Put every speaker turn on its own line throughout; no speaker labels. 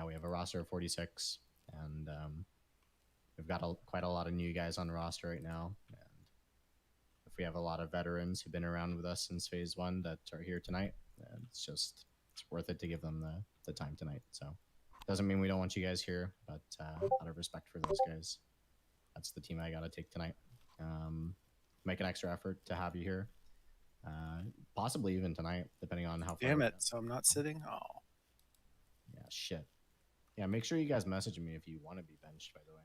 yeah, we have a roster of 46, and we've got quite a lot of new guys on the roster right now. And if we have a lot of veterans who've been around with us since phase 1 that are here tonight, it's worth it to give them the time tonight. So doesn't mean we don't want you guys here, but out of respect for those guys, that's the team I got to take tonight. Make an extra effort to have you here. Possibly even tonight, depending on how far.
Damn it! So I'm not sitting. Oh.
Yeah, shit. Yeah, make sure you guys message me if you want to be benched. By the way,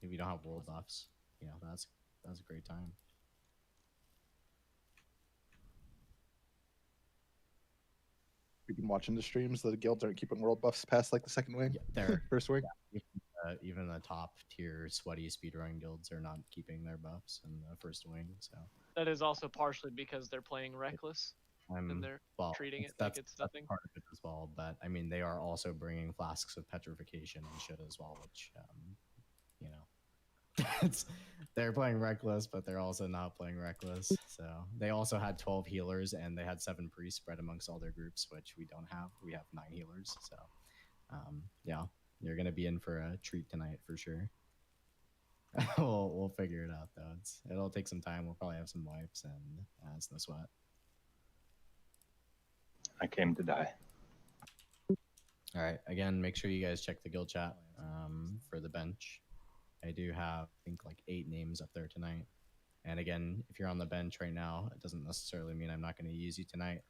if you don't have world buffs, you know that's a great time.
We've been watching the streams. The guilds aren't keeping world buffs past like the second wing.
Yeah, they're
first wing.
Yeah, even the top tier sweaty speedrun guilds are not keeping their buffs in the first wing. So
that is also partially because they're playing reckless. And they're treating it like it's nothing.
Part of it as well, but I mean, they are also bringing flasks of petrification and shit as well, which, you know, they're playing reckless, but they're also not playing reckless. So they also had 12 healers and they had 7 priests spread amongst all their groups, which we don't have. We have 9 healers. So, yeah, you're gonna be in for a treat tonight for sure. we'll figure it out though. It'll take some time. We'll probably have some wipes, and it's no sweat.
I came to die.
All right. Again, make sure you guys check the guild chat for the bench. I do have, I think, like 8 names up there tonight. And again, if you're on the bench right now, it doesn't necessarily mean I'm not going to use you tonight.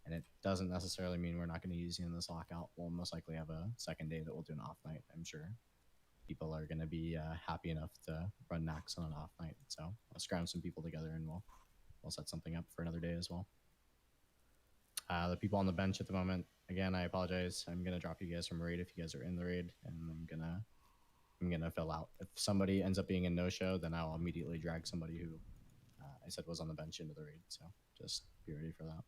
And it doesn't necessarily mean we're not going to use you in this lockout. We'll most likely have a second day that we'll do an off night, I'm sure. People are going to be happy enough to run naxx on an off night. So I'll scrounge some people together and we'll set something up for another day as well. The people on the bench at the moment, again, I apologize. I'm gonna drop you guys from raid if you guys are in the raid, and I'm gonna fill out. If somebody ends up being a no-show, then I'll immediately drag somebody who I said was on the bench into the raid. So just be ready for that.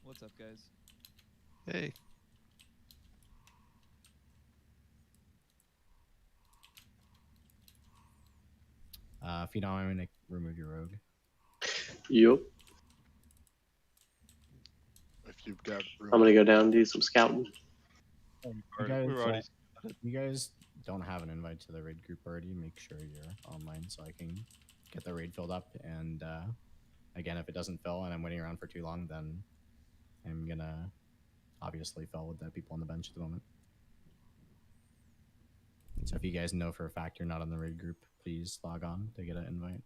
What's up, guys?
Hey.
If you don't, I'm gonna remove your rogue.
Yep.
If you've got room.
I'm gonna go down and do some scouting.
You guys don't have an invite to the raid group already, make sure you're online so I can get the raid filled up. And again, if it doesn't fill and I'm waiting around for too long, then I'm gonna obviously fill with the people on the bench at the moment. So if you guys know for a fact you're not on the raid group, please log on to get an invite.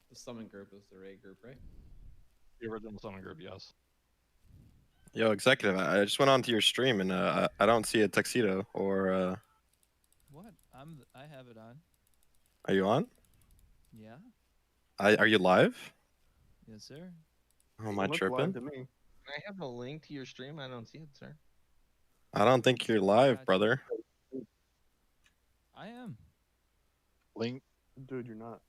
The summon group is the raid group, right?
The original summon group, yes.
Yo, executive, I just went onto your stream and I don't see a tuxedo or.
What? I have it on.
Are you on?
Yeah.
Are you live?
Yes, sir.
Oh, am I tripping?
To me. I have a link to your stream. I don't see it, sir.
I don't think you're live, brother.
I am.
Link.
Dude, you're not.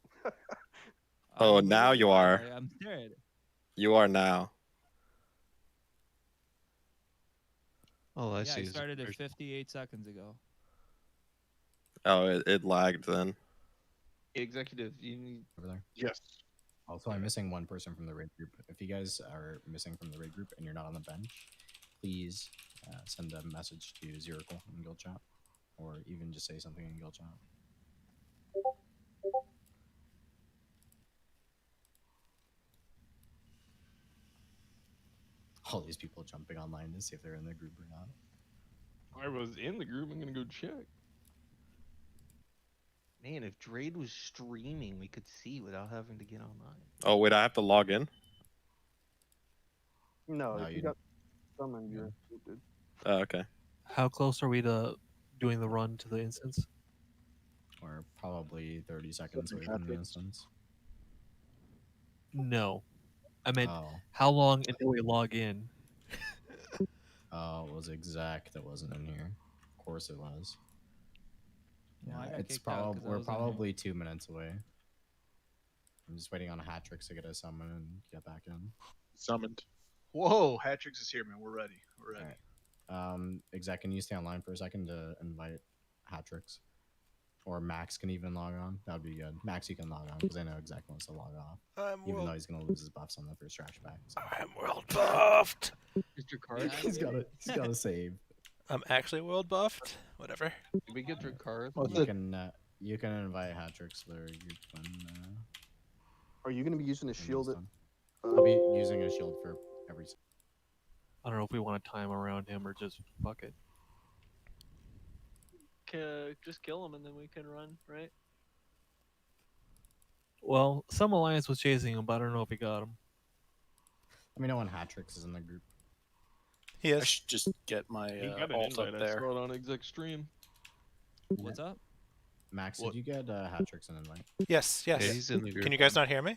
Oh, now you are.
I'm scared.
You are now.
All I
Yeah,
see
I
is
started it 58 seconds ago.
Oh, it lagged then.
Executive, you need
Over there.
Yes.
Also, I'm missing one person from the raid group. If you guys are missing from the raid group and you're not on the bench, please send a message to Ziracle in guild chat, or even just say something in guild chat. All these people jumping online to see if they're in the group or not.
I was in the group. I'm gonna go check.
Man, if Drade was streaming, we could see without having to get online.
Oh wait, I have to log in.
No,
No,
if
you
you got summoned, you're stupid.
Oh, okay.
How close are we to doing the run to the instance?
Or probably 30 seconds away from the instance.
No. I meant,
Oh.
how long until we log in?
Oh, it was exec that wasn't in here. Of course it was.
Well, I
Yeah,
got
it's
kicked out 'cause I
we're
wasn't here.
probably 2 minutes away. I'm just waiting on Hatrix to get a summon and get back in.
Summoned. Whoa, Hatrix is here, man. We're ready. We're ready.
All right. Exec, can you stay online for a second to invite Hatrix? or Max can even log on. That would be good. Max, you can log on because I know exactly wants to log off. Even though he's gonna lose his buffs on the first trash back. So.
I'm world buffed.
Mr. Card.
He's got to save.
I'm actually world buffed. Whatever.
Did we get your card?
You can invite Hatrix to their group when.
Are you going to be using a shield?
I'll be using a shield for every.
I don't know if we want to time around him or just fuck it.
Just kill him and then we can run, right?
Well, some alliance was chasing him, but I don't know if he got him.
Let me know when Hatrix is in the group.
He is.
I should just get my ult up
I
there.
saw it on exec stream.
What's up?
Max, did you get
Hatrix
an invite?
Yes, yes.
Yeah, he's in the group.
Can you guys not hear me?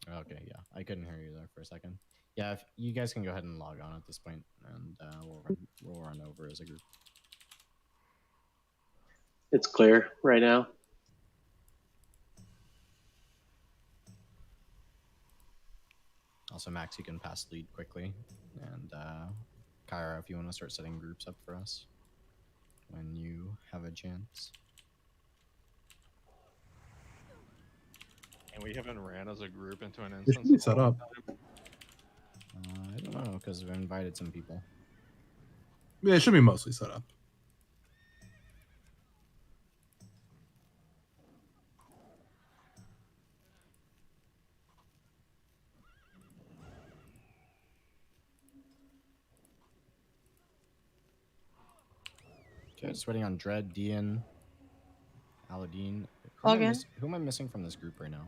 Okay, yeah. I couldn't hear you there for a second. Yeah, if you guys can go ahead and log on at this point, and we'll run over as a group.
It's clear right now.
Also, Max, you can pass lead quickly, and Kyra, if you want to start setting groups up for us when you have a chance.
And we haven't ran as a group into an instance.
Be set up.
I don't know, because we've invited some people.
Yeah, it should be mostly set up.
Okay, just waiting on Dread, Dian, Aladdin. Who am I missing from this group right now?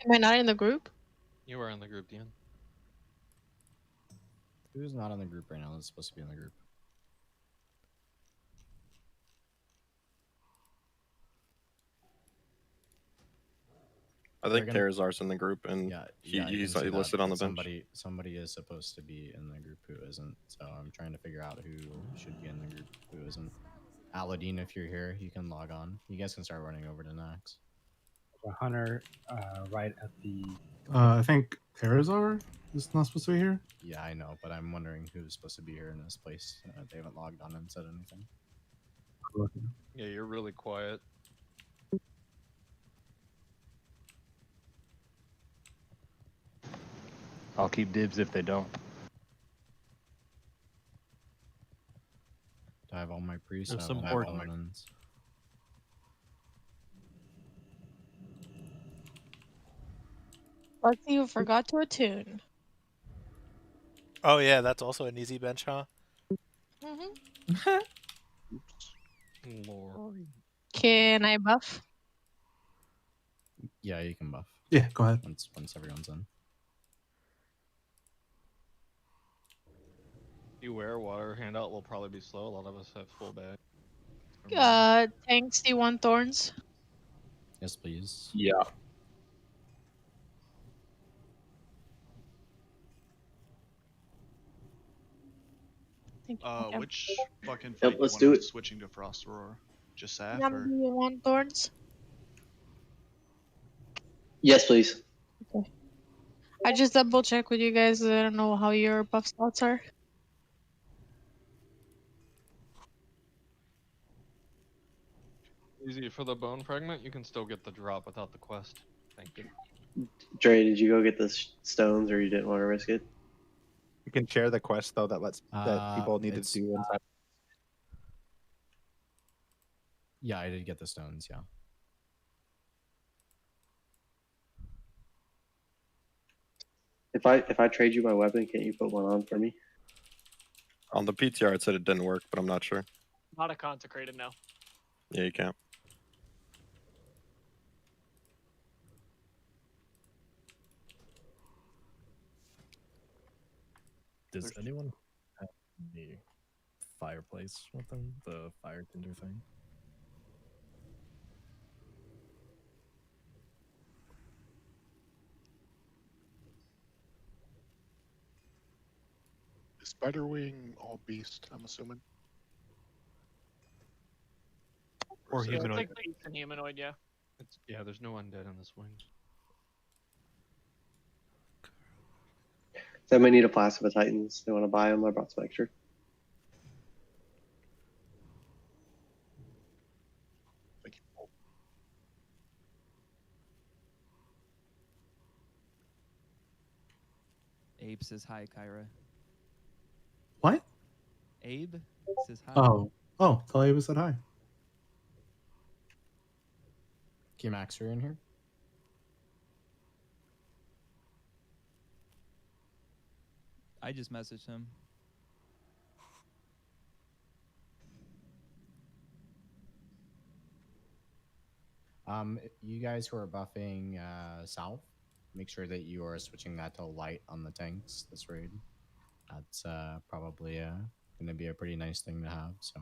Am I not in the group?
You are in the group, Dian.
Who's not in the group right now that's supposed to be in the group?
I think Terrazar's in the group, and he's listed on the bench.
Somebody is supposed to be in the group who isn't. So I'm trying to figure out who should be in the group who isn't. Aladdin, if you're here, you can log on. You guys can start running over to Naxx.
Hunter, right at the.
I think Terrazar is not supposed to be here.
Yeah, I know, but I'm wondering who's supposed to be here in this place. They haven't logged on and said anything.
Yeah, you're really quiet.
I'll keep dibs if they don't.
Do I have all my priests?
There's
I
some
have
port-
all my nuns.
Let's see, you forgot to attune.
Oh yeah, that's also an easy bench, huh?
Lord.
Can I buff?
Yeah, you can buff.
Yeah, go ahead.
Once everyone's in.
Beware, water handout will probably be slow. A lot of us have full bag.
Tanks, do you want thorns?
Yes, please.
Yeah.
Which fucking fight
let's
you
do
want
it.
switching to Frost Aurora? Just Saf
Yum,
or?
do you want thorns?
Yes, please.
Okay. I just double check with you guys. I don't know how your buff slots are.
Easy for the bone fragment. You can still get the drop without the quest. Thank you.
Dre, did you go get the stones, or you didn't want to risk it?
You can share the quest though that people need to do inside.
Yeah, I did get the stones. Yeah.
If I trade you my weapon, can't you put one on for me?
On the PTR, it said it didn't work, but I'm not sure.
Not a consecrated now.
Yeah, you can't.
Does anyone have the fireplace with them? The fire tinder thing?
Is Spiderwing all beast, I'm assuming?
Or
It's
humanoid.
like beast and humanoid, yeah.
Yeah, there's no undead in this wing.
Somebody need a Plasma Titans. They want to buy them. I brought some extra.
Abe says hi, Kyra.
What?
Abe says hi.
Oh. Oh, tell Abe I said hi.
Max, are you in here?
I just messaged him.
You guys who are buffing south, make sure that you are switching that to light on the tanks this raid. That's probably going to be a pretty nice thing to have. So.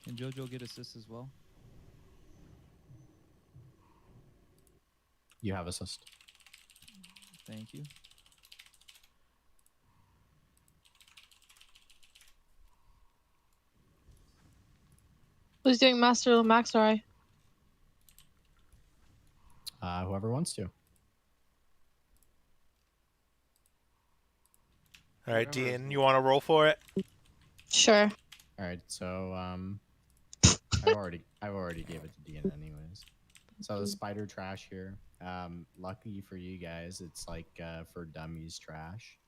Can Jojo get assist as well?
You have assist.
Thank you.
Who's doing Master Max or I?
Whoever wants to.
All right, Dean, you want to roll for it?
Sure.
All right, so I've already gave it to Dean anyways. So the spider trash here. Lucky for you guys, it's like for dummies trash.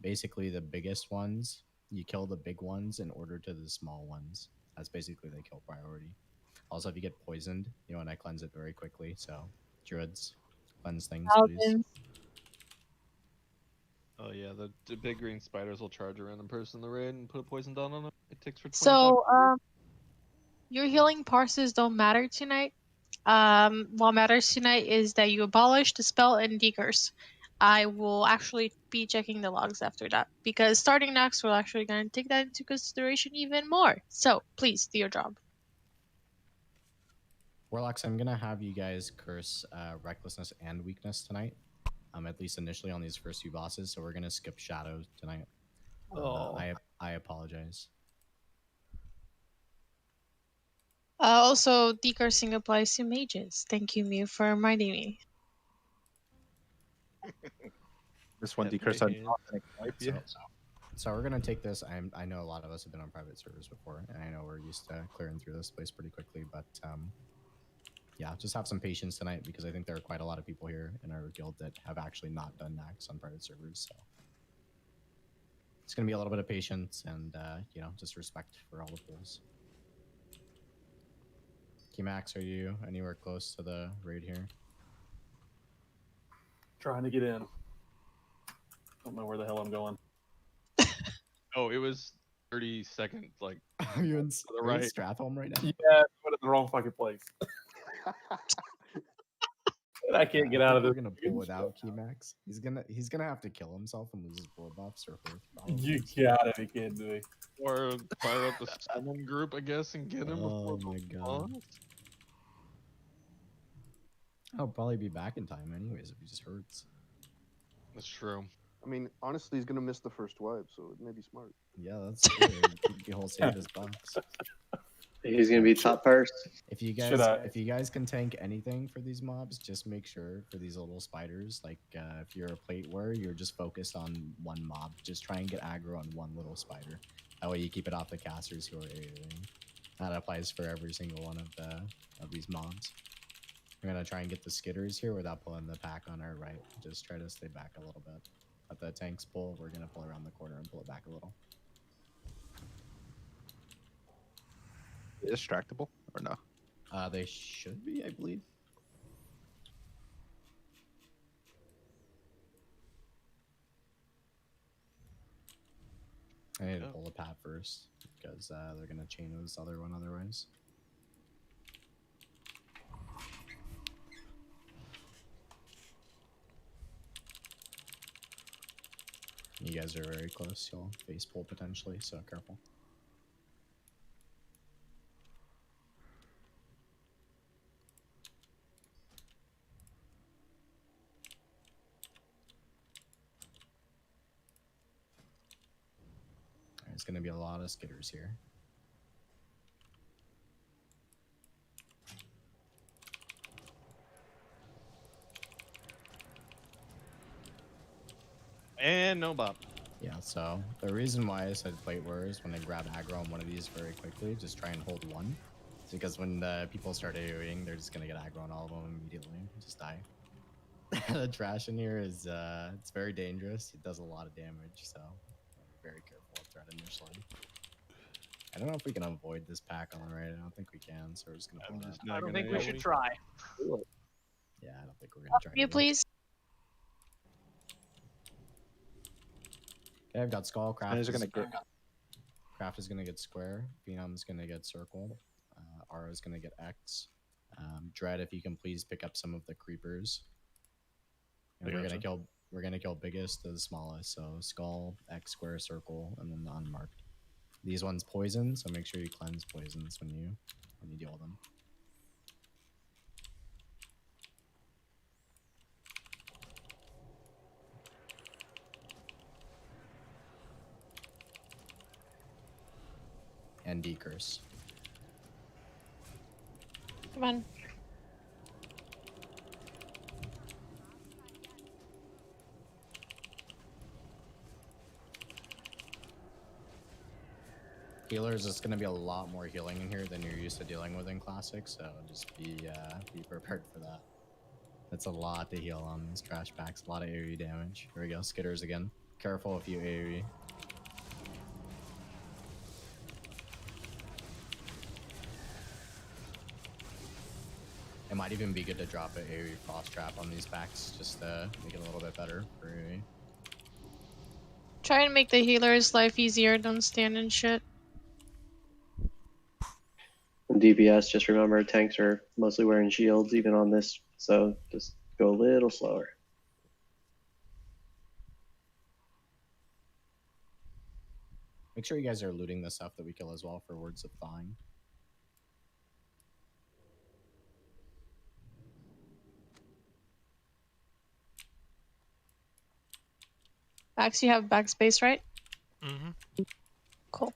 Basically, the biggest ones, you kill the big ones in order to the small ones. That's basically the kill priority. Also, if you get poisoned, you want to cleanse it very quickly. So, druids, cleanse things, please.
Oh yeah, the big green spiders will charge a random person in the raid and put a poison down on them. It takes for 25.
So, your healing parses don't matter tonight. What matters tonight is that you abolish the spell and decurse. I will actually be checking the logs after that because starting next, we're actually going to take that into consideration even more. So please do your job.
Warlocks, I'm gonna have you guys curse recklessness and weakness tonight. At least initially on these first few bosses. So we're gonna skip shadow tonight. I apologize.
Also, decursing applies to mages. Thank you, Mew, for reminding me.
This one decurse on.
So we're gonna take this. I know a lot of us have been on private servers before, and I know we're used to clearing through this place pretty quickly. But yeah, just have some patience tonight because I think there are quite a lot of people here in our guild that have actually not done naxx on private servers. So it's gonna be a little bit of patience and you know, just respect for all the pools. Max, are you anywhere close to the raid here?
Trying to get in. Don't know where the hell I'm going.
Oh, it was 30 seconds. Like,
are you in Stratholme right now?
Yeah, I'm in the wrong fucking place. I can't get out of this.
We're gonna pull it out, Max. He's gonna have to kill himself and lose his blood buffs or hurt.
You gotta be kidding me.
Or fire up the summon group, I guess, and get him.
Oh my god. I'll probably be back in time anyways if he just hurts.
That's true.
I mean, honestly, he's gonna miss the first wipe, so it may be smart.
Yeah, that's true. He whole save his buffs.
He's gonna be top first.
If you guys can tank anything for these mobs, just make sure for these little spiders, like if you're a plate warrior, you're just focused on one mob. Just try and get aggro on one little spider. That way you keep it off the casters who are AoEing. That applies for every single one of these mobs. We're gonna try and get the skitters here without pulling the pack on our right. Just try to stay back a little bit. Let the tanks pull. We're gonna pull around the corner and pull it back a little.
Distractable or no?
They should be, I believe. I need to pull the pad first because they're gonna chain this other one otherwise. You guys are very close. You'll face pull potentially, so careful. There's going to be a lot of skitters here.
And no bop.
Yeah, so the reason why I said plate war is when they grab aggro on one of these very quickly, just try and hold one. It's because when the people start AoEing, they're just gonna get aggro on all of them immediately and just die. The trash in here is it's very dangerous. It does a lot of damage, so be very careful with threat initially. I don't know if we can avoid this pack on the right. I don't think we can, so we're just gonna.
I don't think we should try.
Yeah, I don't think we're gonna try.
You please.
Okay, I've got Skull. Craft
Is
is
gonna get.
Craft is gonna get square. Phenom's gonna get circle. Aura is gonna get X. Dread, if you can please pick up some of the creepers. And we're gonna kill biggest to the smallest. So skull, X, square, circle, and then the unmarked. These ones poison, so make sure you cleanse poisons when you deal with them. And decurse.
Come on.
Healers, it's going to be a lot more healing in here than you're used to dealing with in Classic, so just be prepared for that. That's a lot to heal on these trash packs, a lot of AoE damage. Here we go, Skitters again. Careful if you AoE. It might even be good to drop an AoE Frost Trap on these packs, just to make it a little bit better for AoE.
Try and make the healer's life easier, don't stand and shit.
And DPS, just remember tanks are mostly wearing shields even on this, so just go a little slower.
Make sure you guys are looting the stuff that we kill as well for Words of Thawing.
Max, you have backspace, right?
Mm-hmm.
Cool.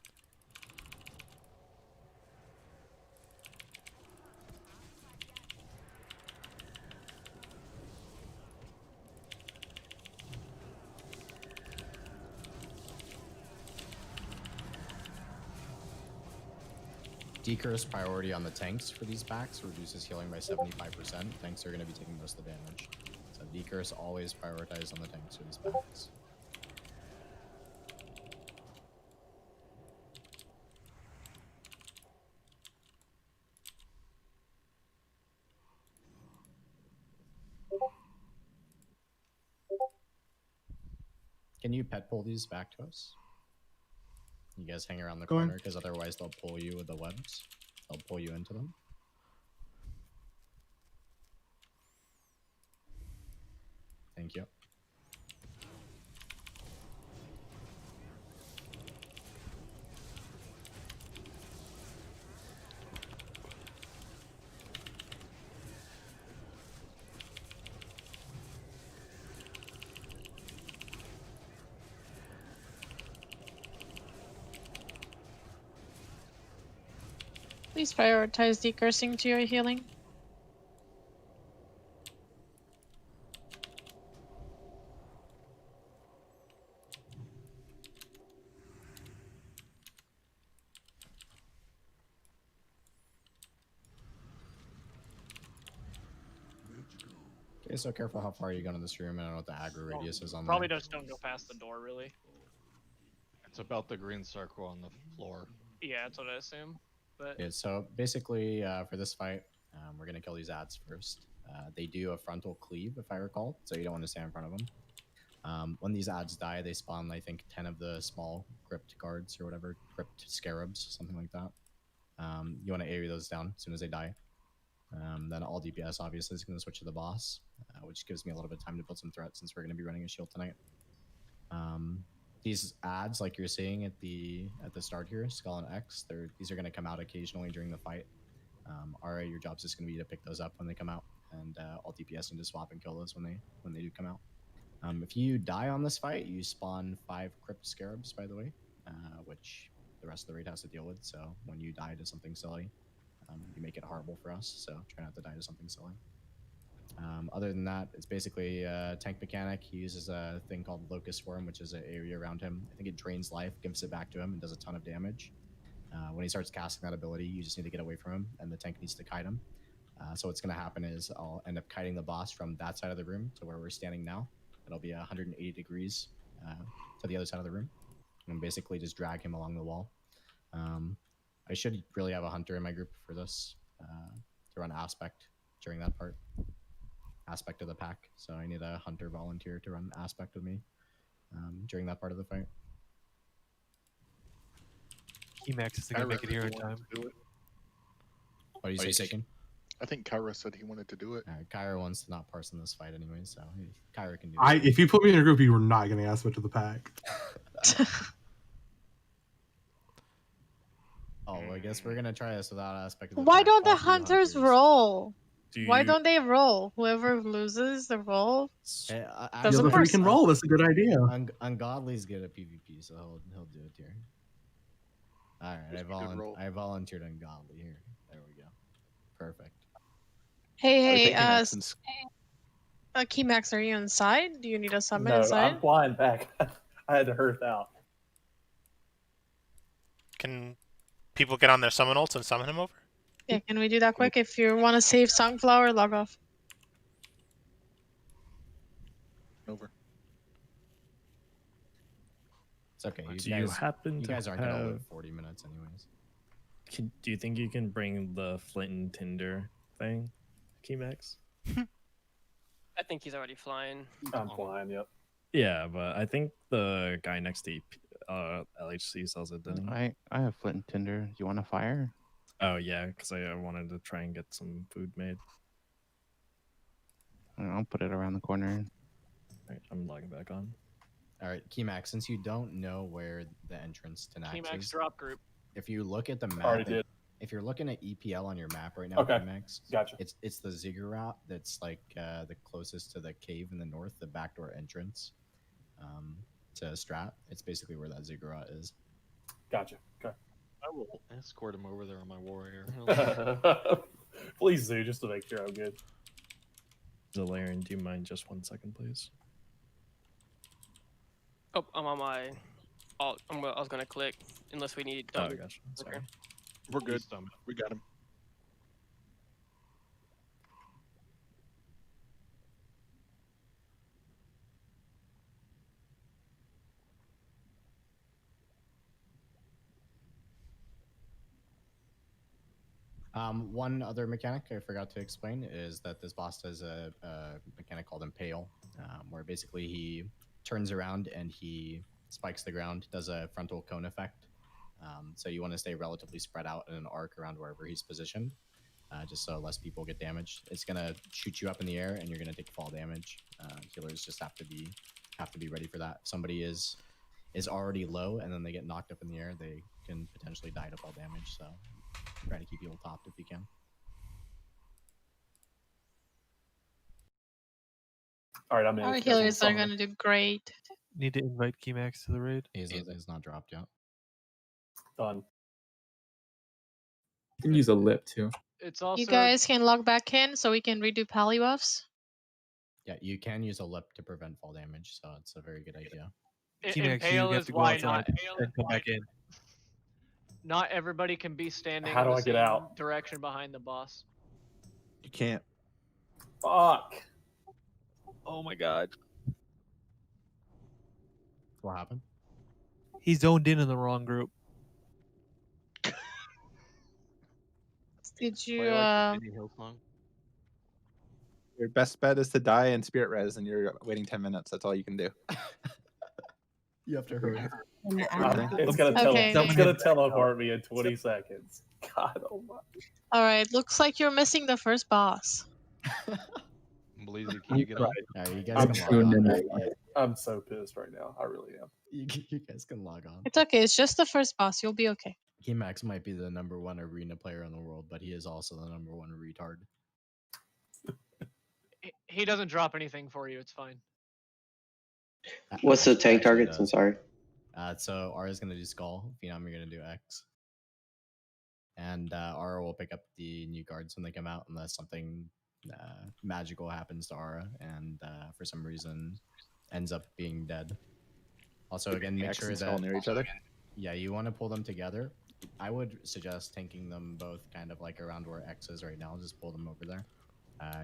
Decurse priority on the tanks for these packs reduces healing by 75%. Tanks are going to be taking most of the damage. So Decurse always prioritize on the tanks for these packs. Can you pet pull these back to us? You guys hang around the corner because otherwise they'll pull you with the webs. They'll pull you into them. Thank you.
Please prioritize decursing to your healing.
Okay, so careful how far you go in this room. I don't know what the aggro radius is on
Probably
there.
just don't go past the door, really.
It's about the green circle on the floor.
Yeah, that's what I assume. But
Yeah, so basically, for this fight, we're gonna kill these ads first. They do a frontal cleave, if I recall, so you don't want to stand in front of them. When these ads die, they spawn, I think, 10 of the small crypt guards or whatever, crypt scarabs, something like that. You want to AoE those down as soon as they die. Then all DPS obviously is going to switch to the boss, which gives me a little bit of time to build some threats since we're going to be running a shield tonight. These ads, like you're seeing at the start here, Skull and X, these are going to come out occasionally during the fight. Ara, your job's just going to be to pick those up when they come out, and all DPS need to swap and kill those when they do come out. If you die on this fight, you spawn 5 crypt scarabs, by the way, which the rest of the raid has to deal with. So when you die to something silly, you make it horrible for us. So try not to die to something silly. Other than that, it's basically a tank mechanic. He uses a thing called Locust Worm, which is an area around him. I think it drains life, gives it back to him, and does a ton of damage. When he starts casting that ability, you just need to get away from him, and the tank needs to kite him. So what's going to happen is I'll end up kiting the boss from that side of the room to where we're standing now. It'll be 180 degrees to the other side of the room, and basically just drag him along the wall. I should really have a hunter in my group for this to run aspect during that part. Aspect of the pack, so I need a hunter volunteer to run aspect with me during that part of the fight.
Max is gonna make it here in time.
What do you say, Saken?
I think Kyra said he wanted to do it.
Kyra wants to not parse in this fight anyway, so Kyra can do
it. If you put me in a group, you were not going to ask much of the pack.
Oh, well, I guess we're gonna try this without aspect. Of the
Why
pack.
don't the
Fuck you,
hunters
hunters.
roll?
Do
Why
you-
don't they roll? Whoever loses the roll
Hey,
doesn't
if we
parse.
can roll, that's a good idea.
Ungodly's good at PvP, so he'll do it here. All right, I volunteered Ungodly here. There we go. Perfect.
Hey, Keymax, are you inside? Do you need a summon
No,
inside?
I'm flying back. I had to hearth out.
Can people get on their summon ults and summon him over?
Yeah, can we do that quick? If you want to save Sunflower, log off.
Over.
It's okay.
Do you happen
you
to
guys aren't gonna
have-
live 40 minutes anyways.
Do you think you can bring the Flint and Tinder thing, Keymax?
I think he's already flying.
I'm flying, yep.
Yeah, but I think the guy next to LHC sells it, didn't he?
I have Flint and Tinder. Do you want to fire?
Oh, yeah, because I wanted to try and get some food made.
I'll put it around the corner.
Right, I'm logging back on.
All right, Keymax, since you don't know where the entrance to naxx
Keymax
is,
drop group.
if you look at the map,
Already did.
if you're looking at EPL on your map right now,
Okay,
Keymax,
gotcha.
It's the ziggurat that's like the closest to the cave in the north, the backdoor entrance to Strat. It's basically where that ziggurat is.
Gotcha. Okay.
I will escort him over there on my warrior.
Please do, just to make sure I'm good.
Zalarian, do you mind just 1 second, please?
Oh, I'm on my. I was gonna click unless we need.
Oh, gotcha. Sorry.
We're good. We got him.
One other mechanic I forgot to explain is that this boss does a mechanic called Impale, where basically he turns around and he spikes the ground, does a frontal cone effect. So you want to stay relatively spread out in an arc around wherever he's positioned, just so less people get damaged. It's gonna shoot you up in the air, and you're gonna take fall damage. Healers just have to be ready for that. If somebody is already low, and then they get knocked up in the air, they can potentially die to fall damage. So try to keep people topped if you can.
All right, I'm in.
Our healers are gonna do great.
Need to invite Keymax to the raid.
He's not dropped yet.
Done.
You can use a lip too.
It's also
You guys can log back in so we can redo pally buffs.
Yeah, you can use a lip to prevent fall damage, so it's a very good idea.
Keymax,
Impale
you have
is
to go
why
outside
not.
and come back in.
Not everybody can be standing
How
in
do
the
I get
same
out?
direction behind the boss.
You can't.
Fuck.
Oh my god.
What happened?
He zoned in the wrong group.
Did you?
Play like the Hillsong.
Your best bet is to die in spirit res, and you're waiting 10 minutes. That's all you can do.
You have to hurry.
It's gonna
Okay.
it's gonna teleport me in 20 seconds. God almighty.
All right. Looks like you're missing the first boss.
Blazy, can you get on?
Alright, you guys
I'm
can log on.
I'm so pissed right now. I really am.
You guys can log on.
It's okay. It's just the first boss. You'll be okay.
Keymax might be the #1 arena player in the world, but he is also the #1 retard.
He doesn't drop anything for you. It's fine.
What's the tank
Actually
targets?
does.
I'm sorry.
So Ara is gonna do Skull. Phenom, you're gonna do X. And Ara will pick up the new guards when they come out, unless something magical happens to Aura, and for some reason ends up being dead. Also, again, make sure that
near each other.
Yeah, you want to pull them together. I would suggest tanking them both kind of like around where X is right now. Just pull them over there.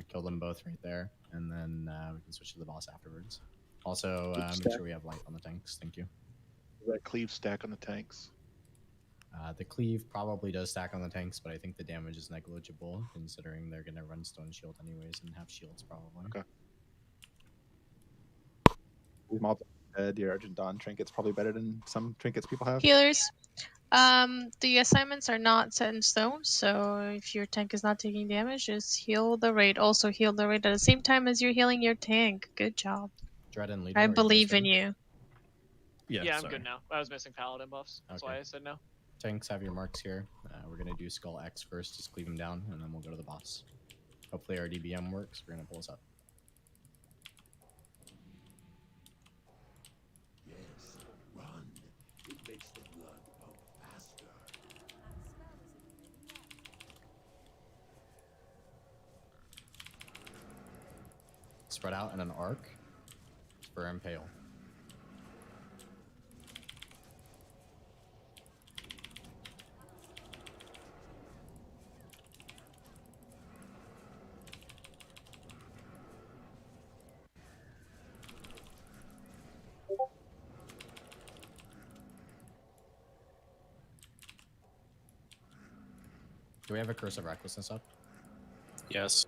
Kill them both right there, and then we can switch to the boss afterwards. Also, make sure we have light on the tanks. Thank you.
That cleave stack on the tanks.
The cleave probably does stack on the tanks, but I think the damage is negligible considering they're going to run stone shield anyways and have shields probably.
Okay.
Your Argent Dawn trinket's probably better than some trinkets people have.
Healers. The assignments are not set in stone, so if your tank is not taking damage, just heal the raid. Also heal the raid at the same time as you're healing your tank. Good job.
Dread and Leader,
I believe in you.
Yeah, I'm good now. I was missing paladin buffs. That's why I said no.
Tanks, have your marks here. We're going to do Skull X first, just cleave him down, and then we'll go to the boss. Hopefully our DBM works. We're going to pull us up.
Yes, run. It makes the blood pump faster.
Spread out in an arc for Impale. Do we have a Curse of Recklessness up?
Yes.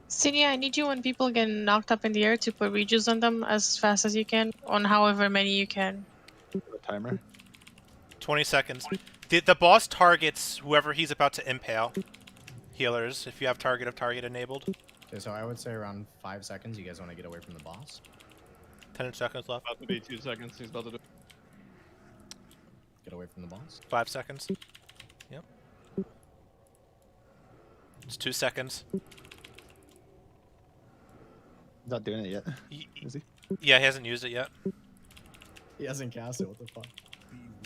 Senior, I need you when people get knocked up in the air to put rejuice on them as fast as you can, on however many you can.
Timer.
20 seconds. The boss targets whoever he's about to impale. Healers, if you have target of target enabled.
Okay, so I would say around 5 seconds. You guys want to get away from the boss?
10 seconds left.
About to be 2 seconds. He's about to do.
Get away from the boss.
5 seconds. Yep. It's 2 seconds.
Not doing it yet. Is he?
Yeah, he hasn't used it yet.
He hasn't cast it. What the fuck?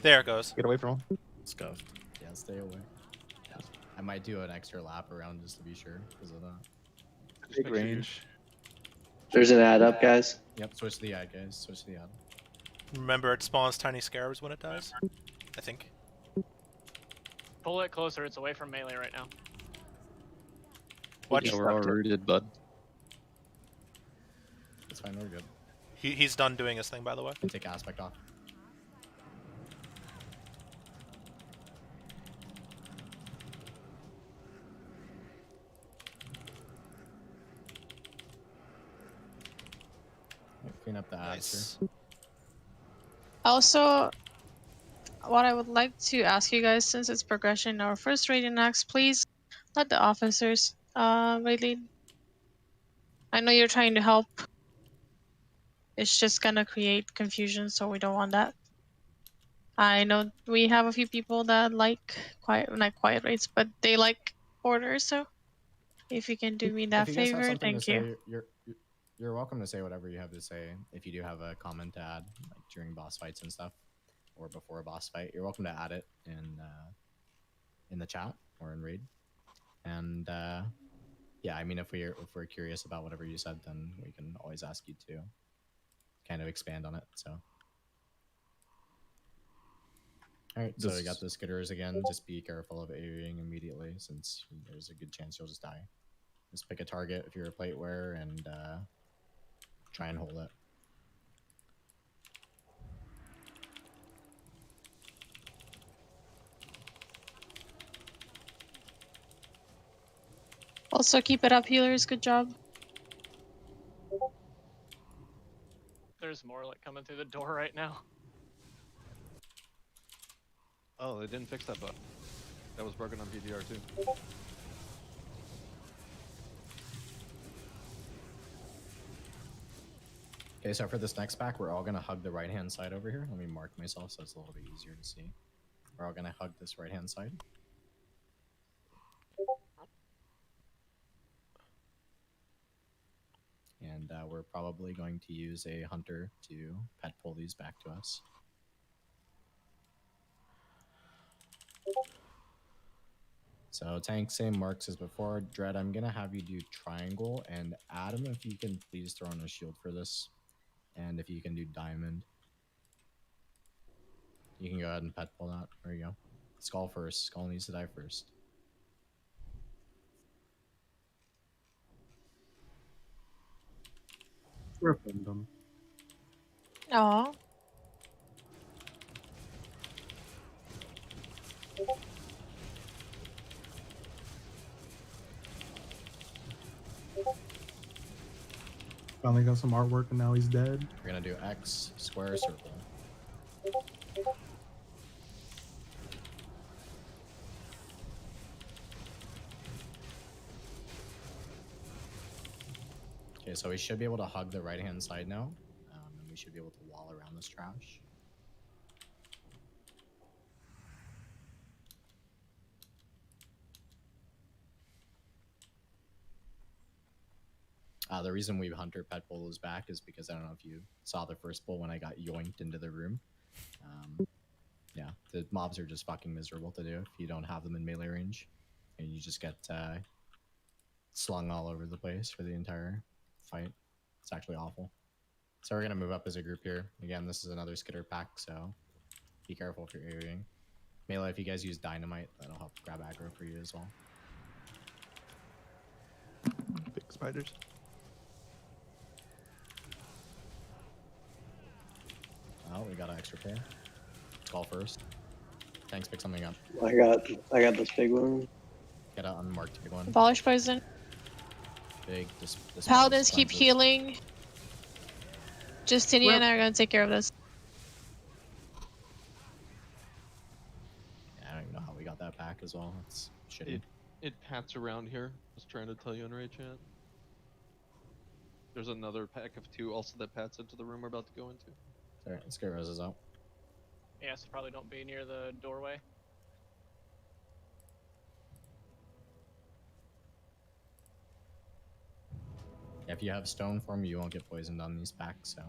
There it goes.
Get away from him.
Scuffed. Yeah, stay away. Yeah. I might do an extra lap around just to be sure because of that.
Big range.
There's an ad up, guys.
Yep, switch to the ad, guys. Switch to the ad.
Remember, it spawns tiny scarabs when it dies. I think.
Pull it closer. It's away from melee right now.
Watch.
Yeah, we're all rooted, bud.
It's fine, we're good.
He's done doing his thing, by the way.
And take aspect off. Clean up the ads here.
Also, what I would like to ask you guys, since it's progression, our first raid in Naxx, please let the officers raid lead. I know you're trying to help. It's just gonna create confusion, so we don't want that. I know we have a few people that like not quiet raids, but they like order, so if you can do me that
If you guys have
favor,
something
thank
to
you.
say, you're welcome to say whatever you have to say. If you do have a comment to add, like during boss fights and stuff, or before a boss fight, you're welcome to add it in the chat or in raid. And yeah, I mean, if we're curious about whatever you said, then we can always ask you to kind of expand on it. So, all right. So we got the skitters again. Just be careful of AoEing immediately, since there's a good chance you'll just die. Just pick a target if you're a plate wearer and try and hold it.
Also, keep it up, healers. Good job.
There's more like coming through the door right now.
Oh, they didn't fix that bug. That was broken on PDR too.
Okay, so for this next pack, we're all gonna hug the right-hand side over here. Let me mark myself so it's a little bit easier to see. We're all gonna hug this right hand side. And we're probably going to use a hunter to pet pull these back to us. So tank, same marks as before. Dread, I'm gonna have you do triangle, and Adam, if you can please throw on a shield for this, and if you can do diamond, you can go ahead and pet pull that. There you go. Skull first. Skull needs to die first.
Referendum.
Aw.
Finally got some artwork and now he's dead.
We're gonna do X, square, circle. Okay, so we should be able to hug the right hand side now, and we should be able to wall around this trash. The reason we hunter pet bull is back is because I don't know if you saw the first bull when I got yoinked into the room. Yeah, the mobs are just fucking miserable to do if you don't have them in melee range, and you just get slung all over the place for the entire fight. It's actually awful. So we're gonna move up as a group here. Again, this is another skitter pack, so be careful if you're areaing. Melee, if you guys use dynamite, that'll help grab aggro for you as well.
Big spiders.
Oh, we got an extra pair. Call first. Thanks, pick something up.
I got this big one.
Get an unmarked big one.
Abolish poison.
Big.
Paladins keep healing. Justinian and I are gonna take care of this.
Yeah, I don't even know how we got that back as well. It's shitty.
It pats around here. I was trying to tell you in raid chat. There's another pack of 2 also that pats into the room we're about to go into.
Alright, let's get roses out.
Yeah, so probably don't be near the doorway.
Yeah, if you have stone form, you won't get poisoned on these packs, so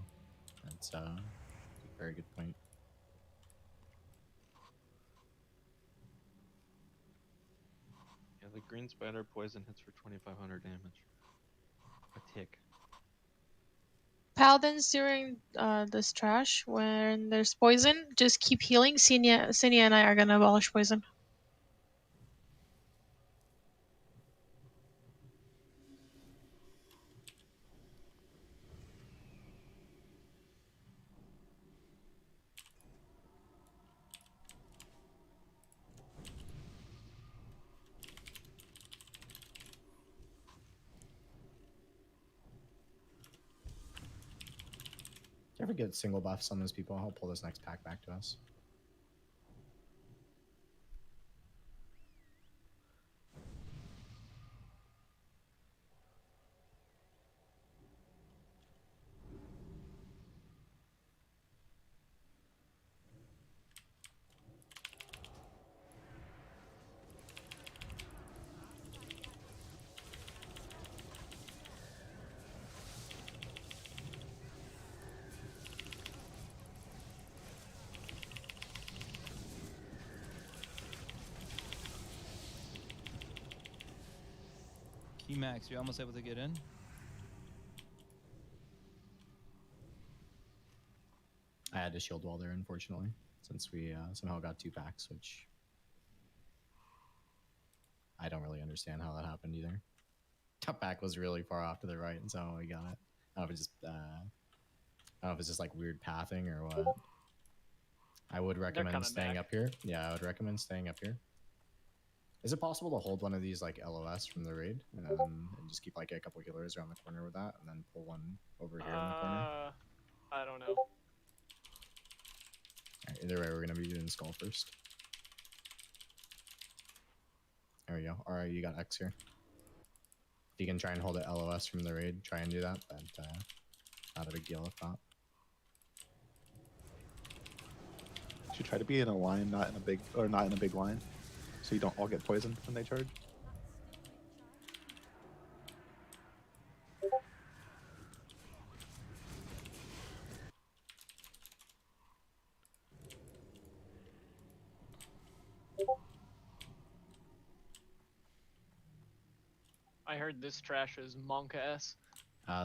that's a very good point.
Yeah, the green spider poison hits for 2,500 damage. A tick.
Paladins during this trash, when there's poison, just keep healing. Sinia and I are gonna abolish poison.
If you ever get single buffs on those people, I'll pull this next pack back to us.
Max, you're almost able to get in.
I had to shield wall there, unfortunately, since we somehow got 2 packs, which I don't really understand how that happened either. Top pack was really far off to the right, and so we got it. I don't know if it's just, I don't know if it's just like weird pathing or what. I would recommend staying up here. Yeah, I would recommend staying up here. Is it possible to hold one of these like LOS from the raid and just keep like a couple healers around the corner with that, and then pull one over here in the corner?
I don't know.
Right, either way, we're gonna be doing skull first. There we go. All right, you got X here. If you can try and hold it LOS from the raid, try and do that. But not a big deal if not.
should try to be in a line, not in a big line, so you don't all get poisoned when they charge.
I heard this trash is Monka-S.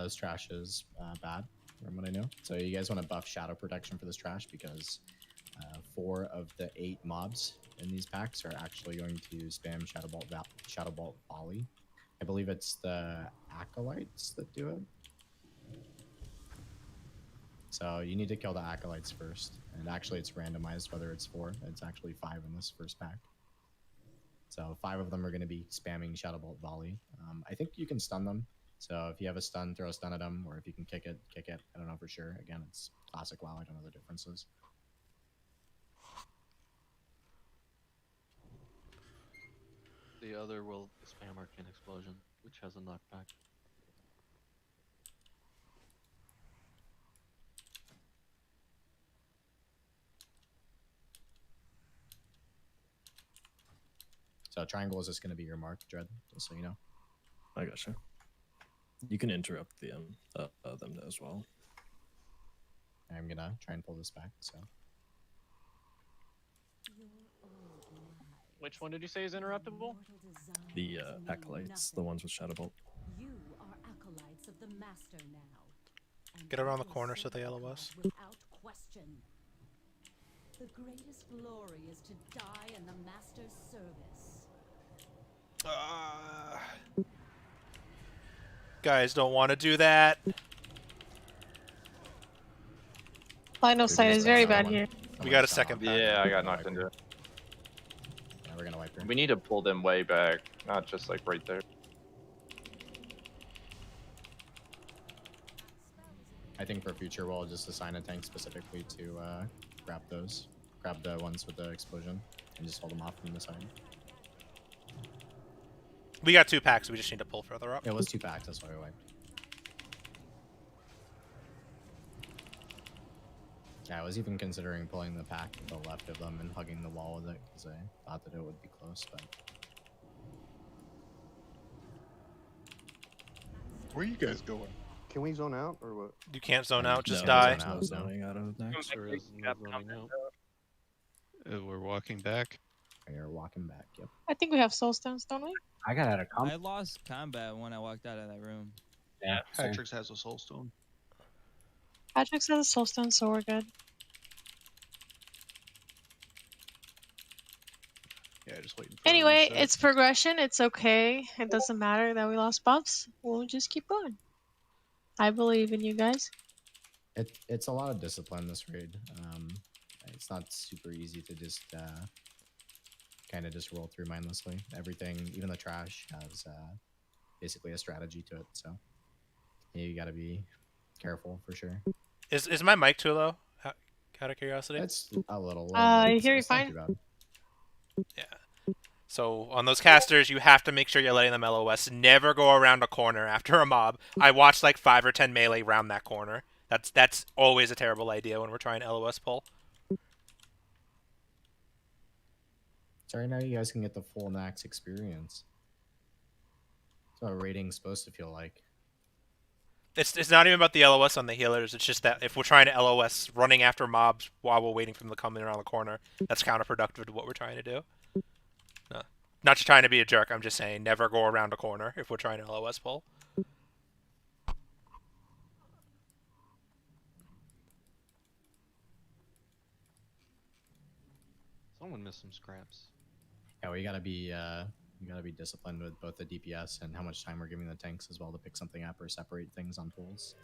This trash is bad, from what I know. So you guys want to buff shadow protection for this trash because 4 of the 8 mobs in these packs are actually going to spam Shadow Bolt Volley. I believe it's the Acolytes that do it. So you need to kill the Acolytes first. And actually it's randomized whether it's 4. It's actually 5 in this first pack. So 5 of them are going to be spamming Shadow Bolt Volley. I think you can stun them. So if you have a stun, throw a stun at them. Or if you can kick it, kick it. I don't know for sure. Again, it's classic WoW. I don't know the differences.
The other will spam Arcane Explosion, which has a knockback.
So triangle is just going to be your mark, Dread, just so you know.
I gotcha. You can interrupt them as well.
I'm going to try and pull this back, so.
Which one did you say is interruptible?
The Acolytes, the ones with Shadow Bolt.
You are acolytes of the master now.
Get around the corner so they LOS.
Without question. The greatest glory is to die in the master's service.
Guys don't want to do that.
Line of sight is very bad here.
We got a second pack.
Yeah, I got knocked into it.
Yeah, we're gonna wipe her.
We need to pull them way back, not just like right there.
I think for future we'll just assign a tank specifically to grab those. Grab the ones with the explosion and just hold them off from the side.
We got 2 packs, we just need to pull further up.
It was 2 packs, that's why we wiped. Yeah, I was even considering pulling the pack to the left of them and hugging the wall with it because I thought that it would be close, but...
Where are you guys going? Can we zone out or what?
You can't zone out, just
No,
die.
there's no zoning out of next.
There is no zoning out.
We're walking back.
You're walking back, yep.
I think we have soul stones, don't we?
I got out of
I lost combat when I walked out of that room.
Yeah.
Patrick's has a soul stone.
Patrick says a soul stone, so we're good.
Yeah, just waiting for
Anyway,
reset.
it's progression. It's okay. It doesn't matter that we lost buffs. We'll just keep going. I believe in you guys.
It's a lot of discipline, this raid. It's not super easy to just kind of just roll through mindlessly. Everything, even the trash, has basically a strategy to it. So yeah, you got to be careful for sure.
Is my mic too low? Out of curiosity.
It's a little.
I hear you fine.
Yeah. So on those casters, you have to make sure you're letting them LOS. Never go around a corner after a mob. I watched like 5 or 10 melee round that corner. That's always a terrible idea when we're trying to LOS pull.
Sorry, now you guys can get the full naxx experience. That's what raiding's supposed to feel like.
It's not even about the LOS on the healers. It's just that if we're trying to LOS running after mobs while we're waiting for them to come in around the corner, that's counterproductive to what we're trying to do. No. Not just trying to be a jerk. I'm just saying never go around a corner if we're trying to LOS pull.
Someone missed some scraps.
Yeah, well, you gotta be disciplined with both the DPS and how much time we're giving the tanks as well to pick something up or separate things on pulls.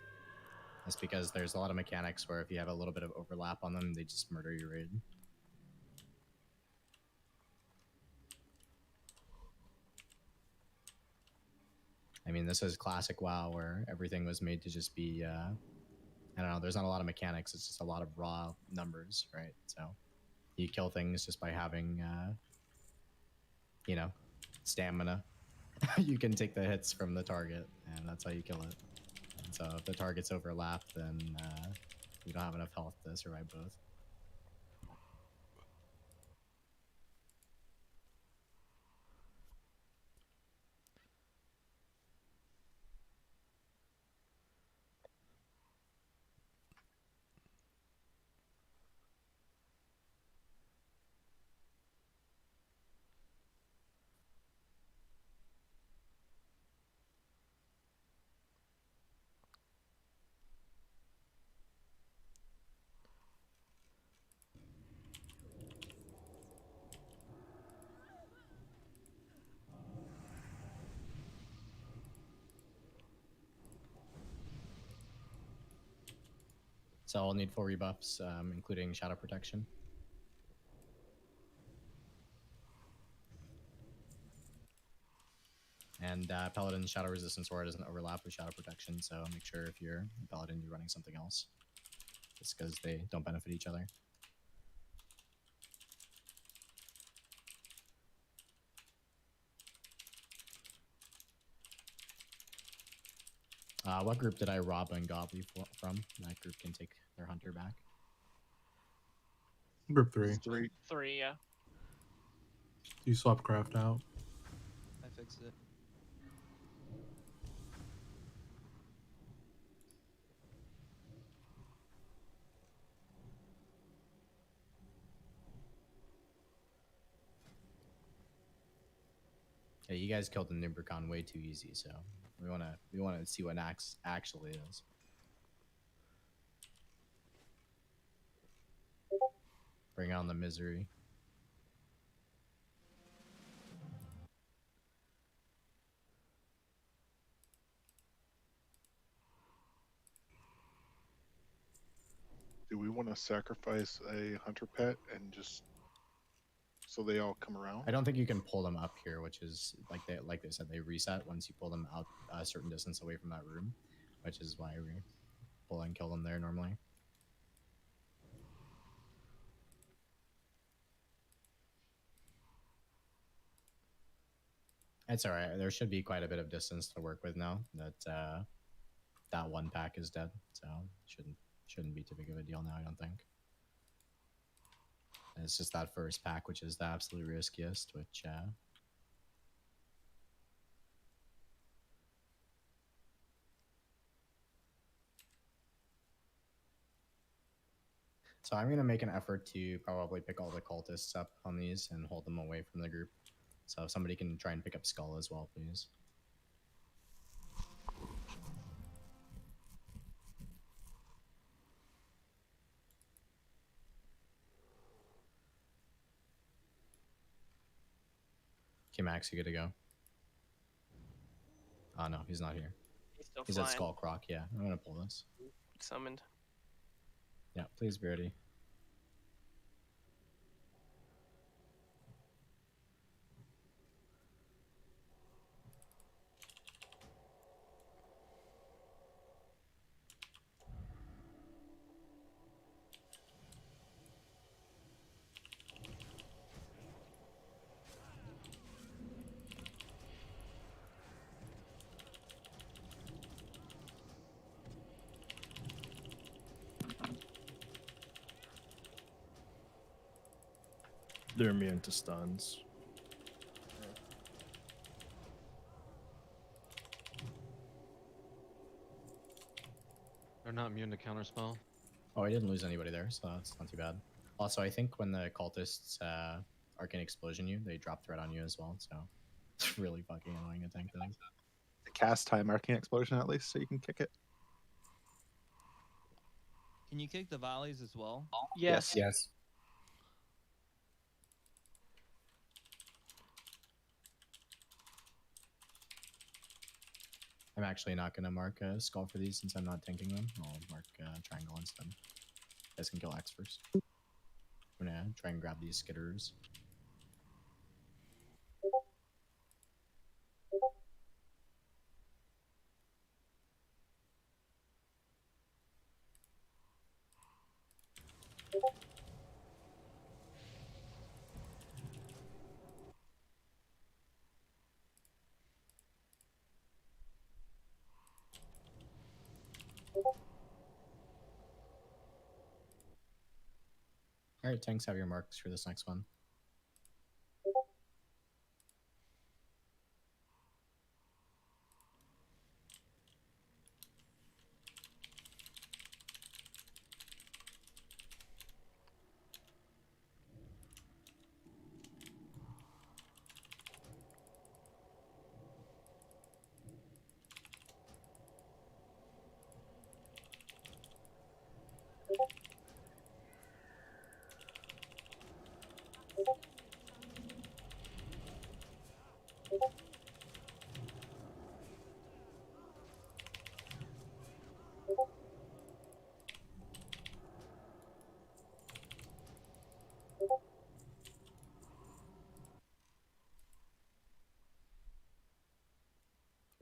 That's because there's a lot of mechanics where if you have a little bit of overlap on them, they just murder your raid. I mean, this is classic WoW where everything was made to just be, I don't know, there's not a lot of mechanics, it's just a lot of raw numbers, right? So you kill things just by having, you know, stamina. You can take the hits from the target, and that's how you kill it. And so if the targets overlap, then you don't have enough health to survive both. So I'll need 4 rebuffs, including Shadow Protection. And Paladin's Shadow Resistance Aura doesn't overlap with Shadow Protection, so make sure if you're a Paladin, you're running something else. Just because they don't benefit each other. What group did I rob Ungodly from? That group can take their hunter back.
Group 3.
3, yeah.
You swap craft out.
I fixed it.
Yeah, you guys killed the Nimbricon way too easy, so we wanna see what naxx actually is. Bring on the misery.
Do we want to sacrifice a hunter pet and just so they all come around?
I don't think you can pull them up here, which is like they said, they reset once you pull them out a certain distance away from that room, which is why we pull and kill them there normally. It's all right. There should be quite a bit of distance to work with now that that one pack is dead, so shouldn't be too big of a deal now, I don't think. And it's just that first pack, which is the absolute riskiest, which so I'm gonna make an effort to probably pick all the cultists up on these and hold them away from the group. So if somebody can try and pick up Skull as well, please. Okay, Max, you good to go? Oh no, he's not here. He's at Skull Croc, yeah. I'm gonna pull this.
Summoned.
Yeah, please be ready.
They're immune to stuns.
They're not immune to counterspell.
Oh, I didn't lose anybody there, so that's not too bad. Also, I think when the cultists Arcane Explosion you, they drop threat on you as well, so it's really fucking annoying to tank things.
The cast time Arcane Explosion at least, so you can kick it.
Can you kick the volleys as well?
Yes.
Yes.
I'm actually not going to mark a Skull for these since I'm not tanking them. I'll mark Triangle instead. You guys can kill X first. I'm going to try and grab these skitters. Alright, tanks, have your marks for this next one.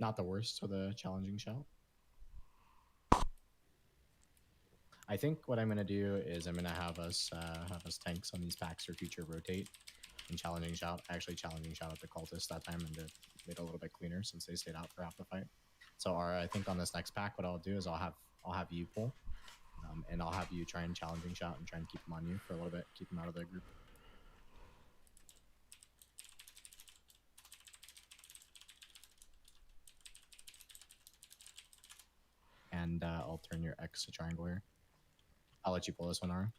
not the worst with a challenging shout. I think what I'm gonna do is I'm gonna have us tanks on these packs for future rotate and challenging shout. Actually, challenging shout at the cultists that time and made it a little bit cleaner since they stayed out for half the fight. So, I think on this next pack, what I'll do is I'll have you pull, and I'll have you try and challenging shout and try and keep them on you for a little bit, keep them out of the group. And I'll turn your X to triangle here. I'll let you pull this one, Ara.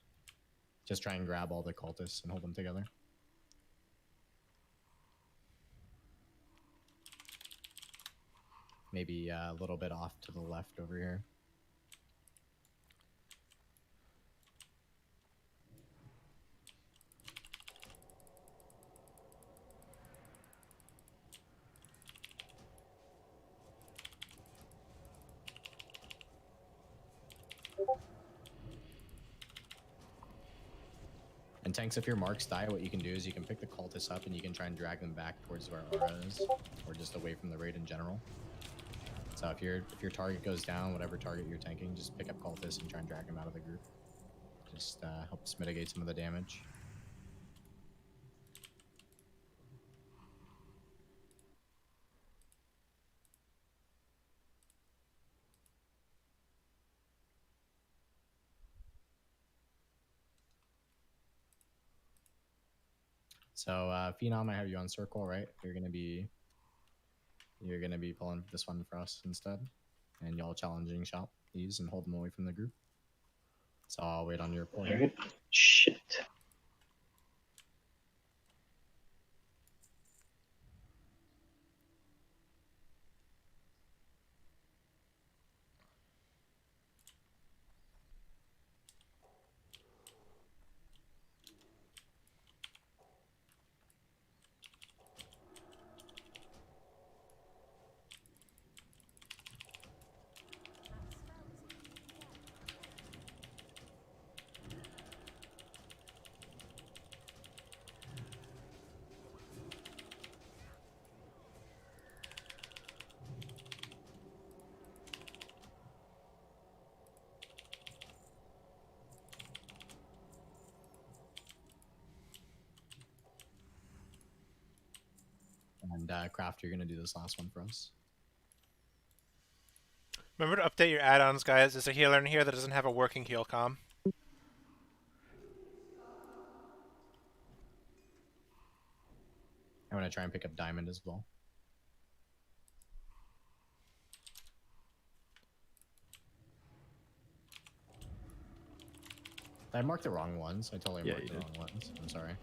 Just try and grab all the cultists and hold them together. Maybe a little bit off to the left over here. And tanks, if your marks die, what you can do is you can pick the cultists up and you can try and drag them back towards where Aura is, or just away from the raid in general. So if your target goes down, whatever target you're tanking, just pick up cultists and try and drag them out of the group. Just helps mitigate some of the damage. So Phenom, I have you on circle, right? You're gonna be pulling this one for us instead, and y'all challenging shot these and hold them away from the group. So I'll wait on your pull here.
Alright. Shit.
And Craft, you're gonna do this last one for us.
Remember to update your add-ons, guys. There's a healer in here that doesn't have a working heal comm.
I'm gonna try and pick up Diamond as well. I marked the wrong ones. I totally marked the wrong ones. I'm sorry.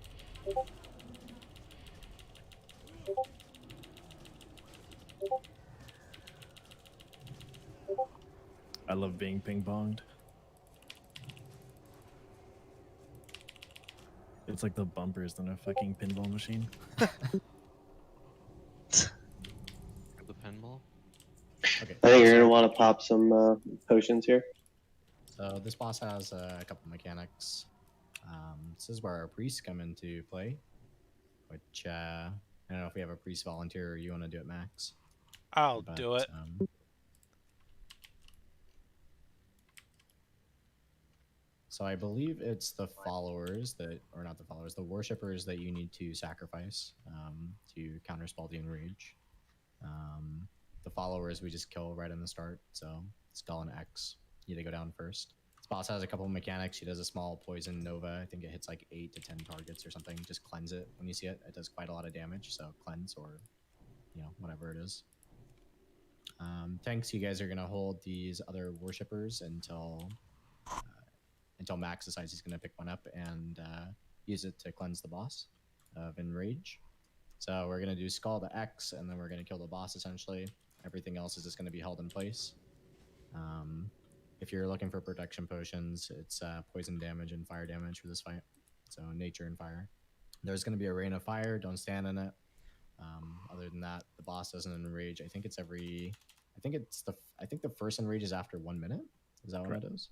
I love being ping-ponged. It's like the bumpers in a fucking pinball machine.
The pinball?
Okay.
I think you're gonna want to pop some potions here.
So this boss has a couple mechanics. This is where our priests come into play, which I don't know if we have a priest volunteer or you want to do it, Max.
I'll do it.
So I believe it's the followers that, or not the followers, the worshippers that you need to sacrifice to counter Spaldian Rage. The followers we just kill right in the start, so Skull and X need to go down first. This boss has a couple of mechanics. She does a small poison nova. I think it hits like 8 to 10 targets or something. Just cleanse it when you see it. It does quite a lot of damage, so cleanse or, you know, whatever it is. Tanks, you guys are going to hold these other worshippers until Max decides he's going to pick one up and use it to cleanse the boss of Enrage. So we're going to do Skull to X, and then we're going to kill the boss, essentially. Everything else is just going to be held in place. If you're looking for protection potions, it's poison damage and fire damage for this fight. So nature and fire. There's going to be a rain of fire. Don't stand in it. Other than that, the boss doesn't enrage. I think the first enrage is after 1 minute. Is that what it is?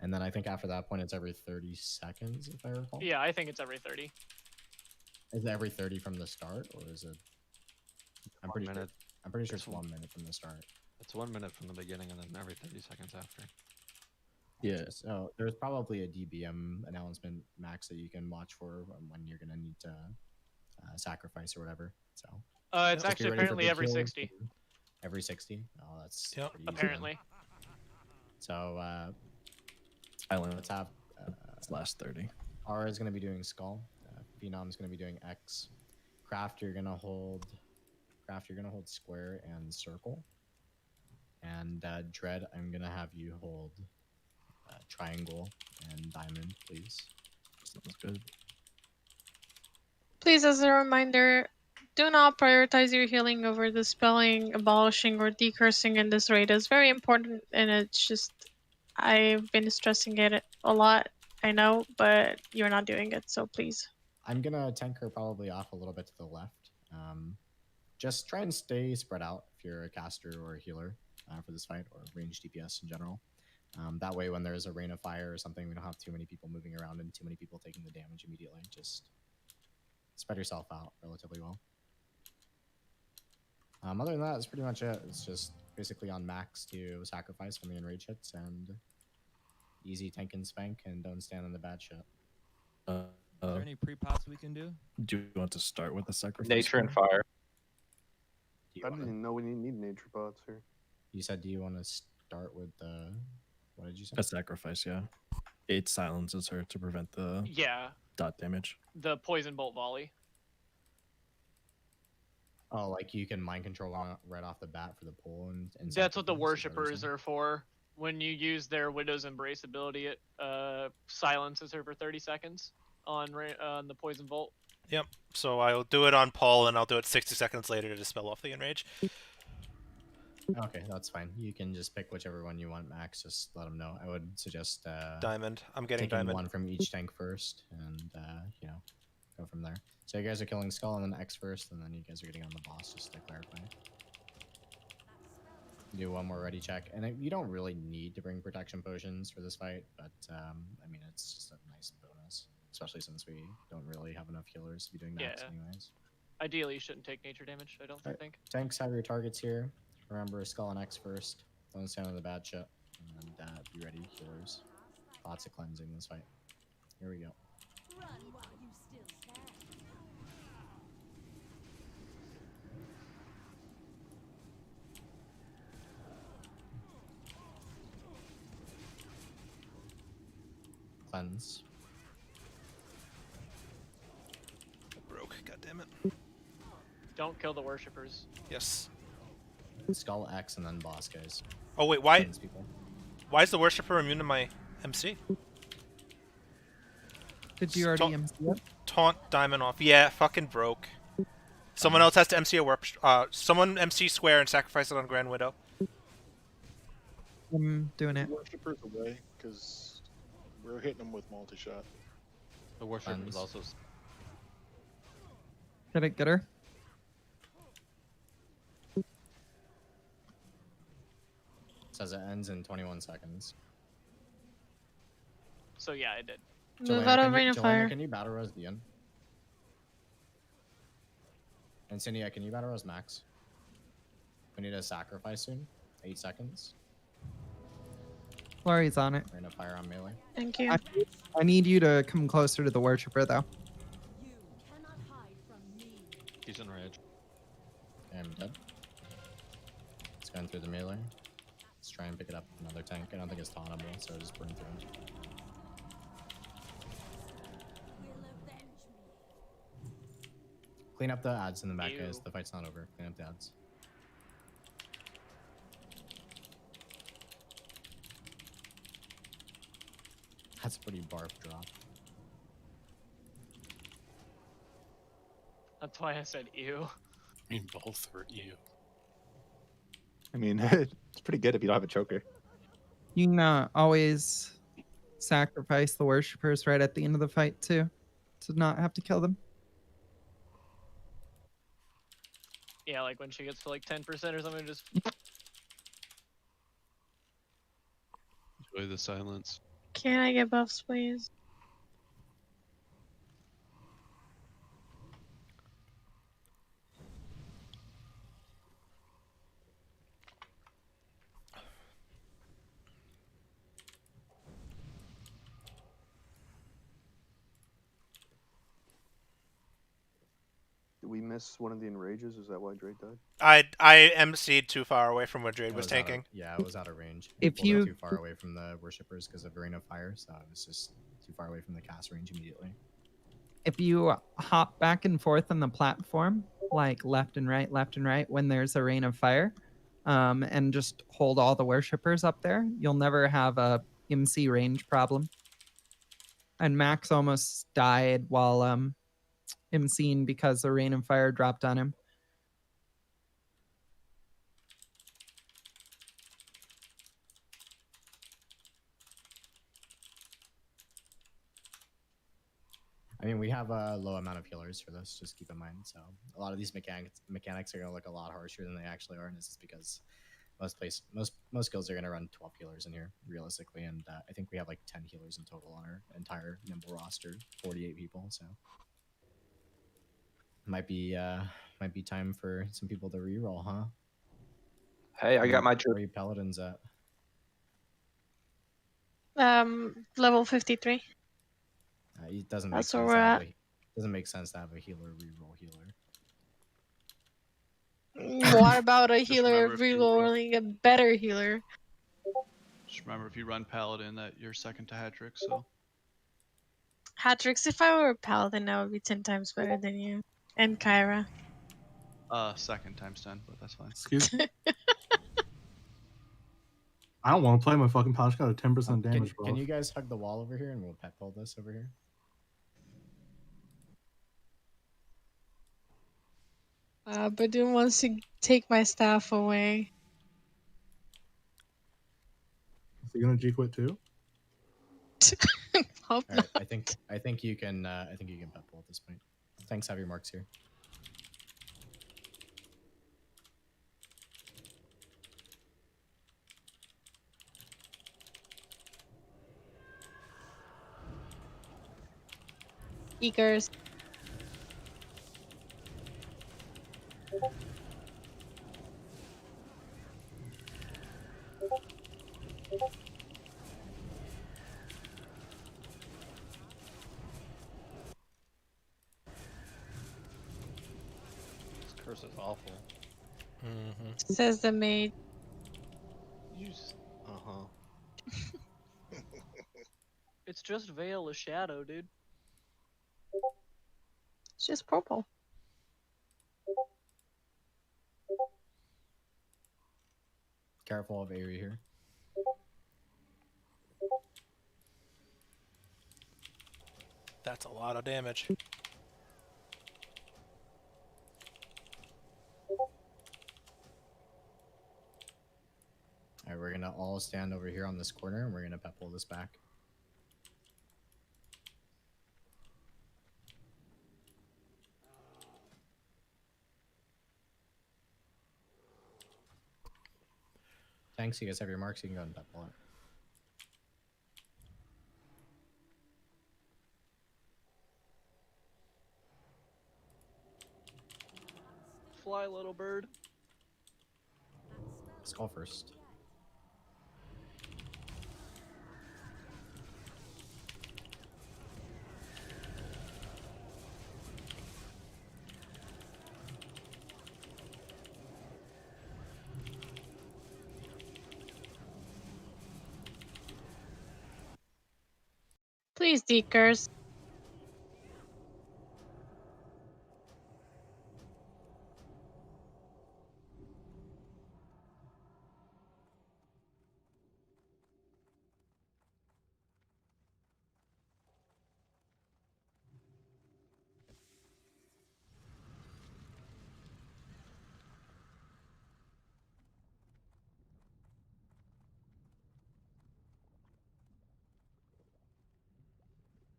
And then I think after that point, it's every 30 seconds, if I recall.
Yeah, I think it's every 30.
Is it every 30 from the start, or is it? I'm pretty sure. I'm pretty sure it's 1 minute from the start.
It's 1 minute from the beginning and then every 30 seconds after.
Yeah.
So there's probably a DBM announcement, Max, that you can watch for when you're gonna need to sacrifice or whatever. So
it's actually apparently every 60.
Every 60? Oh, that's
Yep.
pretty easy.
Apparently.
So
Island.
let's have
It's last 30.
R is gonna be doing Skull. Phenom's gonna be doing X. Craft, you're gonna hold Square and Circle. And Dread, I'm gonna have you hold Triangle and Diamond, please.
Sounds good.
Please, as a reminder, do not prioritize your healing over dispelling, abolishing, or decursing in this raid. It's very important, and it's just I've been stressing it a lot. I know, but you're not doing it, so please.
I'm gonna tank her probably off a little bit to the left. Just try and stay spread out if you're a caster or a healer for this fight, or range DPS in general. That way, when there's a rain of fire or something, we don't have too many people moving around and too many people taking the damage immediately. Just spread yourself out relatively well. Other than that, that's pretty much it. It's just basically on max to sacrifice when the enrage hits, and easy tank and spank, and don't stand in the bad shit.
Is there any pre-pops we can do?
Do you want to start with the sacrifice?
Nature and fire.
I didn't even know we need nature pots here.
You said, do you want to start with the... What did you say?
A sacrifice, yeah. It silences her to prevent the dot damage.
The poison bolt volley.
Oh, like you can mind control right off the bat for the pull, and
That's what the worshippers are for. When you use their Widow's Embrace ability, it silences her for 30 seconds on the poison bolt.
Yep. So I'll do it on Paul, and I'll do it 60 seconds later to dispel off the enrage.
Okay, that's fine. You can just pick whichever one you want, Max. Just let them know. I would suggest
Diamond. I'm getting
taking
diamond.
one from each tank first, and you know, go from there. So you guys are killing Skull and then X first, and then you guys are getting on the boss, just to clarify. Do one more ready check, and you don't really need to bring protection potions for this fight, but I mean, it's just a nice bonus, especially since we don't really have enough healers to be doing max anyways.
Ideally, you shouldn't take nature damage, I don't think.
Tanks have your targets here. Remember, Skull and X first. Don't stand on the bad shit, and be ready, healers. Lots of cleansing this fight. Here we go.
Run while you still can.
Cleanse.
Broke. God damn it.
Don't kill the worshippers.
Yes.
Skull X and then boss, guys.
Oh wait, why? Why is the worshipper immune to my MC?
Did you already MC it?
Taunt diamond off. Yeah, fucking broke. Someone else has to MC a warp. Someone MC square and sacrifice it on Grand Widow.
I'm doing it.
Worshippers away, because we're hitting them with multi-shot.
The worshipper is also.
Get her.
Says it ends in 21 seconds.
So yeah, I did.
Move out of Rain of Fire.
Can you battle rose Dion? And Cynthia, can you battle rose Max? We need a sacrifice soon. 8 seconds.
Flurry's on it.
Rain of Fire on melee.
Thank you.
I need you to come closer to the worshipper, though.
You cannot hide from me.
He's in rage.
I'm dead. It's going through the melee. Let's try and pick it up another tank. I don't think it's tauntable, so just burn through him. Clean up the ads in the back, guys. The fight's not over. Clean up the ads. That's a pretty barf drop.
That's why I said ew.
I mean, both are ew.
I mean, it's pretty good if you don't have a choker.
You can always sacrifice the worshippers right at the end of the fight, too, to not have to kill them.
Yeah, like when she gets to like 10% or something, just.
Enjoy the silence.
Can I get buffs, please?
we miss one of the enrages? Is that why Drake died?
I MC'd too far away from what Drade
It
was
was out of-
tanking.
yeah, it was out of range.
If
Pulled it
you-
too far away from the worshippers because of Rain of Fire, so it was just too far away from the cast range immediately.
If you hop back and forth on the platform, like left and right, when there's a rain of fire, and just hold all the worshippers up there, you'll never have a MC range problem. And Max almost died while MCing because the rain of fire dropped on him.
I mean, we have a low amount of healers for this. Just keep in mind. So a lot of these mechanics are going to look a lot harsher than they actually are, and this is because most guilds are going to run 12 healers in here realistically, and I think we have like 10 healers in total on our entire Nimble roster, 48 people. So might be time for some people to reroll, huh?
Hey, I got my
Where are you paladins at?
Level 53.
It doesn't make
That's where
sense.
we're at.
Doesn't make sense to have a healer reroll healer.
What about a healer
remember if you
rerolling a better healer?
Just remember, if you run Paladin, that you're second to Hatrix, so.
Hatrix, if I were a paladin, I would be 10 times better than you. And Kyra.
Second times 10, but that's fine.
Excuse me. I don't want to play my fucking paladin. Got a 10% damage.
Can you guys hug the wall over here and we'll pet pull this over here?
Badun wants to take my staff away.
Is he gonna G-quit too?
Hope
All right, I think you can pet pull at this point. Thanks, have your marks here.
Eagers.
This curse is awful.
Says the maid.
It's just Veil of Shadow, dude.
It's just purple.
Careful of Aerie here.
That's a lot of damage.
All right, we're gonna all stand over here on this corner, and we're gonna pet pull this back. Thanks. You guys have your marks. You can go and pet pull it.
Fly, little bird.
Skull first.
Please, Deekers.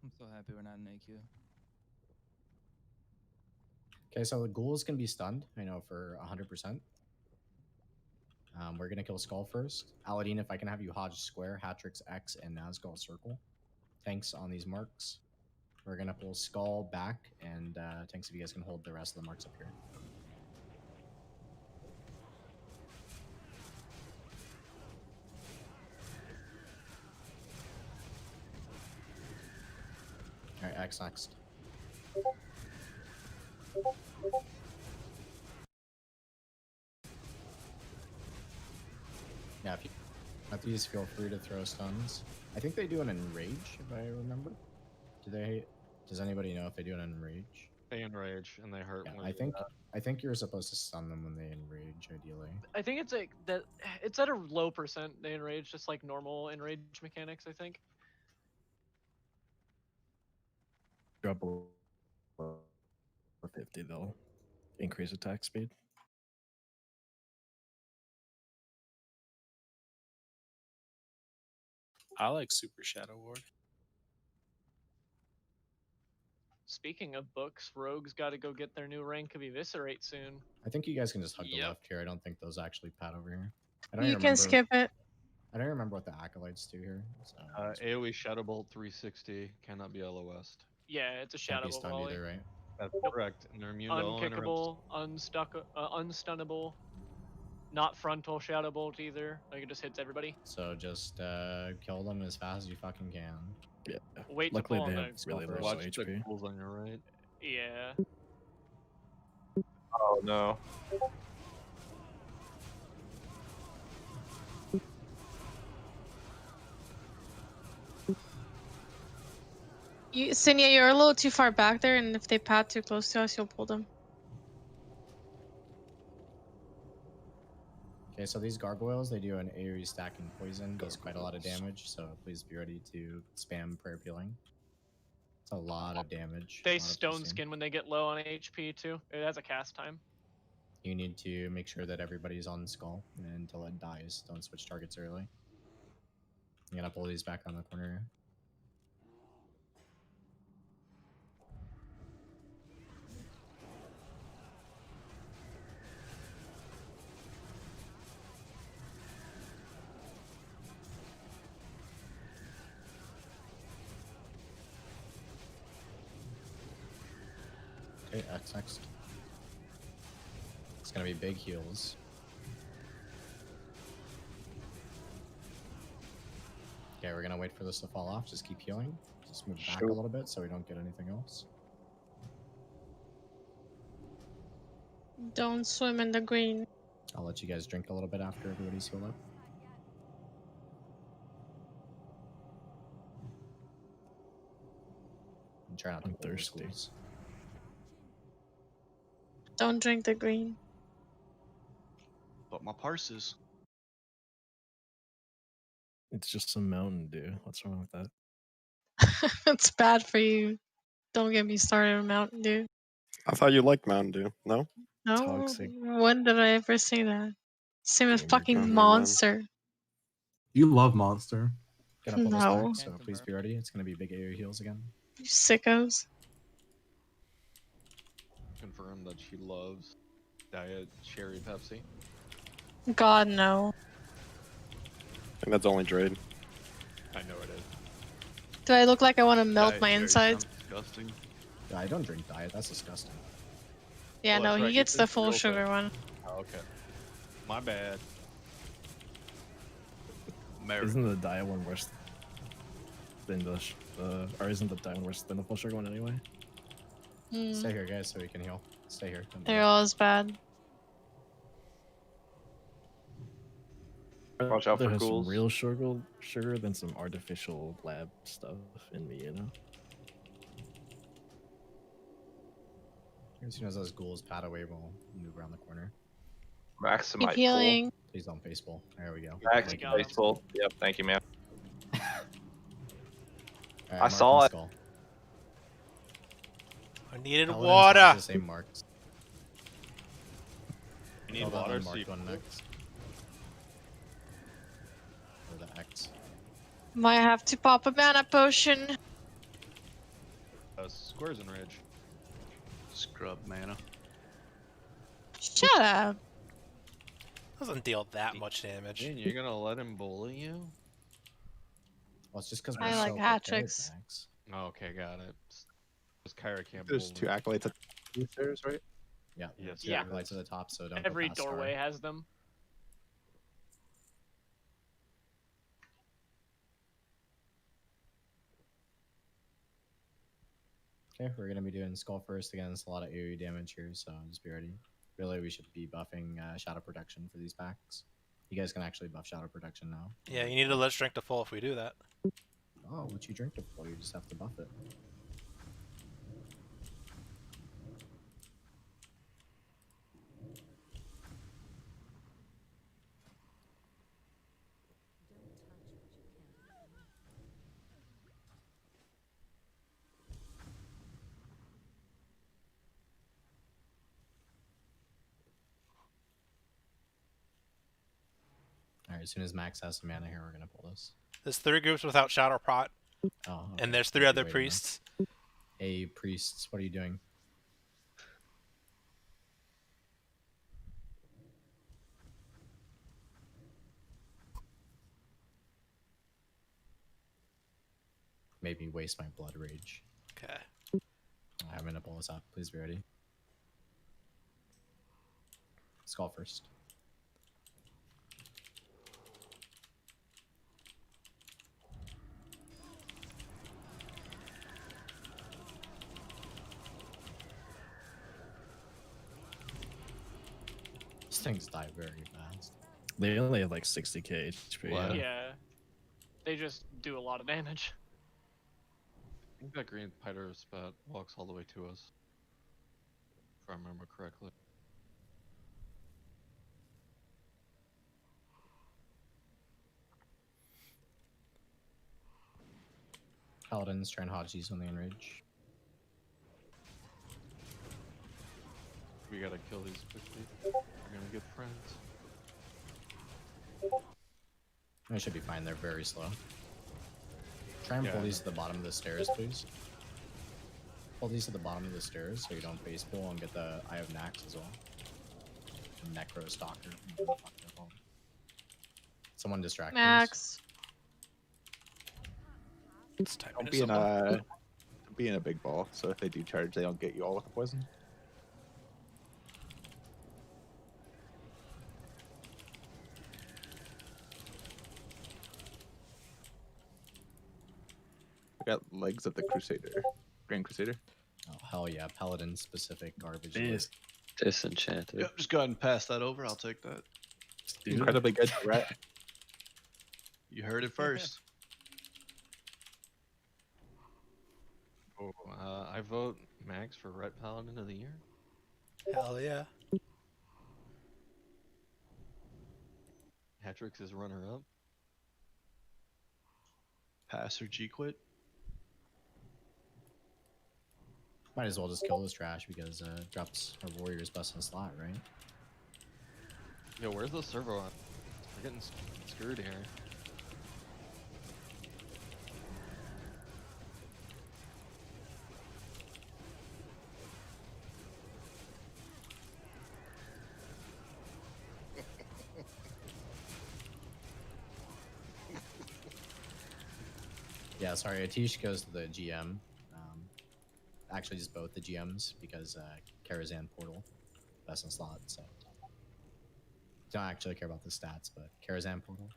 I'm so happy we're not in AQ.
Okay, so the ghoul is gonna be stunned. I know for 100%. We're gonna kill Skull first. Aladdin, if I can have you Hodge Square, Hatrix X, and Nazgul Circle. Tanks on these marks. We're gonna pull Skull back, and Tanks, if you guys can hold the rest of the marks up here. All right, X next. Yeah, if you have these, feel free to throw stuns. I think they do an enrage, if I remember. Do they? Does anybody know if they do an enrage?
They enrage and they hurt.
Yeah,
when
I
they
think
do
I think you're supposed to stun them when they enrage, ideally.
I think it's like that. It's at a low percent they enrage, just like normal enrage mechanics. I think.
Drop below 50, they'll increase attack speed.
I like Super Shadow Ward.
Speaking of books, Rogue's got to go get their new rank of Eviscerate soon.
I think you guys can just hug the
Yep.
left here. I don't think those actually pad over here. I don't
You
even
can
remember.
skip it.
I don't remember what the acolytes do here. So
AoE Shadow Bolt 360 cannot be LOS.
Yeah, it's a
can't
shadow
be stunned
volley.
either, right?
That's
Nope.
correct. And they're immune to all interrupts.
Unkickable, unstunnable, not frontal shadow bolt either. Like it just hits everybody.
So just kill them as fast as you fucking can.
Yeah.
Wait
Luckily,
to pull
they
on
have
the
really low
Watch
HP.
the pools on your right.
Yeah.
Oh no.
Sinya, you're a little too far back there, and if they pad too close to us, you'll pull them.
Okay, so these gargoyles, they do an AoE stacking poison, does quite a lot of damage, so please be ready to spam prayer peeling. It's a lot of damage.
They
a lot of
stone
piercing.
skin when they get low on HP too. It has a cast time.
You need to make sure that everybody's on skull until it dies. Don't switch targets early. I'm gonna pull these back on the corner. Okay, X next. It's gonna be big heals. Okay, we're gonna wait for this to fall off. Just keep healing. Just move back a little bit so we don't get anything else.
Don't swim in the green.
I'll let you guys drink a little bit after everybody's healed up. And try not to
I'm
pull those
thirsty.
schools.
Don't drink the green.
But my parses.
It's just some Mountain Dew. What's wrong with that?
It's bad for you. Don't get me started on Mountain Dew.
I thought you liked Mountain Dew. No?
No,
Toxic.
when did I ever say that? Same as
Gamer
fucking
never mind.
Monster.
You love Monster.
Gonna pull this
No.
back, so please be ready. It's gonna be big AoE heals again.
You sickos.
Confirm that she loves Diet Cherry Pepsi.
God, no.
I think that's only Drade.
I know it is.
Do I look like I want to melt
Diet
my
Cherry
insides?
sounds Disgusting.
Yeah, I don't drink diet. That's disgusting.
Yeah,
Oh,
no,
that's
he
right, you
gets the
drink
full
real
sugar
quick.
one.
Oh, okay. My bad.
Isn't the diet one worse than the or isn't the diet one worse than the full sugar one anyway?
Hmm.
Stay here, guys, so we can heal. Stay here. Don't do
They're
it.
all as bad.
Watch out
There
for
has some
ghouls.
real sugar than some artificial lab stuff in me, you know?
As soon as those ghouls pad away, we'll move around the corner.
Max
Keep
might pull.
healing.
Please don't face pull. There we go.
Max
Thank you.
got him.
baseball. Yep, thank you, man.
Alright,
I
mark
saw
my
it.
skull.
I needed
Paladins
water.
have the same marks.
You need
Hold on,
water, so
unmarked
you
one next. Or the X.
Might have to pop a mana potion.
Squares and Rage.
Scrub mana.
Shut up.
Doesn't deal that much damage.
Ian, you're gonna let him bully you?
Well, it's just because
I
we're
like
so
hat
prepared,
tricks.
Max.
Oh, okay, got it. Because Kyra can't
There's
bully.
two acolytes at the stairs, right?
Yeah.
Yes,
Yeah.
there
Lights
is.
at the top, so don't
Every
go past
doorway
Star.
has them.
Okay, we're gonna be doing Skull first again. It's a lot of AoE damage here, so just be ready. Really, we should be buffing Shadow Protection for these packs. You guys can actually buff Shadow Protection now.
Yeah, you need to let strength to full if we do that.
Oh, what you drink it for? You just have to buff it. Alright, as soon as Max has some mana here, we're gonna pull this.
There's 3 groups without Shadow Prot,
Oh,
and there's 3 other priests.
Hey, priests, what are you doing? Made me waste my blood rage.
Okay.
I'm gonna pull this up. Please be ready. Skull first. These things die very fast.
They only have like 60k HP.
What?
Yeah. They just do a lot of damage.
I think that green spider spat walks all the way to us. If I remember correctly.
Paladins try and hodge these when they enrage.
We gotta kill these quickly. We're gonna get friends.
They should be fine. They're very slow. Try and pull these to the bottom of the stairs, please. Pull these to the bottom of the stairs so you don't face pull and get the Eye of Naxx as well. Necro Stalker. Someone distract
Max.
It's time
Don't be in a big ball, so if they do charge, they don't get you all with the poison. I got legs of the Crusader, Grand Crusader.
Oh hell yeah, Paladin specific garbage.
Disenchanted.
Yep, just go ahead and pass that over. I'll take that.
Incredibly good to ret.
You heard it first.
Oh, I vote Max for Ret Paladin of the Year.
Hell yeah.
Hatrix is runner-up.
Pass or G quit.
Might as well just kill this trash because drops our warriors bust in a slot, right?
Yo, where's the servo at? We're getting screwed here.
Yeah, sorry, Atish goes to the GM. Actually, just both the GMs because Karazhan Portal, best in slot. So don't actually care about the stats, but Karazhan Portal.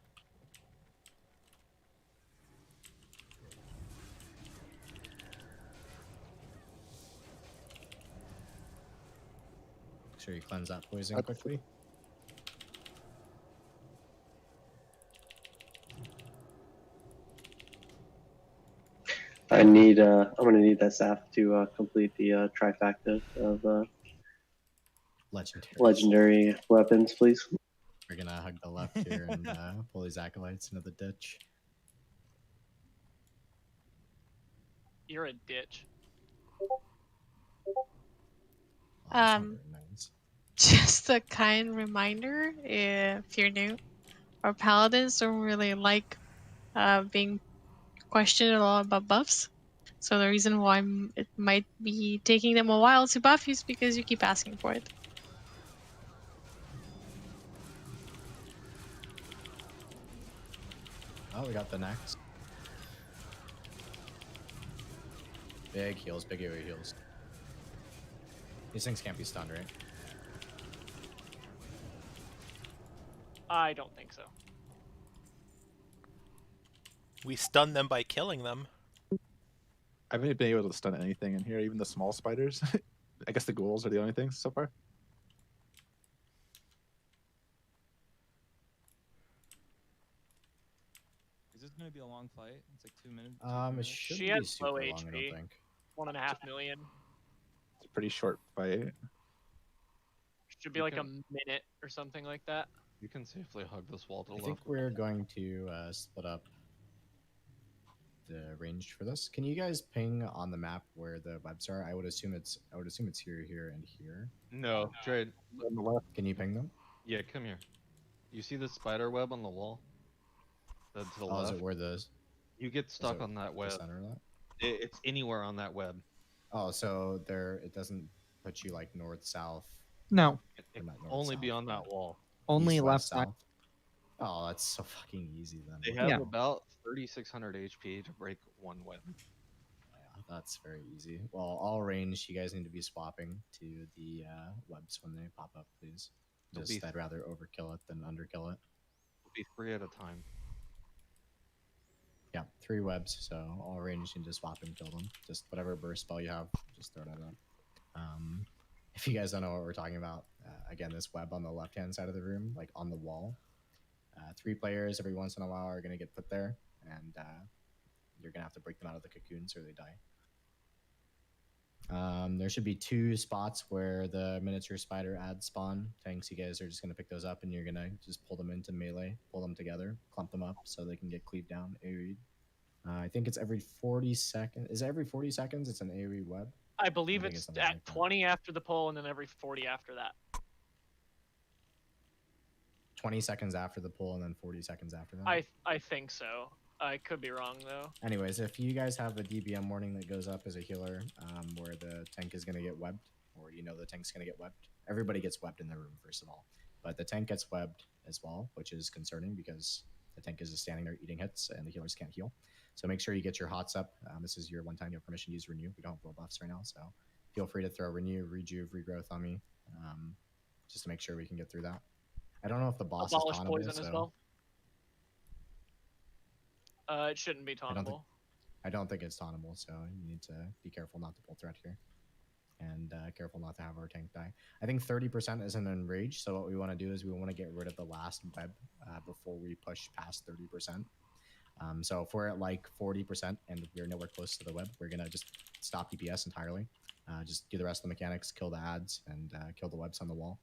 Make sure you cleanse that poison quickly.
I need. I'm gonna need that staff to complete the trifecta of legendary weapons, please.
We're gonna hug the left here and pull these acolytes into the ditch.
You're a ditch.
Just a kind reminder, if you're new, our paladins don't really like being questioned a lot about buffs. So the reason why it might be taking them a while to buff you is because you keep asking for it.
Oh, we got the next. Big heals, big AoE heals. These things can't be stunned, right?
I don't think so.
We stun them by killing them.
I haven't been able to stun anything in here, even the small spiders. I guess the ghouls are the only things so far.
Is this gonna be a long fight? It's like 2 minutes.
It shouldn't
She
be
has
super
low
long, I
HP.
don't think.
1.5 million.
It's a pretty short fight.
Should be
You
like a
can-
minute or something like that.
You can safely hug this wall to the
I
left.
think we're going to split up the range for this. Can you guys ping on the map where the webs are? I would assume it's here, here, and here.
No, Trade.
On the left.
Can you ping them?
Yeah, come here. You see the spider web on the wall? To the
Oh,
left.
is it where the
You get stuck
it
on that
the
web.
center of that?
It's anywhere on that web.
Oh, so there it doesn't put you like north, south.
No,
It
Or not north,
only
south,
be on that
but
wall.
only
east,
left
west,
side.
south. Oh, that's so fucking easy then.
They have
Yeah.
about 3,600 HP to break one web.
Yeah, that's very easy. Well, all range, you guys need to be swapping to the webs when they pop up, please.
It'll
Just
be-
I'd rather overkill it than underkill it.
It'll be 3 at a time.
Yeah, 3 webs, so all range you can just swap and kill them. Just whatever burst spell you have, just throw it at them. If you guys don't know what we're talking about, again, this web on the left-hand side of the room, like on the wall, 3 players every once in a while are going to get put there, and you're going to have to break them out of the cocoons or they die. There should be 2 spots where the miniature spider ads spawn. Tanks, you guys are just going to pick those up and you're going to just pull them into melee, pull them together, clump them up so they can get cleaved down, AoE'd. I think it's every 40 seconds. Is it every 40 seconds? It's an AoE web.
I believe
think
it's
something
at
like that.
20 after the pull and then every 40 after that.
20 seconds after the pull and then 40 seconds after that.
I think so. I could be wrong though.
Anyways, if you guys have a DBM warning that goes up as a healer, where the tank is going to get webbed, or you know the tank's going to get webbed, everybody gets webbed in the room, first of all. But the tank gets webbed as well, which is concerning because the tank is just standing there eating hits and the healers can't heal. So make sure you get your hots up. This is your one time you have permission to use Renew. We don't have world buffs right now, so feel free to throw Renew, Rejuve, Regrowth on me, just to make sure we can get through that. I don't know if the boss
Abolish
is taunable,
poison
so
as well. It shouldn't be tauntable.
I don't think it's tauntable, so you need to be careful not to pull threat here. And careful not to have our tank die. I think 30% is an enrage, so what we want to do is we want to get rid of the last web before we push past 30%. So if we're at like 40% and we're nowhere close to the web, we're going to just stop DPS entirely. Just do the rest of the mechanics, kill the ads, and kill the webs on the wall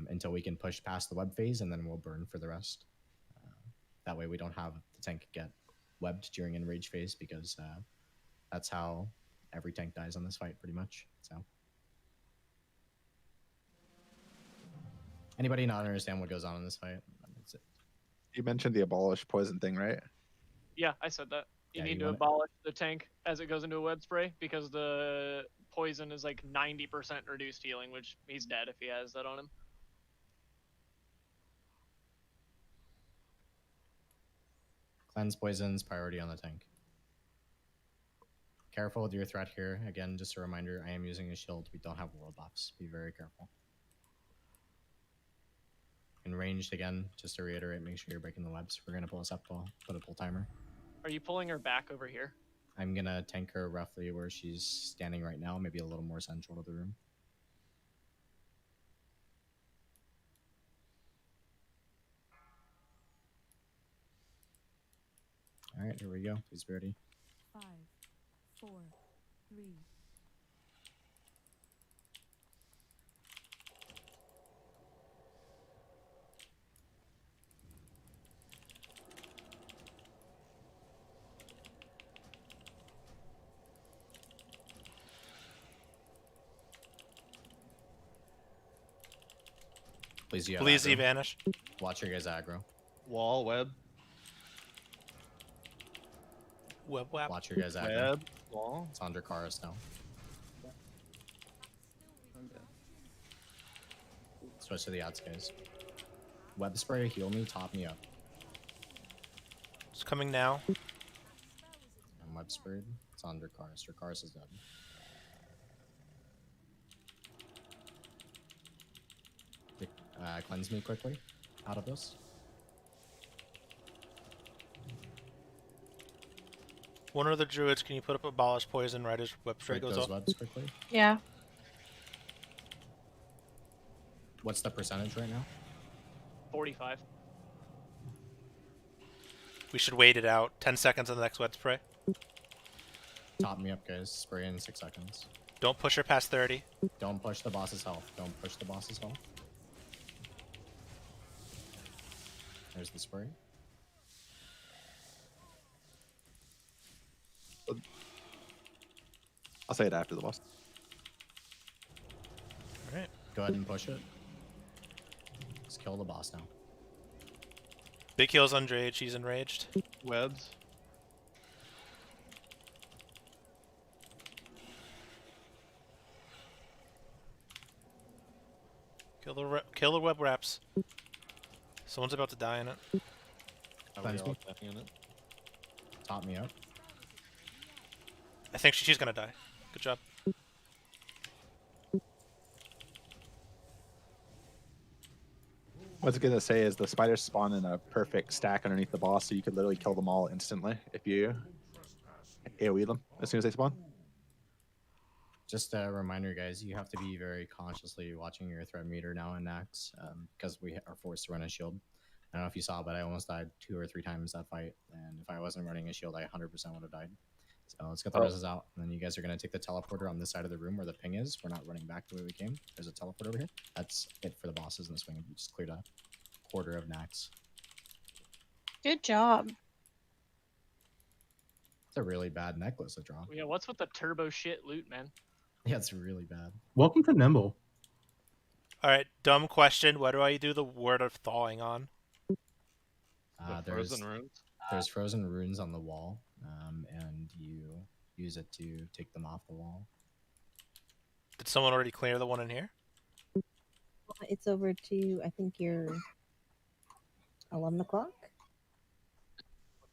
until we can push past the web phase, and then we'll burn for the rest. That way we don't have the tank get webbed during enrage phase, because that's how every tank dies on this fight pretty much. So anybody not understand what goes on in this fight? That's it.
You mentioned the abolish poison thing, right?
Yeah, I said that. You
Yeah,
need
you
to
want it-
abolish the tank as it goes into a web spray because the poison is like 90% reduced healing, which he's dead if he has that on him.
Cleanse poisons, priority on the tank. Careful with your threat here. Again, just a reminder, I am using a shield. We don't have world buffs. Be very careful. And ranged again, just to reiterate, make sure you're breaking the webs. We're going to pull us up, put a pull timer.
Are you pulling her back over here?
I'm going to tank her roughly where she's standing right now, maybe a little more central to the room. All right, here we go. Please be ready.
5, 4, 3.
Please, you have
Please,
aggro.
vanish.
Watch your guys aggro.
Wall, web.
Web.
Watch your guys aggro.
Web, wall.
It's under Karis now. Switch to the outs, guys. Web spray, heal me, top me up.
It's coming now.
I'm web sprayed. It's under Karis. Your Karis is dead. Cleanse me quickly out of this.
One of the druids, can you put up abolish poison right as web spray
Break
goes
those
off?
webs quickly.
Yeah.
What's the percentage right now?
45.
We should wait it out. 10 seconds on the next web spray.
Top me up, guys. Spray in 6 seconds.
Don't push her past 30.
Don't push the boss's health. Don't push the boss's health. There's the spray.
I'll say it after the boss.
Alright.
Go ahead and push it. Let's kill the boss now.
Big heal's enraged. He's enraged.
Webs.
Kill the web wraps. Someone's about to die in it.
Cleanse me.
In it.
Top me up.
I think she's gonna die. Good job.
What I was gonna say is the spiders spawn in a perfect stack underneath the boss, so you could literally kill them all instantly if you AoE them as soon as they spawn.
Just a reminder, guys, you have to be very consciously watching your threat meter now in Naxx, because we are forced to run a shield. I don't know if you saw, but I almost died 2 or 3 times that fight, and if I wasn't running a shield, I 100% would have died. So let's get the reses out, and then you guys are going to take the teleporter on this side of the room where the ping is. We're not running back the way we came. There's a teleporter over here. That's it for the bosses in this wing. We just cleared a quarter of Naxx.
Good job.
It's a really bad necklace to draw.
Yeah, what's with the turbo shit loot, man?
Yeah, it's really bad.
Welcome to Nimble.
Alright, dumb question. What do I do the word of thawing on?
There's frozen runes on the wall, and you use it to take them off the wall.
Did someone already clear the one in here?
It's over to, I think you're 11 o'clock.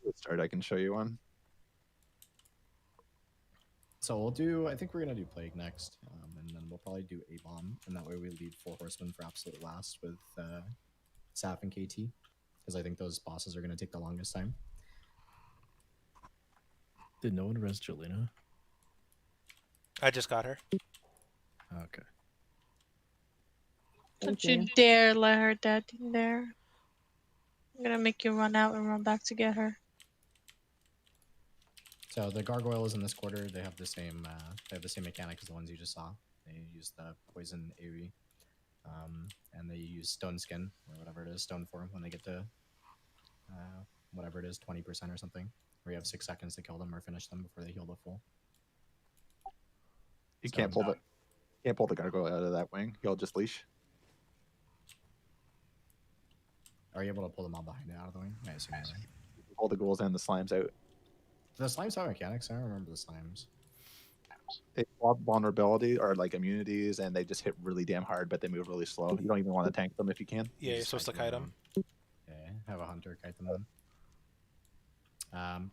Let's start. I can show you one.
So we'll do, I think we're going to do Plague next, and then we'll probably do A-Bomb, and that way we leave 4 Horsemen for absolute last with Saf and KT, because I think those bosses are going to take the longest time.
Did no one res Jelena?
I just got her.
Okay.
Don't you dare let her dead in there. I'm gonna make you run out and run back to get her.
So the gargoyles in this quarter, they have the same mechanic as the ones you just saw. They use the poison AoE, and they use stone skin or whatever it is, stone form when they get to whatever it is, 20% or something. Where you have 6 seconds to kill them or finish them before they heal to full.
You can't pull the gargoyle out of that wing. He'll just leash.
Are you able to pull them all behind it out of the wing? I assume so.
Pull the ghouls and the slimes out.
Do the slimes have mechanics? I don't remember the slimes.
They swap vulnerability or like immunities, and they just hit really damn hard, but they move really slow. You don't even want to tank them if you can.
Yeah, you're supposed to kite them.
Okay, have a hunter kite them then.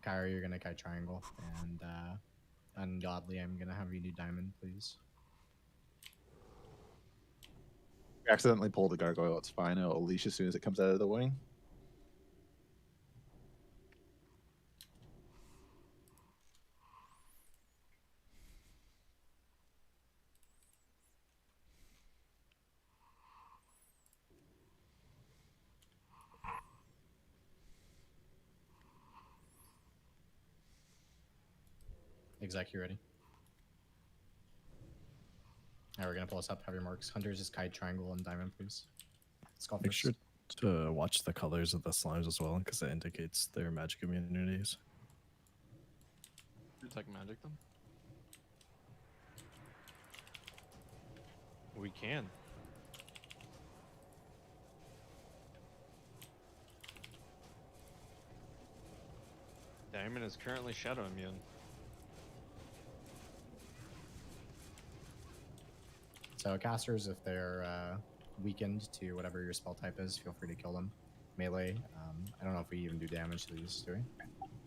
Kyra, you're gonna kite triangle, and Ungodly, I'm gonna have you do diamond, please.
You accidentally pull the gargoyle, it's fine. It'll leash as soon as it comes out of the wing.
Exec, you ready? Alright, we're gonna pull this up. Have your marks. Hunters, just kite triangle and diamond, please. Let's go
Make
first.
sure to watch the colors of the slimes as well, because that indicates their magic immunities.
Detect magic them? We can. Diamond is currently shadow immune.
So casters, if they're weakened to whatever your spell type is, feel free to kill them. Melee, I don't know if we even do damage to these, do we?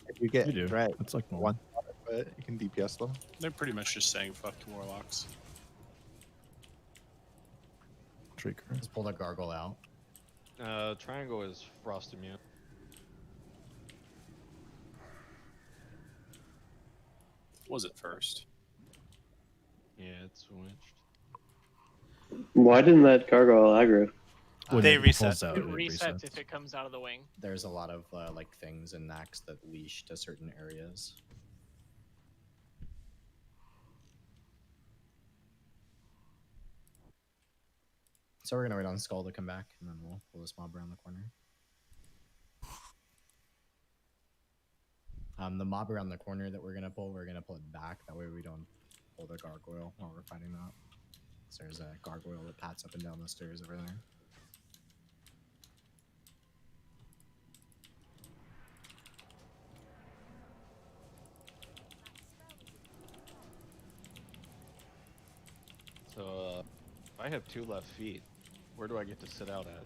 If you get
We do.
threat,
It's like
one, but you can DPS them.
They're pretty much just saying fuck Warlocks.
Let's pull the gargoyle out.
Triangle is frost immune.
Was it first?
Yeah, it switched.
Why didn't that gargoyle aggro?
When
They
it
reset.
pulls out,
It
it
resets
resets.
if it comes out of the wing.
There's a lot of like things in Naxx that leash to certain areas. So we're gonna wait on Skull to come back, and then we'll pull this mob around the corner. The mob around the corner that we're gonna pull it back. That way we don't pull the gargoyle while we're fighting that. So there's a gargoyle that pats up and down the stairs over there.
So, if I have 2 left feet, where do I get to sit out at?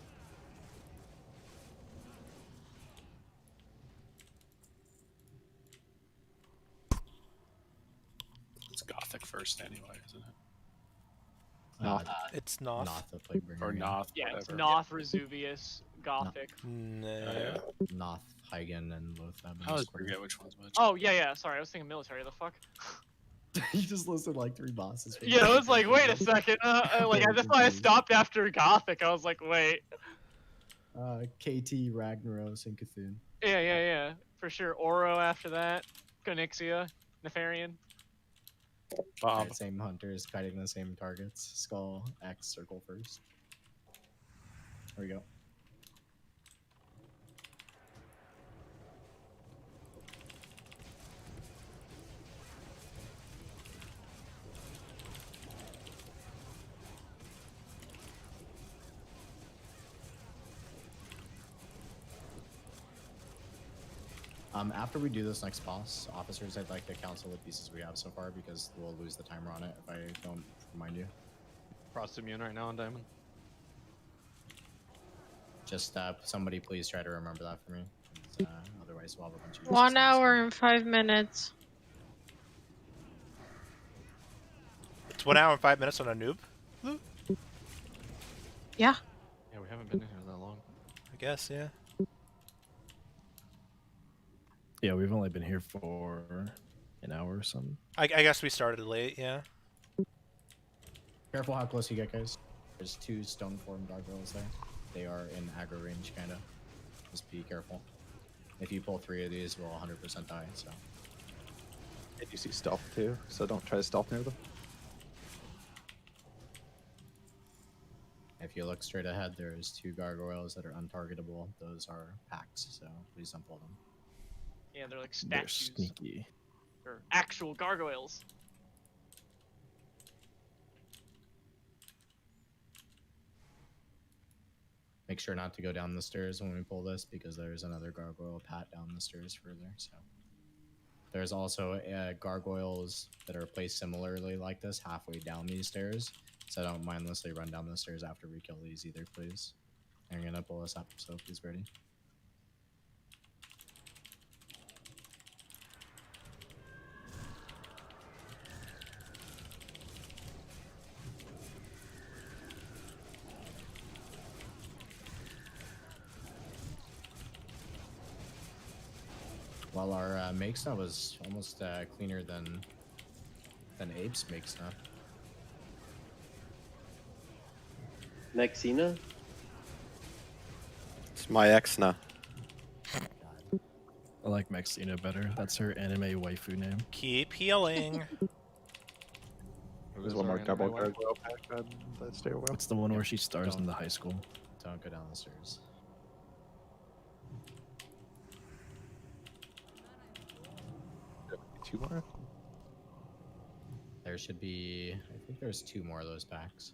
It's Gothic first anyway, isn't it?
It's Noth.
Noth the Plaguebringer.
Or Noth,
Yeah, it's
whatever.
Noth, Vesuvius, Gothic.
No.
Noth, Hygen, and Lothab.
I always forget which one's which.
Oh yeah. Sorry, I was thinking military. The fuck.
You just listed like 3 bosses.
Yeah, I was like, wait a second. That's why I stopped after Gothic. I was like, wait.
KT, Ragnaros, and Cthulhu.
Yeah, for sure. Oro after that. Konixia, Nefarian.
Bob.
Same hunters kiting the same targets. Skull, X, circle first. There we go. After we do this next boss, officers, I'd like to counsel the pieces we have so far because we'll lose the timer on it if I don't remind you.
Frost immune right now on Diamond?
Just somebody please try to remember that for me. Otherwise we'll have a bunch of
1 hour and 5 minutes.
It's 1 hour and 5 minutes on a noob?
Yeah.
Yeah, we haven't been in here that long.
I guess, yeah.
Yeah, we've only been here for an hour or something.
I guess we started late, yeah.
Careful how close you get, guys. There's 2 stone form gargoyles there. They are in aggro range, kind of. Just be careful. If you pull 3 of these, we'll 100% die, so.
If you see stealth too, so don't try to stealth near them.
If you look straight ahead, there's 2 gargoyles that are untargetable. Those are packs, so please don't pull them.
Yeah, they're like
They're
statues.
sneaky.
Or actual gargoyles.
Make sure not to go down the stairs when we pull this because there's another gargoyle pat down the stairs further. So there's also gargoyles that are placed similarly like this halfway down these stairs. So don't mindlessly run down the stairs after we kill these either, please. I'm gonna pull us up, so please ready. While our make snuff was almost cleaner than Ape's make snuff.
Nexina?
It's my ex now.
I like Maxina better. That's her anime waifu name.
Keep healing.
There's one more double gargoyle pack on the stairwell.
It's the one where she stars in the high school.
Don't go down the stairs.
Two more?
There should be, I think there's 2 more of those packs.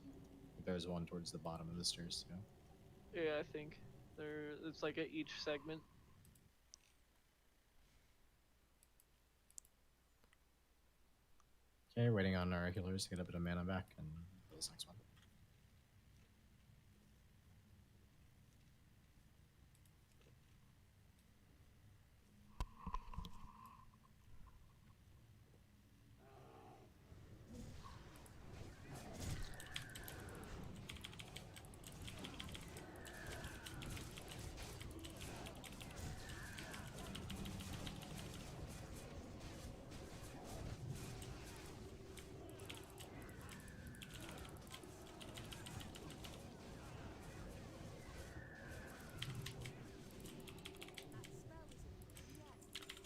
There's one towards the bottom of the stairs too.
Yeah, I think it's like at each segment.
Okay, waiting on our healers to get a bit of mana back and do this next one.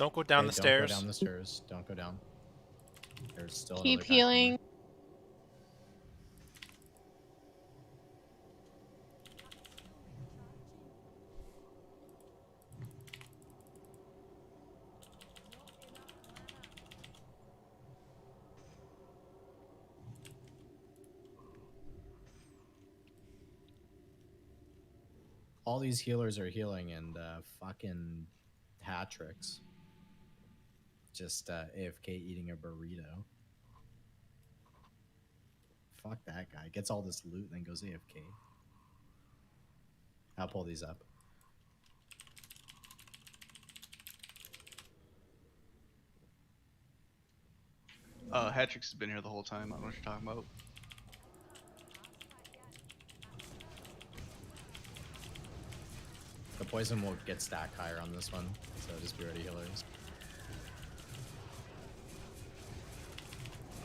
Don't go down
Okay,
the stairs.
Don't go down the stairs. Don't go down. There's still
Keep
another pack coming.
healing.
All these healers are healing, and fucking hat tricks. Just AFK eating a burrito. Fuck that guy. Gets all this loot and then goes AFK. I'll pull these up.
Hatrix has been here the whole time. I don't know what you're talking about.
The poison will get stacked higher on this one, so just be ready, healers.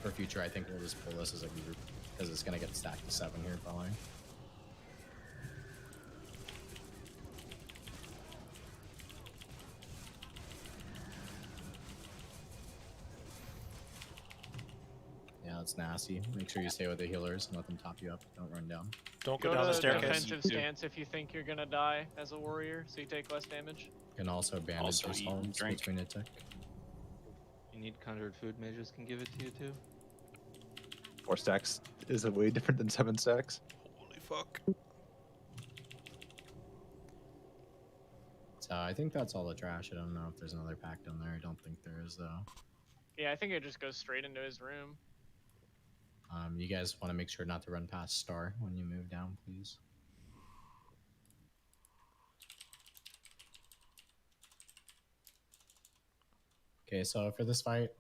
For future, I think we'll just pull this as a group, because it's going to get stacked to 7 here following. Yeah, that's nasty. Make sure you stay with the healers and let them top you up. Don't run down.
Don't go down the staircase.
Defensive stance if you think you're gonna die as a warrior, so you take less damage.
You can also bandage
Also eat
yourselves
and drink.
between a tick.
You need conjured food mages can give it to you too.
4 stacks is a way different than 7 stacks.
Holy fuck.
So I think that's all the trash. I don't know if there's another pack down there. I don't think there is, though.
Yeah, I think it just goes straight into his room.
You guys want to make sure not to run past Star when you move down, please. Okay, so for this fight,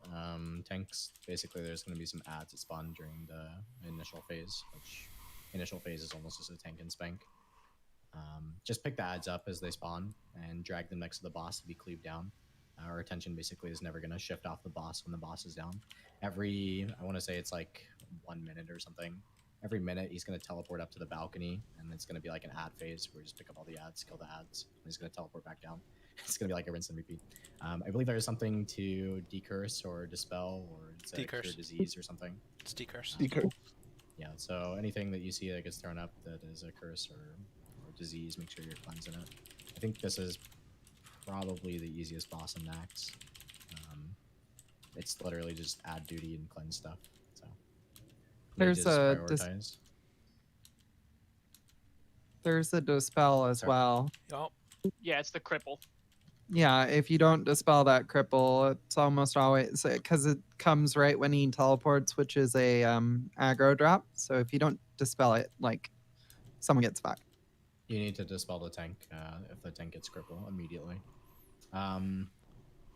tanks, basically there's going to be some ads that spawn during the initial phase, which initial phase is almost as a tank and spank. Just pick the ads up as they spawn and drag them next to the boss to be cleaved down. Our attention basically is never going to shift off the boss when the boss is down. Every, I want to say it's like 1 minute or something. Every minute he's going to teleport up to the balcony, and it's going to be like an ad phase where we just pick up all the ads, kill the ads, and he's going to teleport back down. It's going to be like a rinse and repeat. I believe there is something to decurse or dispel or it's a cure disease or something.
It's decurse.
Decurse.
Yeah, so anything that you see that gets thrown up that is a curse or disease, make sure you're cleansing it. I think this is probably the easiest boss in naxx. It's literally just add duty and cleanse stuff. So
There's a dispel as well.
Yup.
Yeah, it's the cripple.
Yeah, if you don't dispel that cripple, it's almost always because it comes right when he teleports, which is a aggro drop. So if you don't dispel it, like someone gets fucked.
you need to dispel the tank if the tank gets crippled immediately.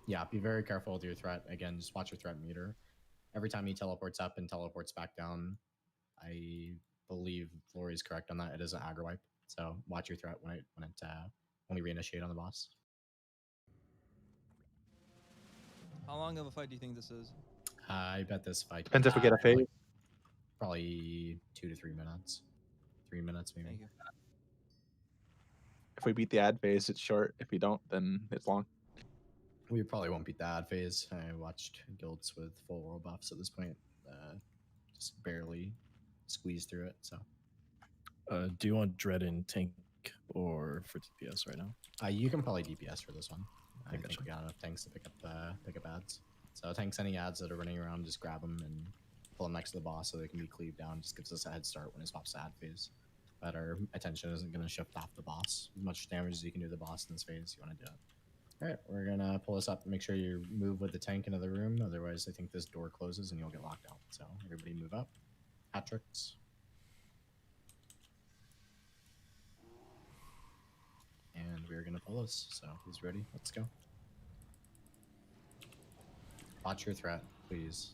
Yeah, be very careful with your threat. Again, just watch your threat meter. Every time he teleports up and teleports back down, I believe Lori's correct on that. It is an aggro wipe. So watch your threat when we reinitiate on the boss.
How long of a fight do you think this is?
I bet this fight
Depends if we get a phase.
like probably 2 to 3 minutes. 3 minutes maybe.
Thank you.
If we beat the ad phase, it's short. If we don't, then it's long.
We probably won't beat the ad phase. I watched guilds with full world buffs at this point. Just barely squeeze through it. So,
do you want Dread in tank or for DPS right now?
you can probably DPS for this one. I think
gotcha.
we got enough tanks to pick up ads. So tanks any ads that are running around, just grab them and pull them next to the boss so they can be cleaved down. Just gives us a head start when it swaps to ad phase. But our attention isn't going to shift off the boss. As much damage as you can do to the boss in this phase, you want to do it. Alright, we're going to pull this up. Make sure you move with the tank into the room. Otherwise, I think this door closes and you'll get locked out. So everybody move up. Hat tricks. And we're going to pull this. So who's ready? Let's go. Watch your threat, please.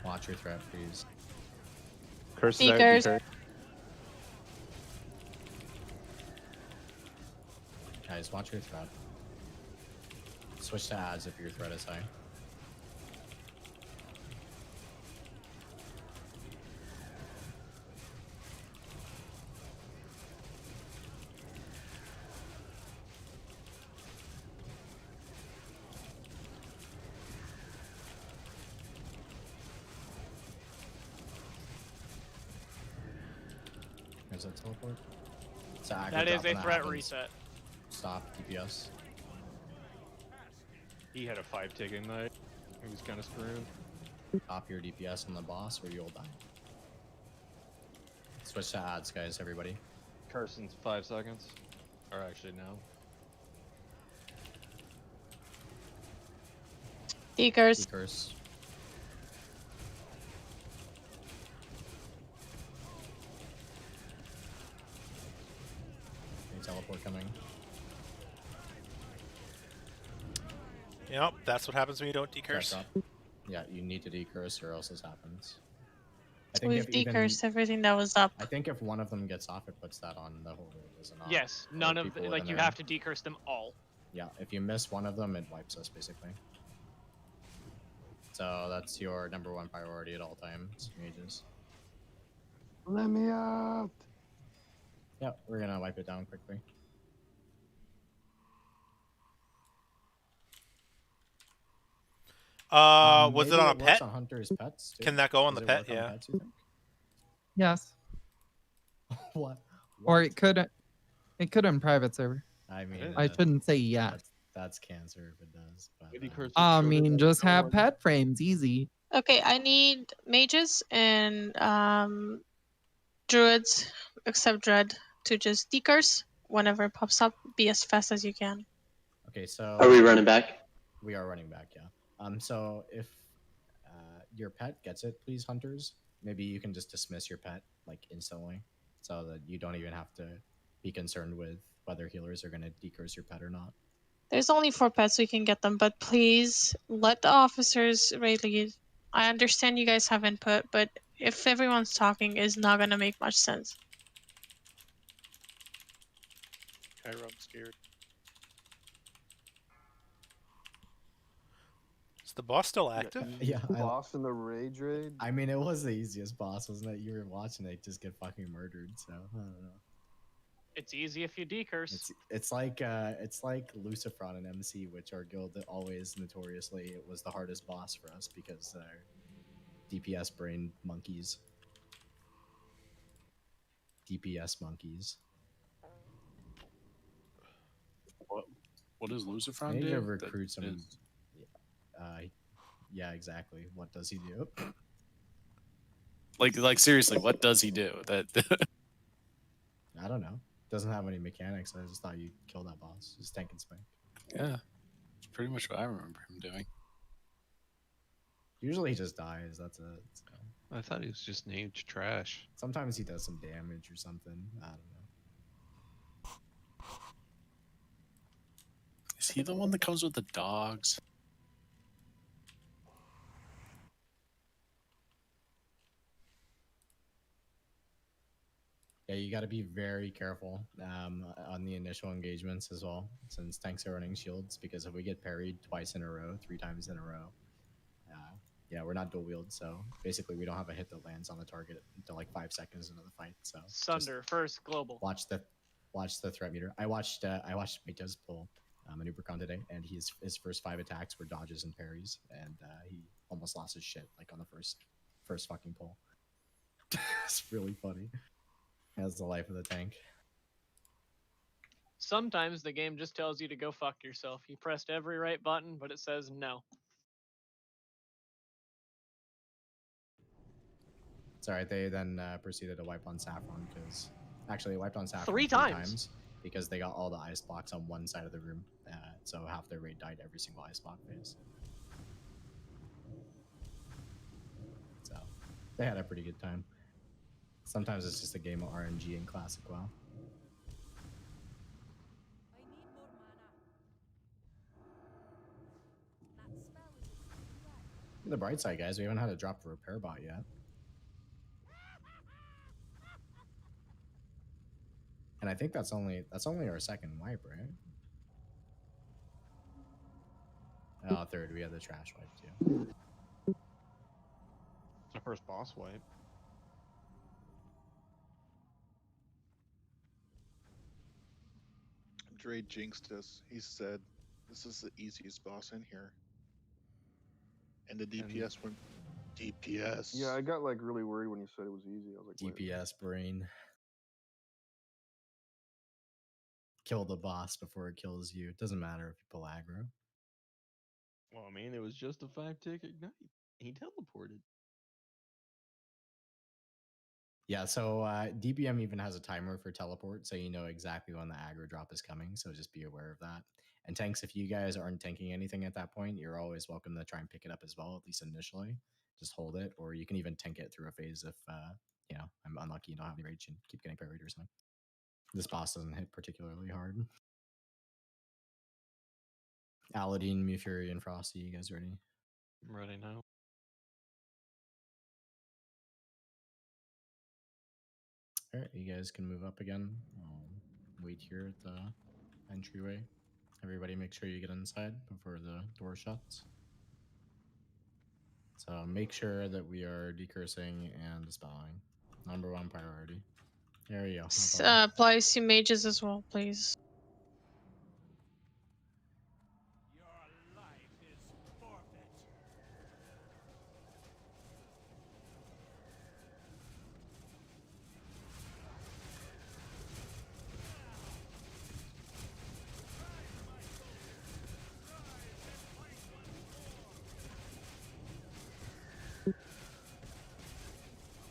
Watch your threat, please.
Curses out.
Seekers.
Decurse.
Guys, watch your threat. Switch to ads if your threat is high. Is that teleport? It's an aggro
That
drop
is a
when
threat
happens.
reset.
Stop DPS.
He had a 5-tick ignite. He was kind of screwed.
Stop your DPS on the boss or you'll die. Switch to ads, guys, everybody.
Carson's 5 seconds. Or actually, no.
Decurs.
Decurs. Teleport coming.
Yep, that's what happens when you don't decurse.
Back up. Yeah, you need to decurse or else this happens.
We've
if even-
decursed everything that was up.
I think if one of them gets off, it puts that on the whole raid, does it not?
Yes,
Or
none of
people
the,
with
like
an
you
arrow?
have to decurse them all.
Yeah, if you miss one of them, it wipes us basically. So that's your #1 priority at all times, mages.
Let me out.
Yeah, we're gonna wipe it down quickly.
Was it
Maybe
on a
works
pet?
on hunters' pets too.
Can that go on
Does
the
it
pet?
work on
Yeah.
pets, you think?
Yes.
What?
Or it could. It could on private server.
I mean,
I shouldn't say yes.
That's cancer if it does. But,
I mean, just have pet frames, easy.
Okay, I need mages and druids, except dread, to just decurse whenever it pops up. Be as fast as you can.
Okay, so
Are we running back?
We are running back, yeah. So if your pet gets it, please, hunters, maybe you can just dismiss your pet like instantly, so that you don't even have to be concerned with whether healers are going to decurse your pet or not.
There's only 4 pets, so you can get them, but please let the officers raid lead. I understand you guys have input, but if everyone's talking, it's not gonna make much sense.
Cairo, I'm scared.
Is the boss still active?
Yeah,
Boss in the rage raid.
I mean, it was the easiest boss, wasn't it? You were watching it just get fucking murdered, so I don't know.
It's easy if you decurse.
It's like Lucifron and MC, which our guild that always notoriously it was the hardest boss for us because they're DPS brain monkeys. DPS monkeys.
What does Lucifron
I need
do?
to recruit some.
Is-
Yeah, exactly. What does he do?
Like seriously, what does he do? That
I don't know. Doesn't have any mechanics. I just thought you'd kill that boss. Just tank and spank.
yeah, it's pretty much what I remember him doing.
Usually he just dies. That's it. So.
I thought he was just named trash.
Sometimes he does some damage or something. I don't know.
Is he the one that comes with the dogs?
Yeah, you got to be very careful on the initial engagements as well, since tanks are running shields. Because if we get parried twice in a row, 3 times in a row, yeah, we're not dual wield. So basically, we don't have a hit that lands on the target until like 5 seconds into the fight. So
Sunder first global.
Watch the threat meter. I watched Mateus pull an Ubercon today, and his first 5 attacks were dodges and parries, and he almost lost his shit like on the first fucking pull. It's really funny. That's the life of the tank.
Sometimes the game just tells you to go fuck yourself. You pressed every right button, but it says no.
It's alright, they then proceeded to wipe on Saffron because actually they wiped on Saffron
3 times
because they got all the ice blocks on one side of the room. So half their raid died every single ice block phase. So they had a pretty good time. Sometimes it's just a game of RNG in Classic WoW. The bright side, guys, we haven't had to drop a repair bot yet. And I think that's only our second wipe, right? Oh, third, we had the trash wipe too.
It's our first boss wipe.
Dre jinxed us. He said, "This is the easiest boss in here." And the DPS went DPS.
Yeah, I got like really worried when you said it was easy. I was like, wait.
DPS brain. kill the boss before it kills you. It doesn't matter if you pull aggro.
Well, I mean, it was just a 5-tick ignite. He teleported.
Yeah, so DBM even has a timer for teleport, so you know exactly when the aggro drop is coming, so just be aware of that. And tanks, if you guys aren't tanking anything at that point, you're always welcome to try and pick it up as well, at least initially. Just hold it, or you can even tank it through a phase if, you know, I'm unlucky, you don't have any rage and keep getting parried or something. This boss doesn't hit particularly hard. Aladdin, Mufuri, and Frosty, you guys ready?
I'm ready now.
All right, you guys can move up again. Wait here at the entryway. Everybody make sure you get inside before the door shuts. So make sure that we are decursing and dispelling. Number one priority. There you go. No problem.
Applies to mages as well, please.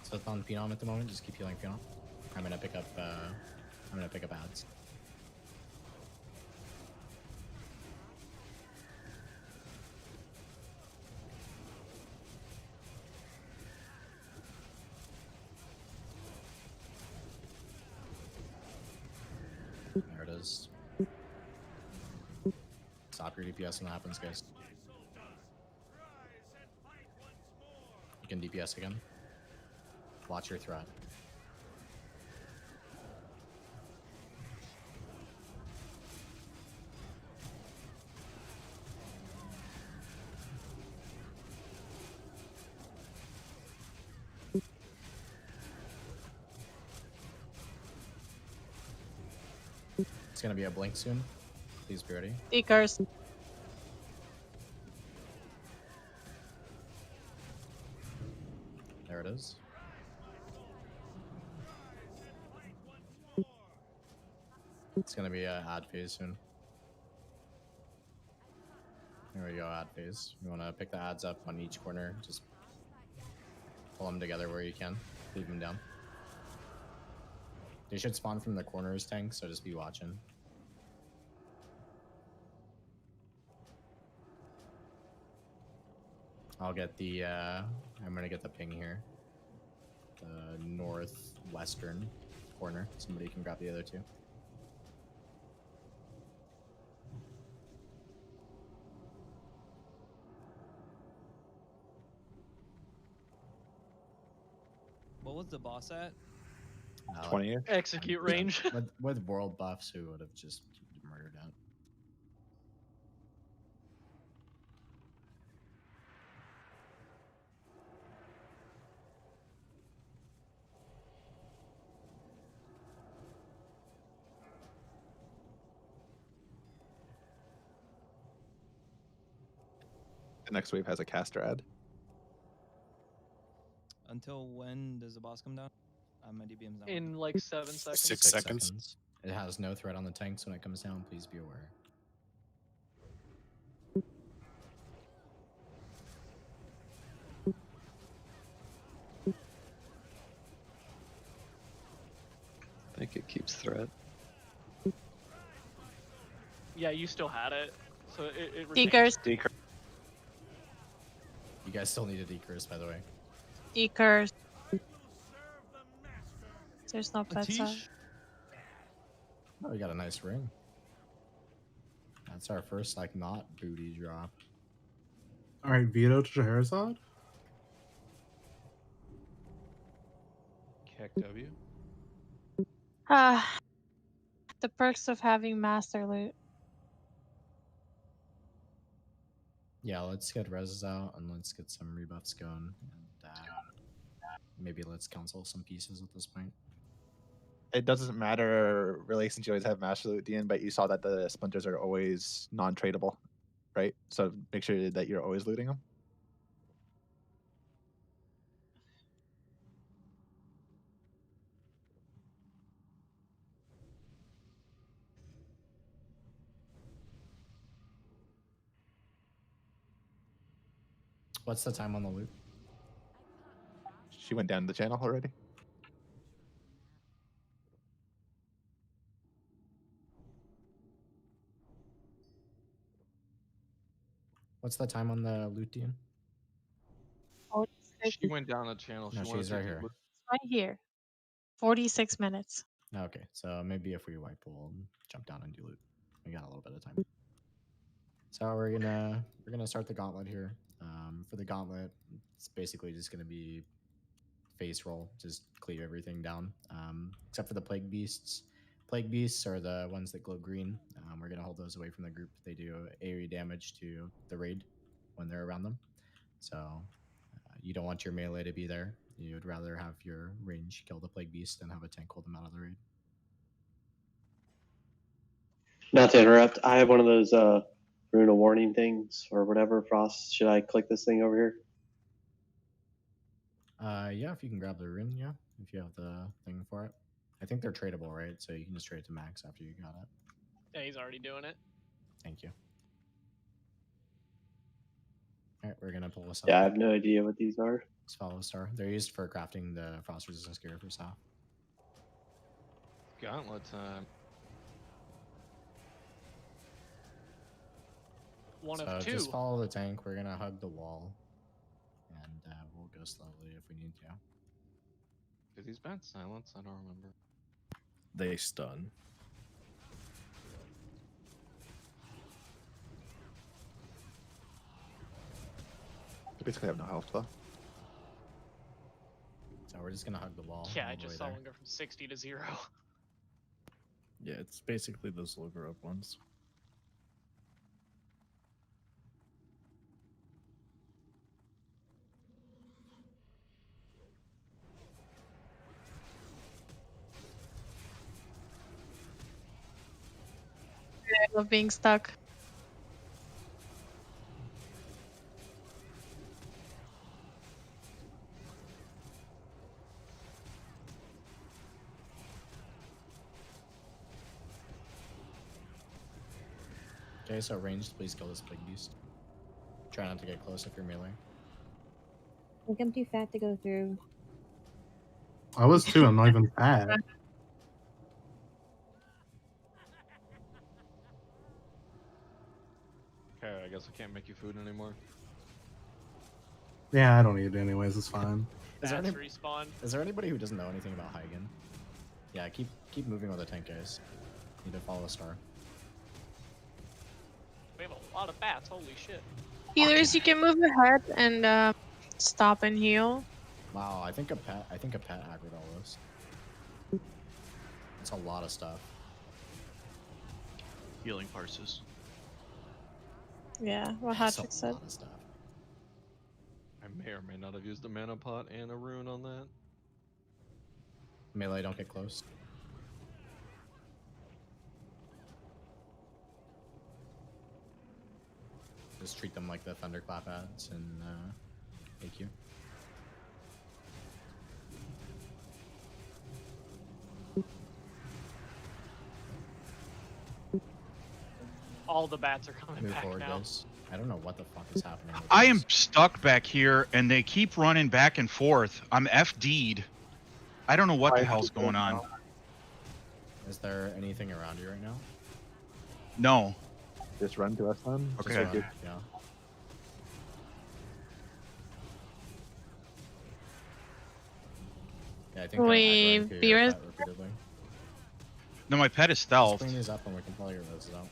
So it's on Phenom at the moment. Just keep healing Phenom. I'm gonna pick up ads. There it is. Stop your DPS when that happens, guys. You can DPS again. Watch your threat. It's gonna be a blink soon. Please be ready.
Decurs.
There it is. It's gonna be a ad phase soon. There we go, ad phase. You wanna pick the ads up on each corner. Just pull them together where you can. Leave them down. They should spawn from the corners, tank, so just be watching. I'll get the, I'm gonna get the ping here. The northwestern corner. Somebody can grab the other two.
What was the boss at?
20.
Execute range.
With world buffs, who would have just murdered out.
The next wave has a caster ad.
Until when does the boss come down? My DBM's down.
In like 7 seconds.
6 seconds.
It has no threat on the tanks when it comes down. Please be aware.
I think it keeps threat.
Yeah, you still had it. So it
Decurs.
Decurs.
You guys still need a decurse, by the way.
Decurs. There's no pets on.
Oh, we got a nice ring. That's our first, like, not booty drop.
All right, veto to Scheherazade.
Keck W.
The perks of having master loot.
Yeah, let's get reses out and let's get some rebuffs going. And maybe let's cancel some pieces at this point.
It doesn't matter really since you always have master loot at the end, but you saw that the splinters are always non-tradable, right? So make sure that you're always looting them.
What's the time on the loot?
She went down the channel already.
What's the time on the loot, Dean?
She went down the channel.
No,
She wanted
she's
to
right
do
here.
loot.
Right here. 46 minutes.
Okay, so maybe if we wipe, we'll jump down and do loot. We got a little bit of time. So we're gonna start the gauntlet here. For the gauntlet, it's basically just gonna be face roll, just cleave everything down, except for the plague beasts. Plague beasts are the ones that glow green. We're gonna hold those away from the group. They do AoE damage to the raid when they're around them. So you don't want your melee to be there. You would rather have your range kill the plague beast than have a tank hold them out of the raid.
Not to interrupt, I have one of those rune of warning things or whatever. Frost, should I click this thing over here?
Yeah, if you can grab the rune, yeah, if you have the thing for it. I think they're tradable, right? So you can just trade it to Max after you got it.
Yeah, he's already doing it.
Thank you. All right, we're gonna pull this up.
Yeah, I have no idea what these are.
Let's follow star. They're used for crafting the frost resistance gear for staff.
Gauntlet time.
One
so
of two.
Just follow the tank. We're gonna hug the wall, and we'll go slowly if we need to.
Do these bats silence? I don't remember.
They stun.
They basically have no health though.
So we're just gonna hug the wall.
Yeah,
all
I
the
just
way
saw
there.
one go from 60 to 0.
Yeah, it's basically those logo up ones.
I love being stuck.
Okay, so ranged, please kill this plague beast. Try not to get close if you're melee.
I think I'm too fat to go through.
I was too. I'm not even fat.
Okay, I guess I can't make you food anymore.
Yeah, I don't eat it anyways. It's fine.
Is there,
Bats
any,
respawn.
is there anybody who doesn't know anything about Heigen? Yeah, keep moving with the tank, guys. Need to follow star.
We have a lot of bats. Holy shit.
Healers, you can move ahead and stop and heal.
Wow, I think a pet aggroed all this. That's a lot of stuff.
Healing parses.
Yeah, what
That's
Patrick
a
said.
lot of stuff.
I may or may not have used a mana pot and a rune on that.
Melee, don't get close. Just treat them like the thunderclap ads and thank you.
All the bats are coming
Move
back
forward,
now.
guys. I don't know what the fuck is happening. with
I
this.
am stuck back here, and they keep running back and forth. I'm FD'd. I don't know what the hell's going on.
Is there anything around you right now?
No.
Just run to us then.
Just
Okay.
run, yeah. Yeah, I think
We
aggroing to
be
your
res-
pet repeatedly.
No, my pet is
Just
stealthed.
clean these up and we can probably get those out.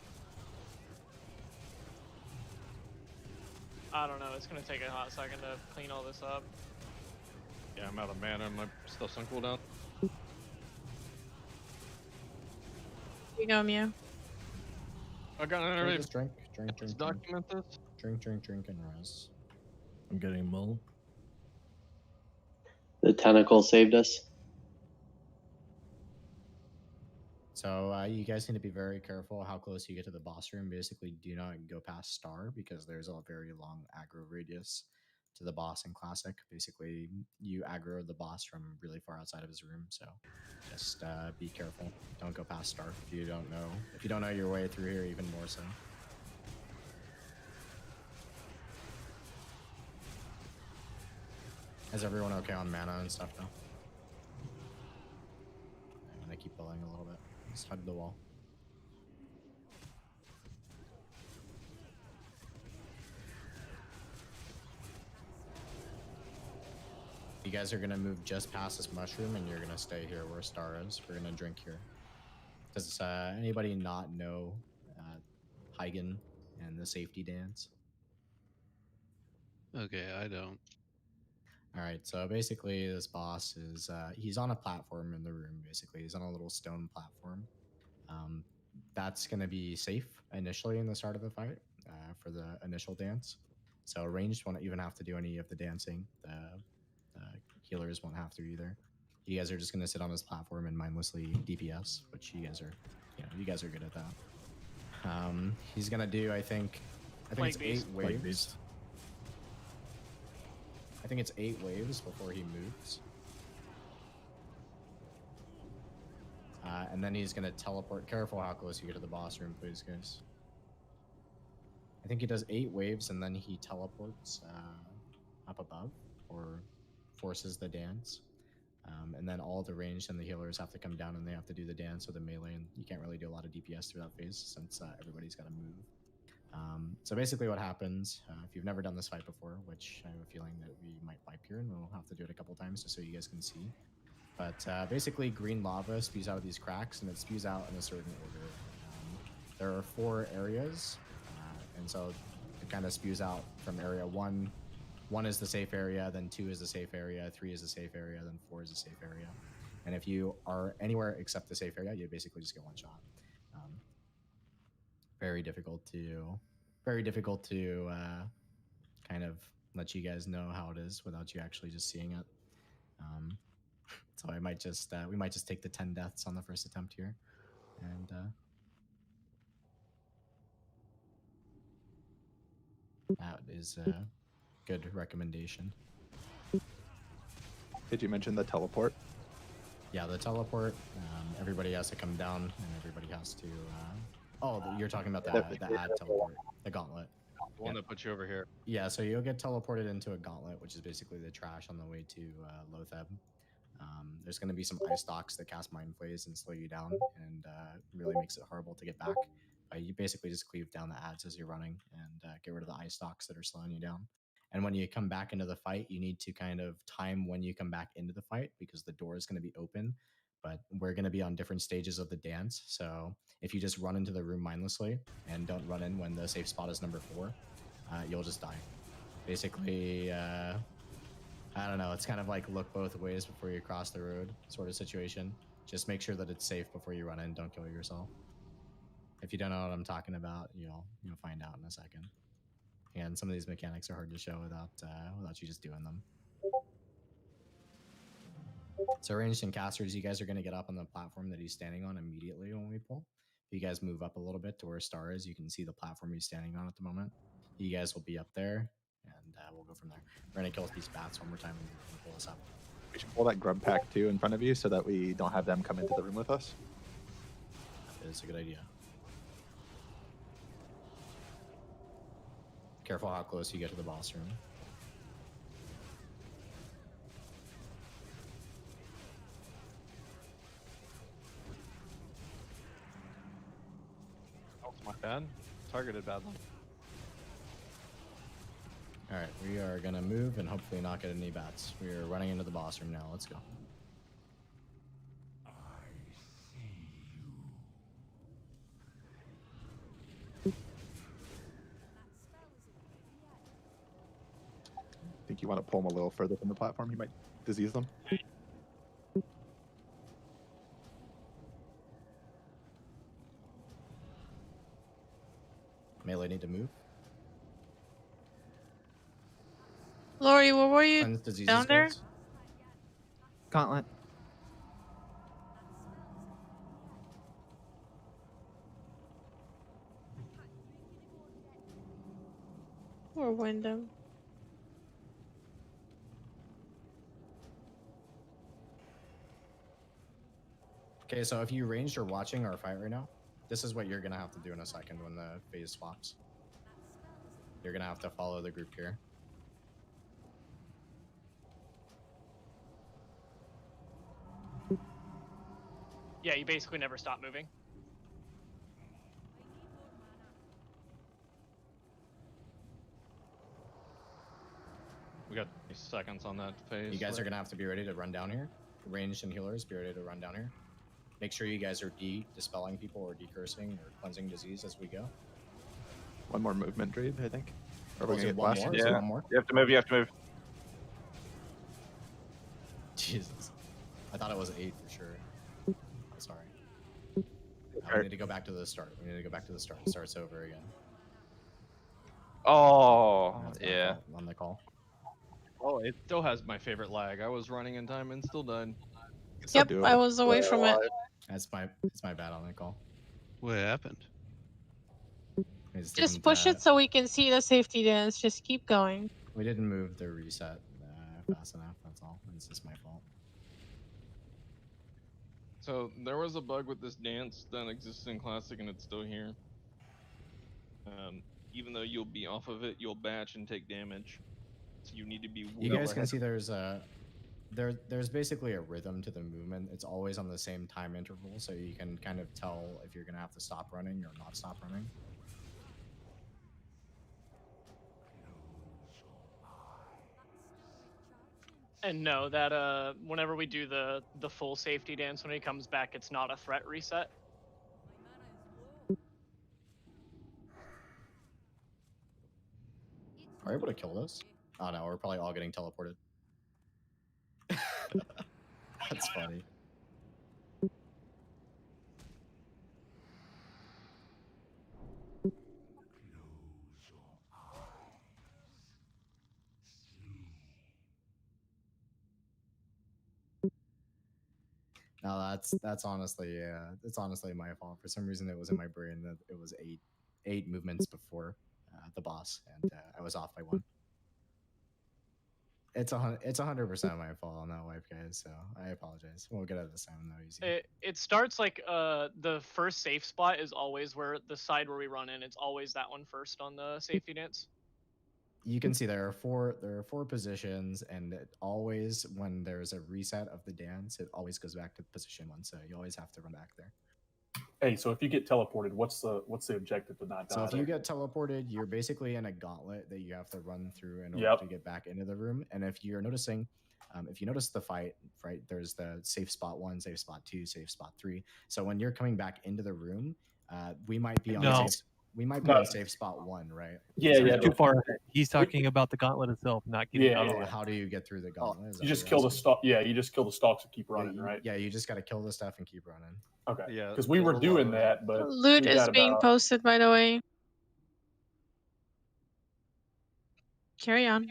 I don't know. It's gonna take a hot second to clean all this up.
Yeah, I'm out of mana and my stuff's on cooldown.
You go, Mew.
I got
Okay,
everything.
just drink,
Let's
drink.
document this.
Drink, and res.
I'm getting mull.
The tentacle saved us.
So you guys need to be very careful how close you get to the boss room. Basically, do not go past star because there's a very long aggro radius to the boss in classic. Basically, you aggro the boss from really far outside of his room. So just be careful. Don't go past star if you don't know your way through here. Even more so. Is everyone okay on mana and stuff now? I'm gonna keep pulling a little bit. Just hug the wall. You guys are gonna move just past this mushroom, and you're gonna stay here where Star is. We're gonna drink here. Does anybody not know Hygen and the safety dance?
Okay, I don't.
All right, so basically this boss is he's on a platform in the room. Basically, he's on a little stone platform. That's going to be safe initially in the start of the fight for the initial dance. So ranged won't even have to do any of the dancing. The healers won't have to either. You guys are just going to sit on this platform and mindlessly DPS, which you guys are, you guys are good at that. He's going to do, I think it's 8 waves. I think it's 8 waves before he moves. And then he's going to teleport. Careful how close you get to the boss room, please, guys. I think he does 8 waves, and then he teleports up above, or forces the dance. And then all the ranged and the healers have to come down, and they have to do the dance with the melee, and you can't really do a lot of DPS through that phase, since everybody's got to move. So basically what happens, if you've never done this fight before, which I have a feeling that we might wipe here, and we'll have to do it a couple times just so you guys can see. But basically green lava spews out of these cracks, and it spews out in a certain order. There are 4 areas, and so it kind of spews out from area 1. 1 is the safe area, then 2 is the safe area, 3 is the safe area, then 4 is the safe area. And if you are anywhere except the safe area, you basically just get one shot. Very difficult to kind of let you guys know how it is without you actually just seeing it. So I might just we might just take the 10 deaths on the first attempt here, and that is a good recommendation.
Did you mention the teleport?
Yeah, the teleport. Everybody has to come down, and everybody has to. You're talking about the ad teleport, the Gauntlet.
The one that puts you over here.
Yeah, so you'll get teleported into a Gauntlet, which is basically the trash on the way to Lotheb. There's going to be some ice stocks that cast Mind Flays and slow you down, and really makes it horrible to get back. You basically just cleave down the ads as you're running and get rid of the ice stocks that are slowing you down. And when you come back into the fight, you need to kind of time when you come back into the fight, because the door is going to be open, but we're going to be on different stages of the dance. So if you just run into the room mindlessly and don't run in when the safe spot is number 4, you'll just die. Basically, I don't know. It's kind of like look both ways before you cross the road sort of situation. Just make sure that it's safe before you run in. Don't kill yourself. If you don't know what I'm talking about, you'll find out in a second. And some of these mechanics are hard to show without you just doing them. So ranged and casters, you guys are going to get up on the platform that he's standing on immediately when we pull. If you guys move up a little bit to where Star is, you can see the platform he's standing on at the moment. You guys will be up there, and we'll go from there. We're going to kill these bats one more time and we'll pull us up.
We should pull that grub pack too in front of you so that we don't have them come into the room with us.
That is a good idea. Careful how close you get to the boss room.
Oh my bad. Targeted badly.
Alright, we are going to move and hopefully not get any bats. We are running into the boss room now. Let's go.
I think you want to pull them a little further from the platform. You might disease them.
Melee need to move.
Lori, where were you?
Cleanse diseases,
Down there?
guys.
Gauntlet.
Or Wyndham?
Okay, so if you ranged or watching our fight right now, this is what you're going to have to do in a second when the phase swaps. You're going to have to follow the group here.
Yeah, you basically never stop moving.
We got 30 seconds on that phase.
You guys are gonna have to be ready to run down here. Ranged and healers, be ready to run down here. Make sure you guys are dispelling people or decursing or cleansing disease as we go.
One more movement, Dreed, I think. Or
Oh,
we're
is
gonna
it
get
one
blasted.
more? Is it one more?
You have to move. You have to move.
Jesus. I thought it was 8 for sure. I'm sorry.
Okay.
We need to go back to the start. We need to go back to the start. It starts over again.
Oh,
That's my
yeah.
fault on the call.
Oh, it still has my favorite lag. I was running in time and still died.
Yep, I was away from it.
It's my bad on the call.
What happened?
Just push it so we can see the safety dance. Just keep going.
We didn't move the reset fast enough. That's all. It's just my fault.
So there was a bug with this dance that exists in Classic, and it's still here. Even though you'll be off of it, you'll batch and take damage. So you need to be.
You guys can see there's there's basically a rhythm to the movement. It's always on the same time interval, so you can kind of tell if you're gonna have to stop running or not stop running.
And know that whenever we do the full safety dance, when he comes back, it's not a threat reset.
Are we able to kill this? Oh no, we're probably all getting teleported. That's funny. No, that's honestly it's honestly my fault. For some reason, it was in my brain that it was eight movements before the boss, and I was off by 1. It's 100% my fault on that wipe, guys. So I apologize. We'll get it this time though. Easy.
It starts like the first safe spot is always where the side where we run in. It's always that one first on the safety dance.
You can see there are four positions, and it always, when there's a reset of the dance, it always goes back to position 1. So you always have to run back there.
Hey, so if you get teleported, what's the objective to not die?
So if
there?
you get teleported, you're basically in a gauntlet that you have to run through in order to get back into the room. And if you're noticing, if you notice the fight, right, there's the safe spot 1, safe spot 2, safe spot 3. So when you're coming back into the room, we might be on on safe spot 1, right?
Yeah,
too far. He's talking about the gauntlet itself, not getting out of the
How do you get through the gauntlet?
You just kill the stalk. Yeah, you just kill the stalks and keep running, right?
Yeah, you just got to kill the stuff and keep running.
Okay.
Yeah.
Because we were doing that, but
Loot
we
is
got
being
about-
posted, by the way. Carry on.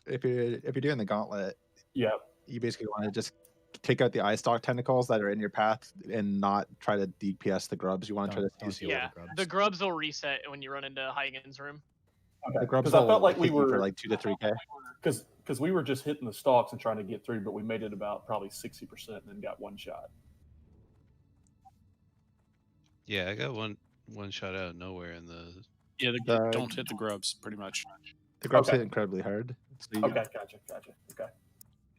If you're doing the gauntlet,
yeah,
you basically want to just take out the eye stalk tentacles that are in your path and not try to DPS the grubs. You want to try to
Yeah, the grubs will reset when you run into Huygens' room.
The grubs
Because I felt
will
like we
hit you
were
for like 2 to 3k.
Because we were just hitting the stalks and trying to get through, but we made it about probably 60% and then got one shot.
Yeah, I got one shot out of nowhere in the.
Yeah, don't hit the grubs, pretty much.
The grubs hit incredibly hard. So you,
Okay, gotcha. Okay.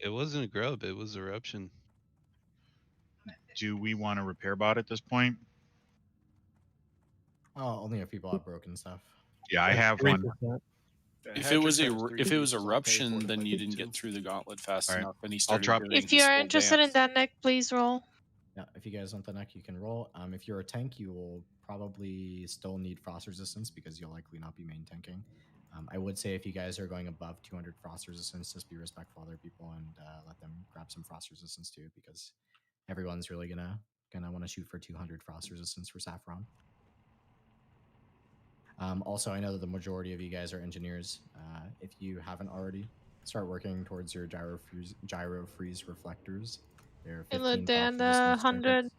It wasn't a grub. It was eruption.
Do we want to repair bot at this point?
Oh, only if people have broken stuff.
Yeah, I have one.
If it was eruption, then you didn't get through the gauntlet fast enough, and he started.
drop-
doing
If you're
full
interested
dance.
in that neck, please roll.
Yeah, if you guys want the neck, you can roll. If you're a tank, you will probably still need frost resistance because you'll likely not be main tanking. I would say if you guys are going above 200 frost resistance, just be respectful of other people and let them grab some frost resistance too, because everyone's really gonna want to shoot for 200 frost resistance for Saffron. Also, I know that the majority of you guys are engineers. If you haven't already, start working towards your gyro freeze reflectors. They're 15
And
frost resistance
100.
trinkets.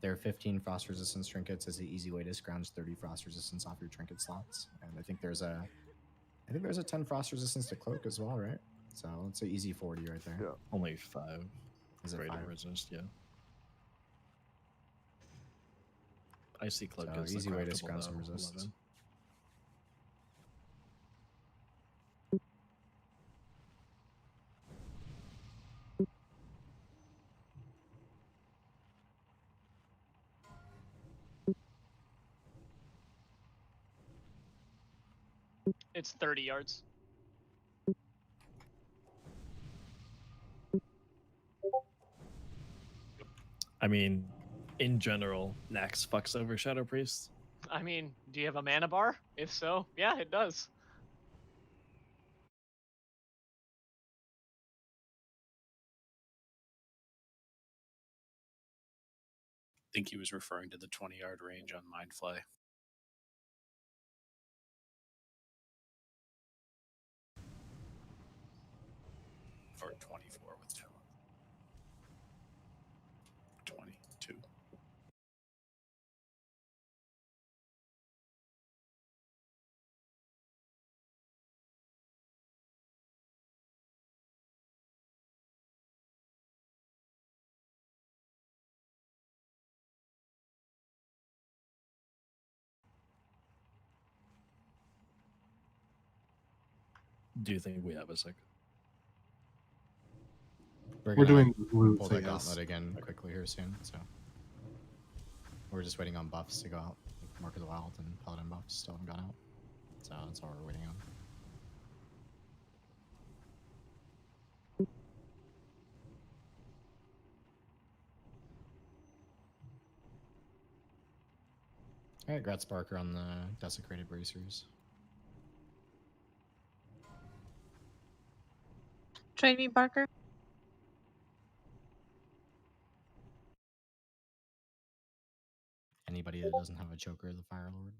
There are 15 frost resistance trinkets as the easy way to scrounge 30 frost resistance off your trinket slots. And I think there's a 10 frost resistance to cloak as well, right? So it's an easy 40 right there.
Yeah. Only 5.
Is it
Greater
5?
resist, yeah. I see cloak
So
as
easy way to
craftable
scrounge some
though,
resist.
11.
It's 30 yards.
I mean, in general, Nax fucks over Shadow Priest.
I mean, do you have a mana bar? If so, yeah, it does.
I think he was referring to the 20-yard range on Mindflay. Or 24 with talent. 22.
Do you think we have a second?
We're
We're
gonna
doing loot,
pull
so
the
yes.
gauntlet again quickly here soon, so we're just waiting on buffs to go out. Like Mark of the Wild and Paladin buffs still haven't gone out, so that's all we're waiting on. Alright, Grat Sparker on the Desecrated Bracers.
Trade me, Barker.
Anybody that doesn't have a Choker of the Fire Lord.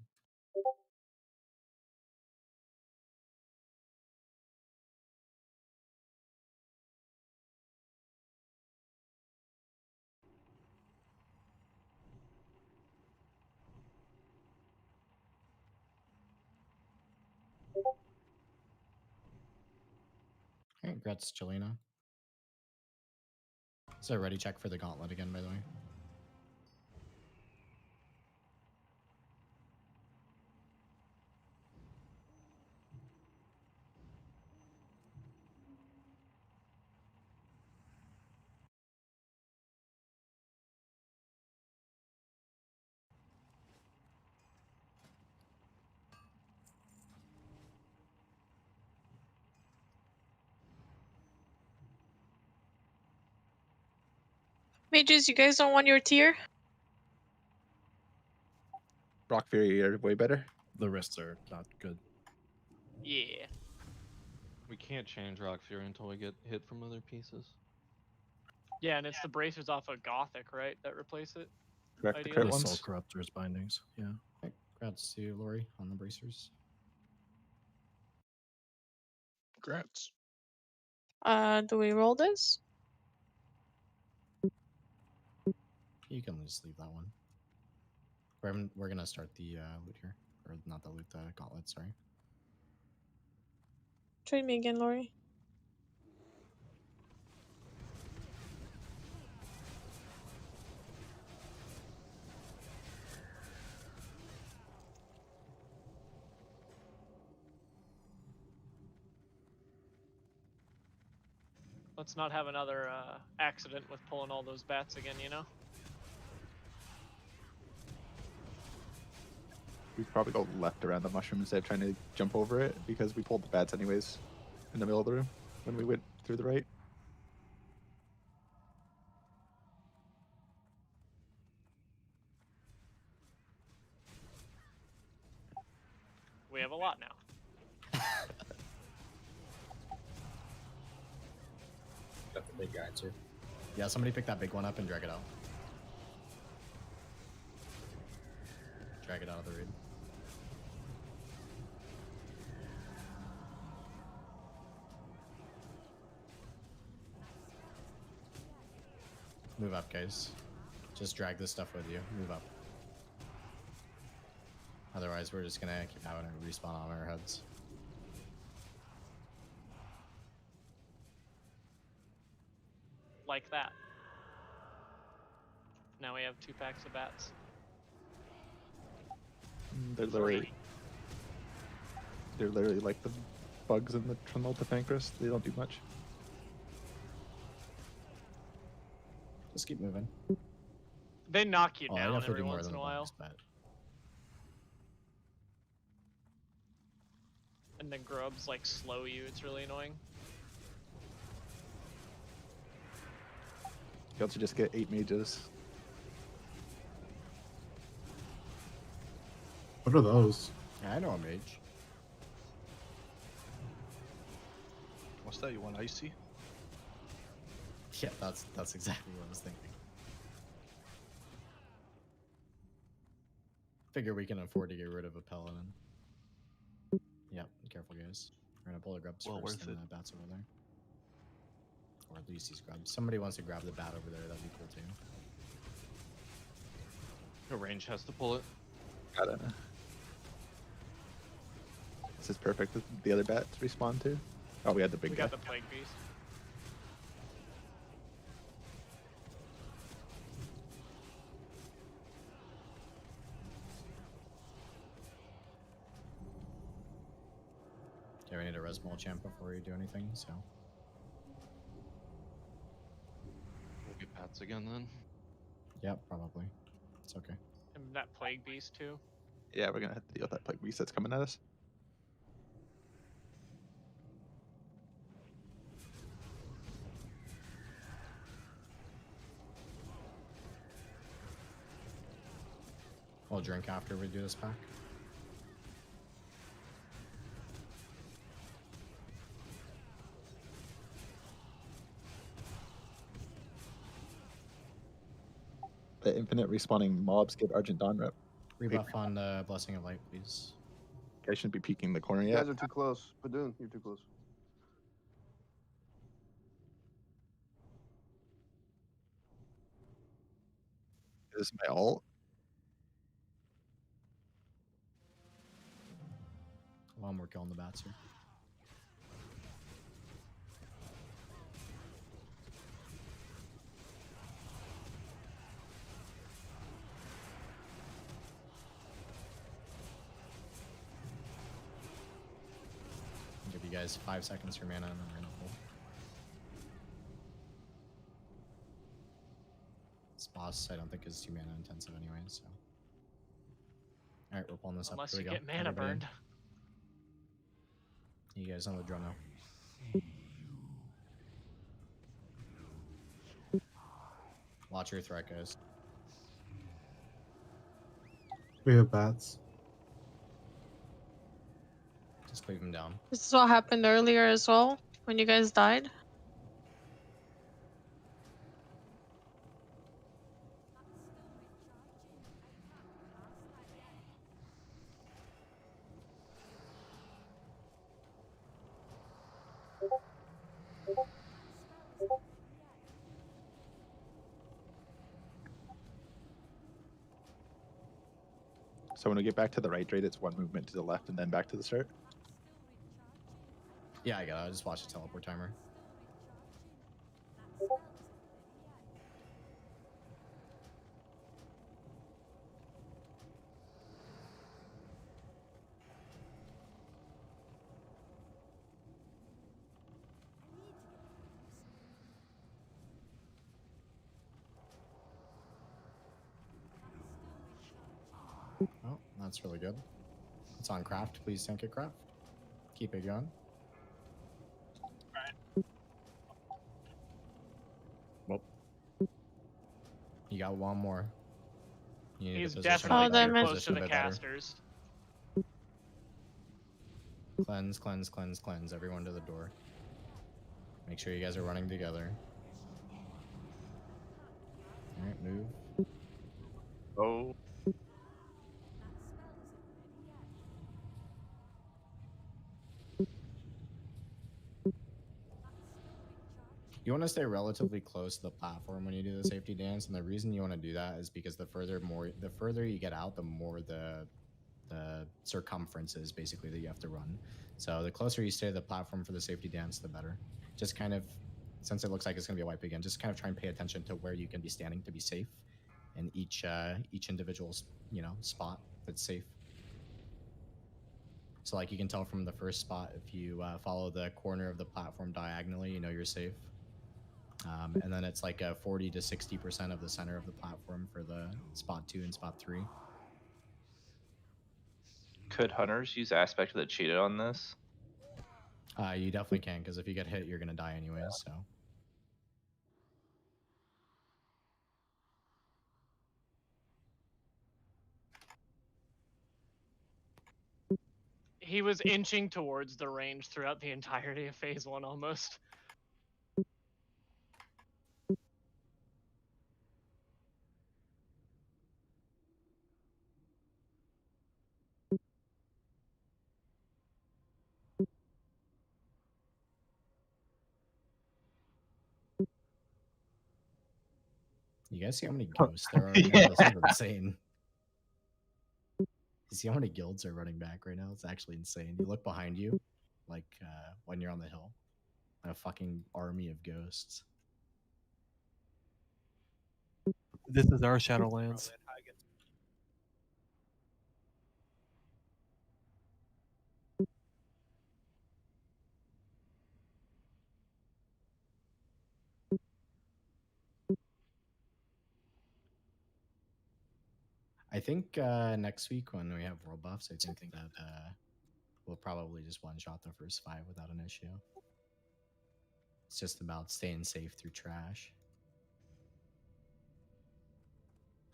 Alright, Grat's Jelena. So ready check for the Gauntlet again, by the way.
Mages, you guys don't want your tier?
Rock Fury are way better.
The wrists are not good.
Yeah.
We can't change Rock Fury until we get hit from other pieces.
Yeah, and it's the bracers off of Gothic, right, that replace it?
Correct, the
Ideally.
crit
The
ones.
Soul Corruptor's bindings, yeah.
Alright, Grats to Lori on the Bracers.
Grats.
Do we roll this?
You can just leave that one. We're gonna start the loot here. Or not the loot, the Gauntlet, sorry.
Trade me again, Lori.
Let's not have another accident with pulling all those bats again, you know?
We could probably go left around the mushroom instead of trying to jump over it because we pulled the bats anyways in the middle of the room when we went through the right.
We have a lot now.
Got the big guy too. Yeah, somebody pick that big one up and drag it out. Drag it out of the raid. Move up, guys. Just drag this stuff with you. Move up. Otherwise, we're just gonna keep having it respawn on our heads.
Like that. Now we have 2 packs of bats.
They're literally like the bugs in the Tremolta They don't do much.
Just keep moving.
They knock you
Oh, I
down
definitely
every
do more
once in a
than the bugs,
while.
but...
and the grubs like slow you. It's really annoying.
You also just get 8 mages.
What are those?
Yeah, I know a mage.
What's that? You want icy?
Yeah, that's exactly what I was thinking. Figure we can afford to get rid of a paladin. Yeah, careful guys. We're gonna pull the grubs
Well
first,
worth
and
it.
the bats over there. Or at least these grubs. Somebody wants to grab the bat over there, that'd be cool too.
The range has to pull it.
Got it. This is perfect. The other bat to respawn to. Oh, we had the big
We
guy.
got the plague beast.
Okay, we need a res mall champ before we do anything, so.
We'll get bats again then.
Yep, probably. It's okay.
And that plague beast too.
Yeah, we're gonna have to deal with that plague beast that's coming at us.
We'll drink after we do this pack.
The infinite respawning mobs give Argent Dawn rep.
Rebuff on the Blessing of Light, please.
I shouldn't be peeking the corner
You
yet.
guys are too close. Padoon, you're too close.
This is my ult.
While we're killing the bats here. I'll give you guys 5 seconds for mana and then we're gonna pull. This boss I don't think is too mana intensive anyway, so. Alright, we're pulling this
Unless
up. Here
you
we
get
go.
mana
Everybody in.
burned.
You guys know the drill now. Watch your threat, guys.
We have bats.
Just cleave them down.
This is what happened earlier as well when you guys died.
So when we get back to the right trade, it's 1 movement to the left and then back to the start.
Yeah, I got it. I just watched the teleport timer. Oh, that's really good. It's on craft. Please tank it, craft. Keep it going. Well, you got one more. You need
He's
to position
definitely
your
too close to
position a
the
bit better.
casters.
Cleanse, cleanse, cleanse, cleanse. Everyone to the door. Make sure you guys are running together. Alright, move.
Oh.
You want to stay relatively close to the platform when you do the safety dance, and the reason you want to do that is because the further you get out, the more the circumference is basically that you have to run. So the closer you stay to the platform for the safety dance, the better. Just kind of, since it looks like it's going to be a wipe again, just kind of try and pay attention to where you can be standing to be safe, and each individual spot that's safe. So like you can tell from the first spot, if you follow the corner of the platform diagonally, you know you're safe. And then it's like 40 to 60% of the center of the platform for the spot 2 and spot 3.
Could hunters use aspect of the cheetah on this?
You definitely can, because if you get hit, you're gonna die anyways. So.
He was inching towards the range throughout the entirety of phase 1 almost.
You guys see how many ghosts there are right now? This is insane. You see how many guilds are running back right now? It's actually insane. You look behind you, like when you're on the hill, and a fucking army of ghosts.
This is our Shadowlands.
I think next week when we have world buffs, I think that we'll probably just one-shot the first 5 without an issue. It's just about staying safe through trash.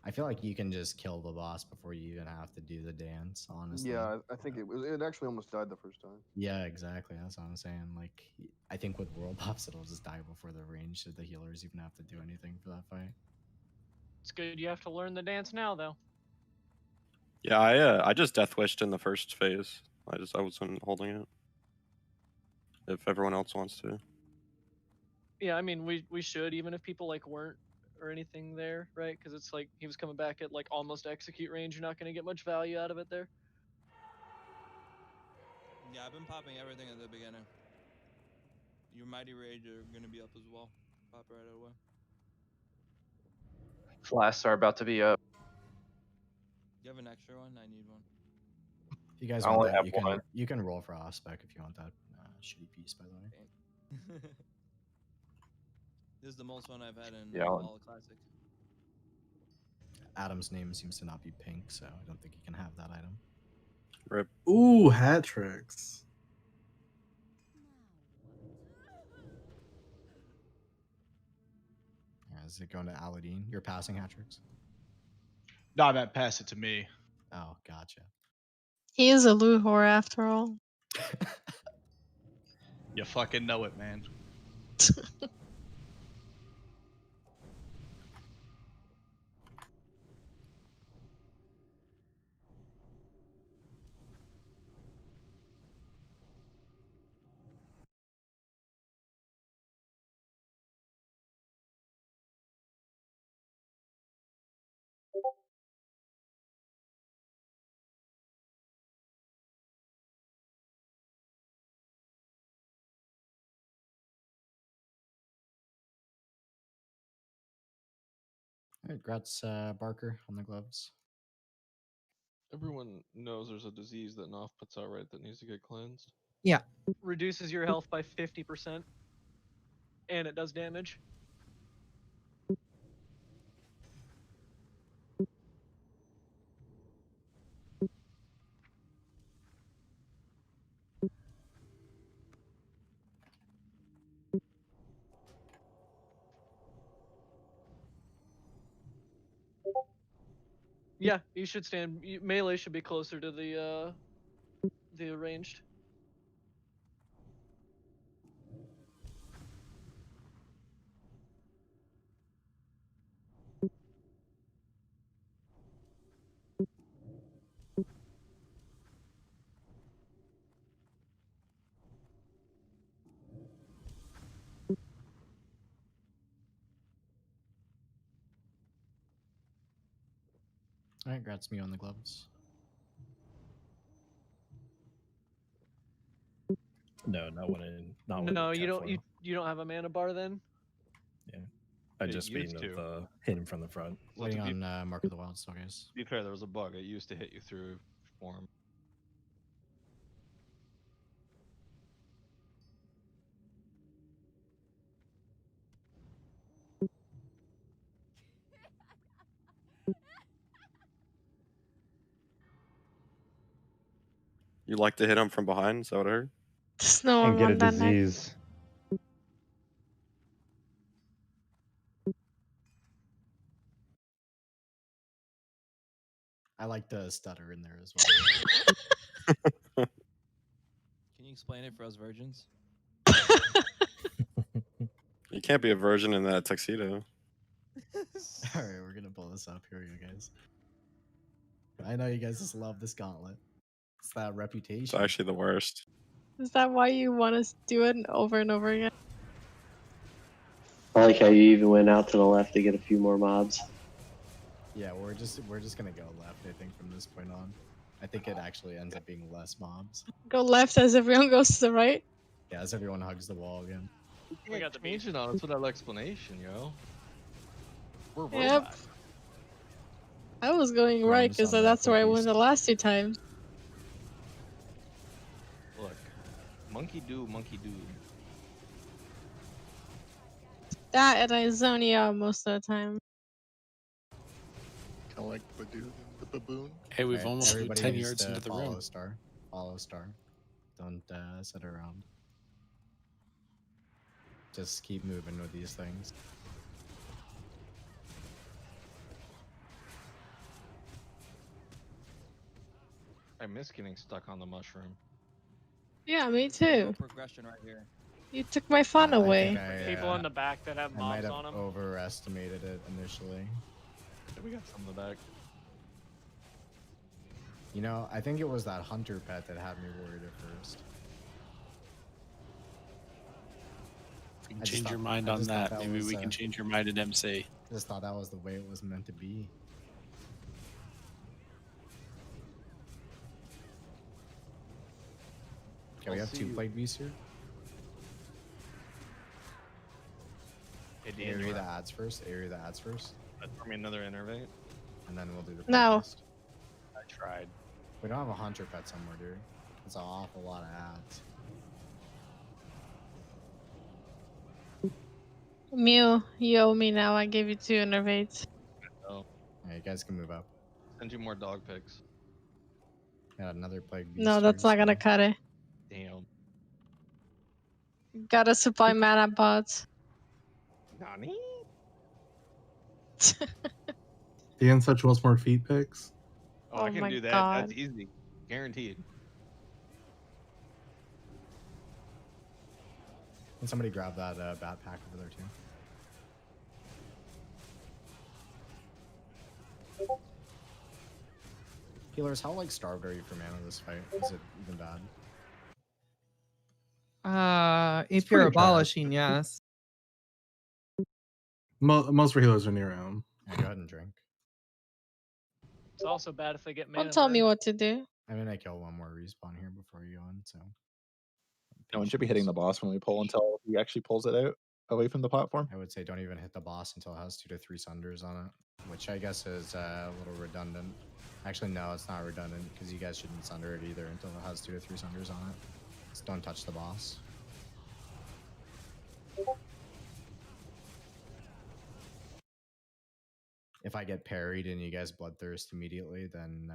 I feel like you can just kill the boss before you even have to do the dance, honestly.
Yeah, I think it actually almost died the first time.
Yeah, exactly. That's what I'm saying. Like, I think with world buffs, it'll just die before the range, so the healers even have to do anything for that fight.
It's good you have to learn the dance now, though.
Yeah, I just death wished in the first phase. I wasn't holding it. If everyone else wants to.
Yeah, I mean, we should, even if people like weren't or anything there, right? Because it's like he was coming back at like almost execute range. You're not going to get much value out of it there.
Yeah, I've been popping everything at the beginning. Your Mighty Rage are gonna be up as well. Pop right away.
Flasks are about to be up.
You have an extra one? I need one.
If you guys
I
want
only
that,
have
you can roll for Ospec if you want that shitty piece, by the way.
This is the most fun I've had in
Yeah,
all the classics.
Adam's name seems to not be pink, so I don't think he can have that item.
Rip.
Ooh, hat tricks.
Is it going to Aladdin? You're passing hat tricks?
No, I meant pass it to me.
Oh, gotcha.
He is a Luthor after all.
You fucking know it, man.
All right, Grats Barker on the gloves.
Everyone knows there's a disease that Knopf puts out, right, that needs to get cleansed.
Yeah.
Reduces your health by 50%, and it does damage. Yeah, you should stand. Melee should be closer to the ranged.
All right, Grats me on the gloves.
No, not when in not when
No,
in
you don't.
Catfoil.
You don't have a mana bar then.
Yeah, I
It
just
used
mean of
to.
hit him from the front.
So
Waiting
to be,
on Mark of the Wild still, guys.
To be fair, there was a bug. It used to hit you through form.
You like to hit him from behind? Is that what I heard?
There's no
And
one
get a
on that night.
disease.
I like the stutter in there as well.
Can you explain it for us virgins?
You can't be a virgin in that tuxedo.
All right, we're gonna pull this up. Here we go, guys. I know you guys just love this gauntlet. It's that reputation.
It's actually the worst.
Is that why you want us to do it over and over again?
I like how you even went out to the left to get a few more mobs.
Yeah, we're just gonna go left. I think from this point on, I think it actually ends up being less mobs.
Go left as everyone goes to the right.
Yeah, as everyone hugs the wall again.
We got the changing on us without explanation, yo. We're
Yep.
robots.
I was going right because
on
that's
that
where I
quick
went the last 2 times.
Look, monkey do, monkey do.
That and I zone you out most of the time.
Kind of like the baboon.
Hey, we've
Alright,
almost moved
everybody
10
needs
yards
to
into the
follow
room.
Star. Follow Star. Don't sit around. Just keep moving with these things.
I miss getting stuck on the mushroom.
Yeah, me
No
too.
progression right here.
You took my fun away.
People in the back that have
I might
mobs
have
on them.
overestimated it initially.
Yeah, we got some in the back.
You know, I think it was that hunter pet that had me worried at first.
If we can
I just
change your
thought-
mind
I
on
just thought
that,
that
maybe
was,
we can change your mind at MC.
I just thought that was the way it was meant to be. Okay, we
I'll
have
see
2
you.
plague beasts here.
Hey, Dan,
Area
you
the
wanna-
ads first. Area the ads first.
Throw me another innervate.
And then we'll do the
No.
plague beast.
I tried.
We don't have a hunter pet somewhere, dude. It's an awful lot of ads.
Mew, you owe me now. I gave you 2 innervates.
Oh,
Yeah, you guys can move up.
send you more dog pics.
Got another plague beast.
No, that's not gonna cut it.
Damn.
Gotta supply mana bots.
Nani?
Dan said she wants more feet pics.
Oh, I
Oh
can
my
do that.
God.
That's easy. Guaranteed.
Can somebody grab that bat pack over there too? Healers, how like starved are you for mana this fight? Is it even bad?
If
It's
you're
pretty trash.
abolishing, yes.
Most healers are near him.
Yeah, go ahead and drink.
It's also bad if they get mana.
Don't tell me
burn.
what to do.
I'm gonna kill one more respawn here before you go in, so.
No one should be hitting the boss when we pull until he actually pulls it out away from the platform.
I would say don't even hit the boss until it has 2 to 3 sunders on it, which I guess is a little redundant. Actually, no, it's not redundant because you guys shouldn't sunder it either until it has 2 to 3 sunders on it. Just don't touch the boss. If I get parried and you guys bloodthirst immediately, then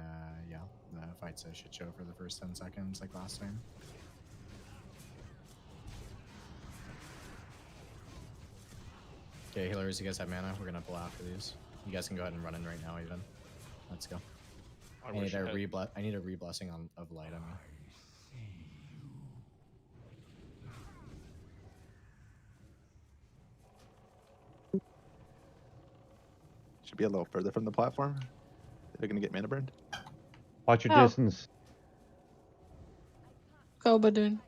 yeah, the fight's a shit show for the first 10 seconds like last time. Okay, healers, you guys have mana. We're gonna pull after these. You guys can go ahead and run in right now, even. Let's go. I need a re-blessing of light on me.
Should be a little further from the platform. They're gonna get mana burned.
Watch your
Oh.
distance.
Go, Badoon.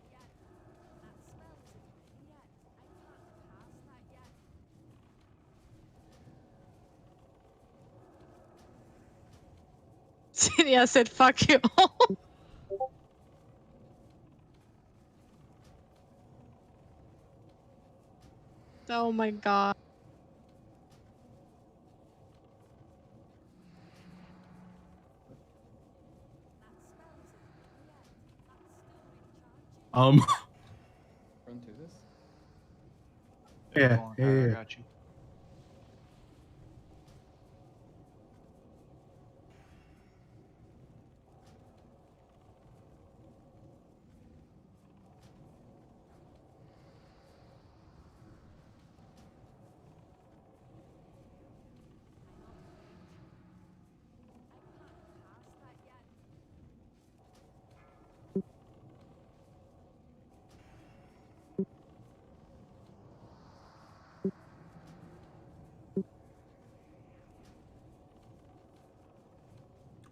Cydia said, fuck you. Oh my god.
Run
through this?
Yeah,
I got you.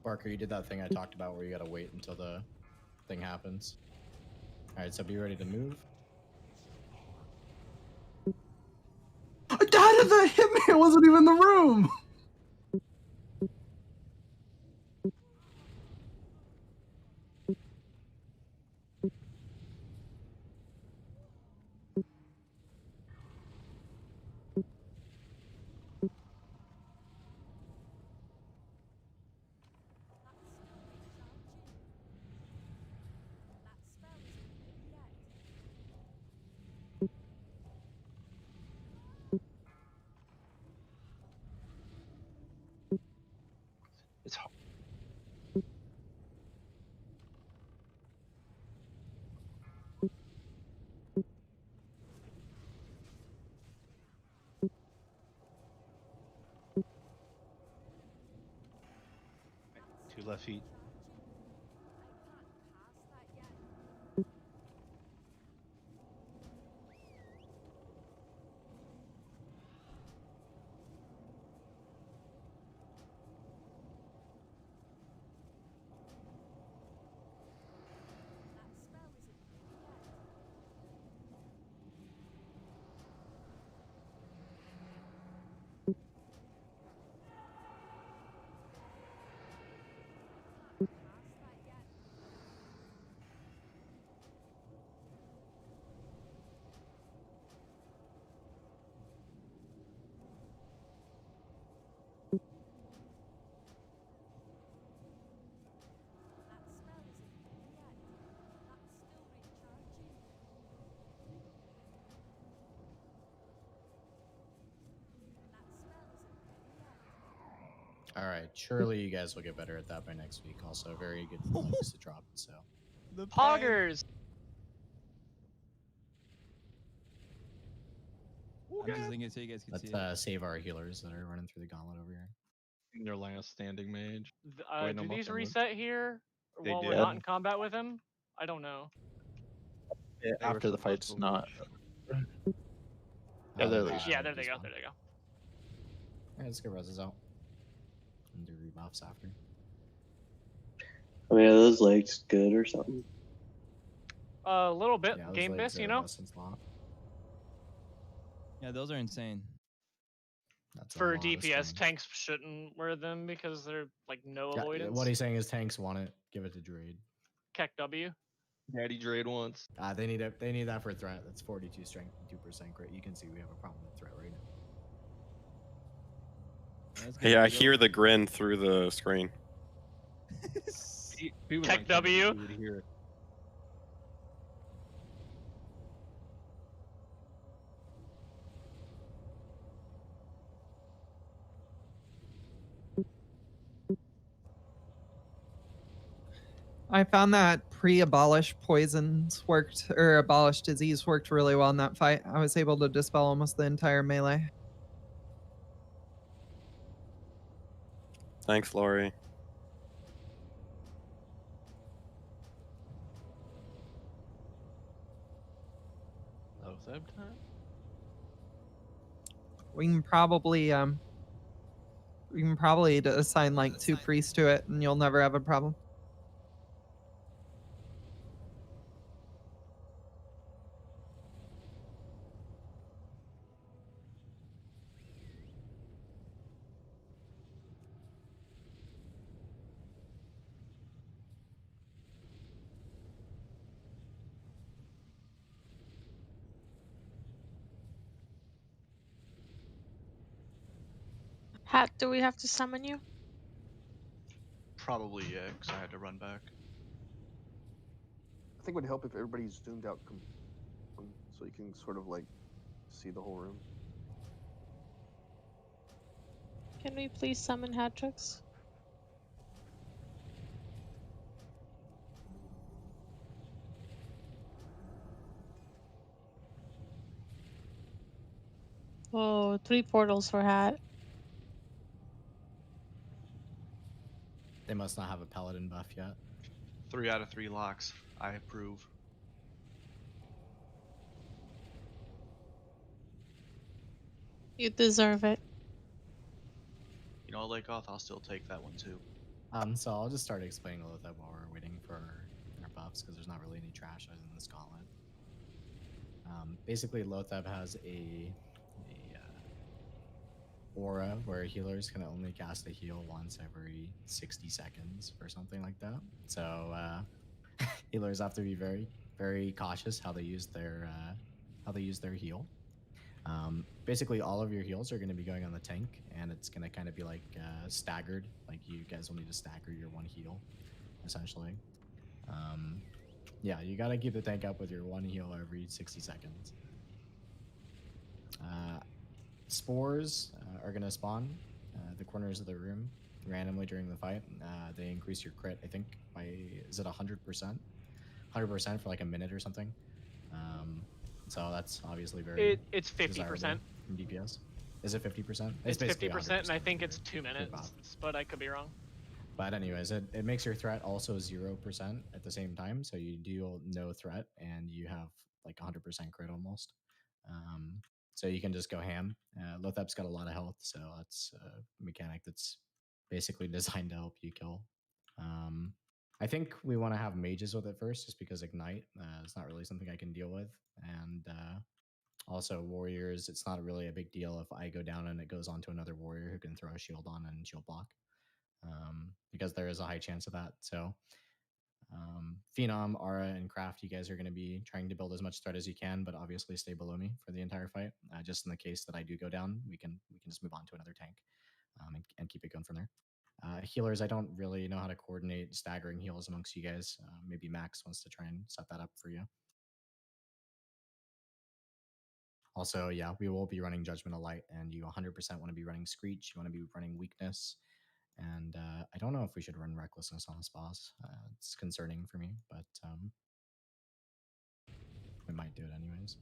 Barker, you did that thing I talked about where you gotta wait until the thing happens. Alright, so be ready to move.
How did that hit me? I wasn't even in the room.
It's hard.
Two left feet.
Alright, surely you guys will get better at that by next week. Also, very good flags to drop, so.
The poggers.
I'm just thinking so you guys can
Let's
see it.
save our healers that are running through the gauntlet over here.
Your last standing mage.
Do these reset here
They
while we're
did.
not in combat with him? I don't know.
Yeah,
They were
after the
supposed
fight's
to
not.
leash.
Yeah, they're leashed.
Yeah, there they go. There they go.
Alright, let's get reses out. And do rebuffs after.
I mean, are those legs good or something?
A little bit.
Yeah, those
Game
legs
bis, you
are
know?
less than slot.
Yeah, those are insane.
That's a
For
lot of
DPS,
strength.
tanks shouldn't wear them because they're like no
Yeah,
avoidance.
what he's saying is tanks want it. Give it to Drade.
Keck W.
Daddy Drade once.
They need it. They need that for threat. That's 42 strength and 2% crit. You can see we have a problem with threat right now.
Hey, I hear the grin through the screen.
Keck W.
You would hear it.
I found that pre-abolish poisons worked, or abolish disease worked really well in that fight. I was able to dispel almost the entire melee.
Thanks, Laurie.
No Zeb time?
We can probably assign like 2 priests to it, and you'll never have a problem.
Hat, do we have to summon you?
Probably, yeah, because I had to run back.
I think it would help if everybody's zoomed out so you can sort of like see the whole room.
Can we please summon Hatrix? Oh, 3 portals for Hat.
They must not have a paladin buff yet.
3 out of 3 locks. I approve.
You deserve it.
You know, Lakeoth, I'll still take that one too.
So I'll just start explaining a little bit while we're waiting for our buffs, because there's not really any trash other than this gauntlet. Basically, Lothab has a aura where healers can only cast a heal once every 60 seconds or something like that. So healers have to be very cautious how they use their heal. Basically, all of your heals are going to be going on the tank, and it's going to kind of be like staggered. Like you guys will need to stagger your one heal, essentially. Yeah, you got to keep the tank up with your one heal every 60 seconds. Spores are going to spawn the corners of the room randomly during the fight. They increase your crit, I think, by, is it 100%? 100% for like a minute or something. So that's obviously very
It's 50%.
desirable from DPS. Is it 50%?
It's
basically
50%, and I think
for
it's 2 minutes,
buff.
but I could be wrong.
But anyways, it makes your threat also 0% at the same time. So you deal no threat, and you have like 100% crit almost. So you can just go ham. Lothab's got a lot of health, so that's a mechanic that's basically designed to help you kill. I think we want to have mages with it first, just because Ignite is not really something I can deal with. And also warriors, it's not really a big deal if I go down and it goes on to another warrior who can throw a shield on and shield block. Because there is a high chance of that. So Phenom, Aura, and Craft, you guys are going to be trying to build as much threat as you can, but obviously stay below me for the entire fight. Just in the case that I do go down, we can just move on to another tank and keep it going from there. Healers, I don't really know how to coordinate staggering heals amongst you guys. Maybe Max wants to try and set that up for you. Also, yeah, we will be running Judgment of Light, and you 100% want to be running Screech. You want to be running Weakness. And I don't know if we should run Recklessness on this boss. It's concerning for me, but we might do it anyways.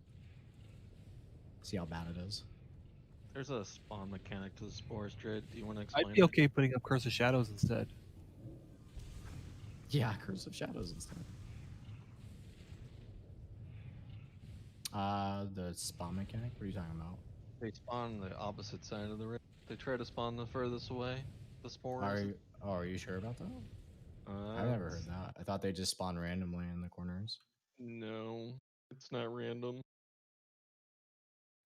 See how bad it is.
There's a spawn mechanic to the spores, Dred. Do you want to explain
I'd be okay putting up Curse of Shadows instead.
Yeah, Curse of Shadows instead. The spawn mechanic? What are you talking about?
They spawn the opposite side of the ring. They try to spawn the furthest away. The spores.
Are you sure about that? I've never heard that. I thought they just spawn randomly in the corners.
No, it's not random.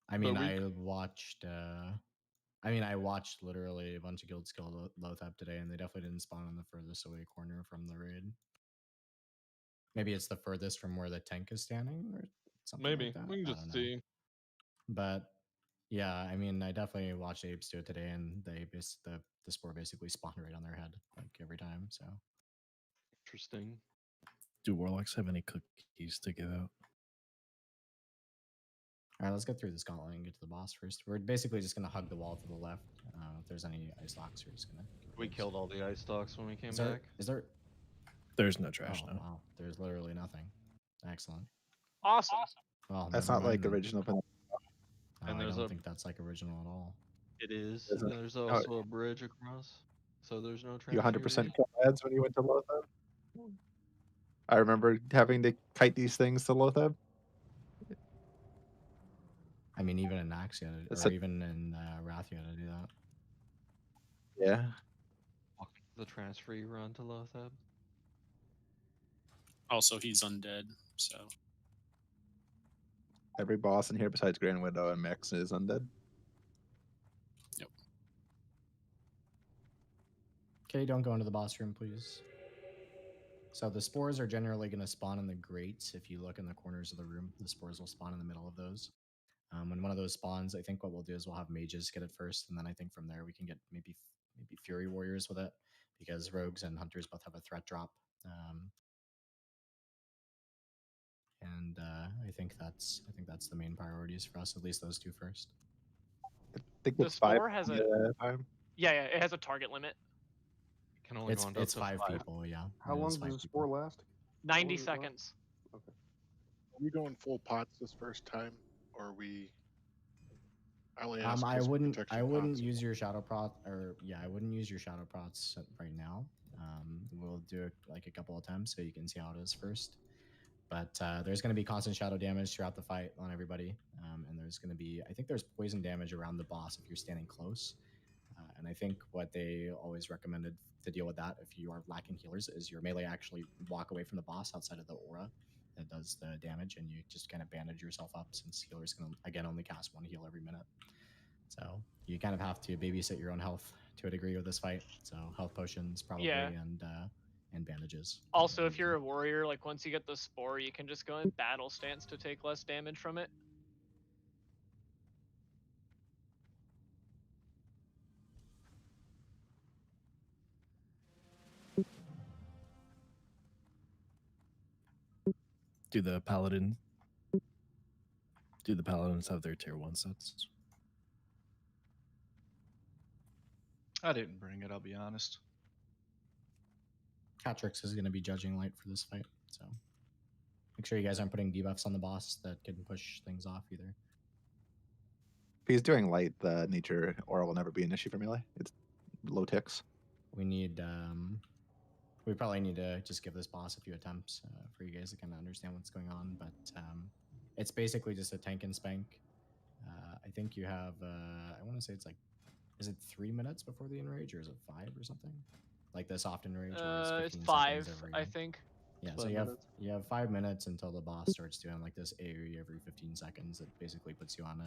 I mean, I watched literally a bunch of guilds kill Lothab today, and they definitely didn't spawn in the furthest away corner from the raid. Maybe it's the furthest from where the tank is standing, or something
Maybe
like that.
we can just see.
But yeah, I mean, I definitely watched Apes do it today, and the spore basically spawned right on their head like every time. So
interesting.
Do Warlocks have any cookies to give out?
All right, let's get through this gauntlet and get to the boss first. We're basically just gonna hug the wall to the left. If there's any ice locks, we're just gonna.
We killed all the ice stalks when we came
back.
back.
Is there?
There's no trash now.
Wow, there's literally nothing. Excellent.
Awesome.
Well,
That's
never
not like
mind then.
original.
No,
And
I
there's
don't
a-
think that's like original at all.
It is.
Isn't it?
There's also a bridge across, so there's no
You
transfer.
100% kill ads when you went to Lothab? I remember having to kite these things to Lothab.
I mean, even in Naxx, or even in Wrath, you had to do that.
Yeah.
The transfer you run to Lothab.
Also, he's undead, so.
Every boss in here besides Grand Widow and Mix is undead.
Yep.
Okay, don't go into the boss room, please. So the spores are generally going to spawn in the grates. If you look in the corners of the room, the spores will spawn in the middle of those. When one of those spawns, I think what we'll do is we'll have mages get it first, and then I think from there we can get maybe Fury Warriors with it, because rogues and hunters both have a threat drop. And I think that's the main priorities for us. At least those two first.
I think
The
it's 5
spore has
at a time.
Yeah, it has a target limit.
Can only go on
It's
to
5 people, yeah.
How long does the spore last?
90 seconds.
Okay.
Are we going full pots this first time, or are we? I only ask
I
'cause we
wouldn't
protect your pots.
use your shadow prot, or yeah, I wouldn't use your shadow prots right now. We'll do it like a couple of times so you can see how it is first. But there's going to be constant shadow damage throughout the fight on everybody, and there's going to be, I think there's poison damage around the boss if you're standing close, And I think what they always recommended to deal with that, if you are lacking healers, is your melee actually walk away from the boss outside of the aura that does the damage, and you just kind of bandage yourself up, since healers can again only cast 1 heal every minute. So you kind of have to babysit your own health to a degree with this fight. So health potions probably,
Yeah.
and bandages.
Also, if you're a warrior, like once you get the spore, you can just go in battle stance to take less damage from it.
Do the paladins have their tier 1 sets?
I didn't bring it, I'll be honest.
Catrix is going to be judging light for this fight, so make sure you guys aren't putting debuffs on the boss that can push things off either.
If he's doing light, the nature aura will never be an issue for melee. It's low ticks.
We need, we probably need to just give this boss a few attempts for you guys to kind of understand what's going on, but it's basically just a tank and spank. I think you have, I want to say it's like, is it 3 minutes before the enrage, or is it 5 or something? Like the soft enrage?
It's 5, I think.
Yeah, so you have 5 minutes until the boss starts doing like this AoE every 15 seconds. It basically puts you on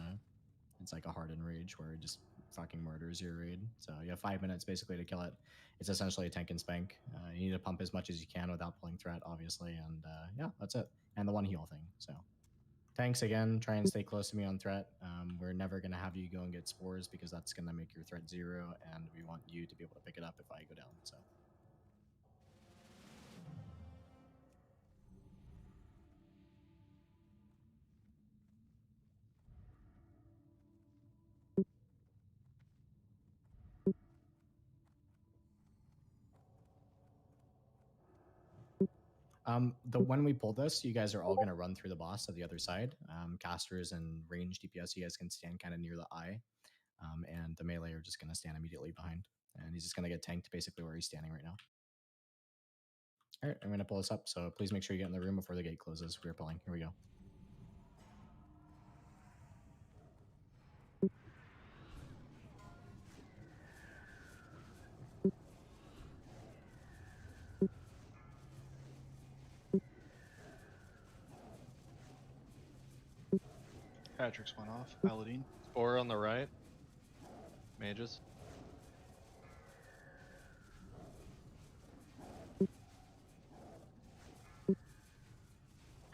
it's like a hard enrage where it just fucking murders your raid. So you have 5 minutes basically to kill it. It's essentially a tank and spank. You need to pump as much as you can without pulling threat, obviously, and yeah, that's it. And the 1 heal thing. So tanks, again, try and stay close to me on threat. We're never going to have you go and get spores, because that's going to make your threat 0, and we want you to be able to pick it up if I go down. So when we pull this, you guys are all going to run through the boss to the other side. Casters and range DPS, you guys can stand kind of near the eye, and the melee are just going to stand immediately behind. And he's just going to get tanked basically where he's standing right now. All right, I'm going to pull this up, so please make sure you get in the room before the gate closes. We're pulling. Here we go.
Patrick's went off. Paladin.
Spore on the right. Mages.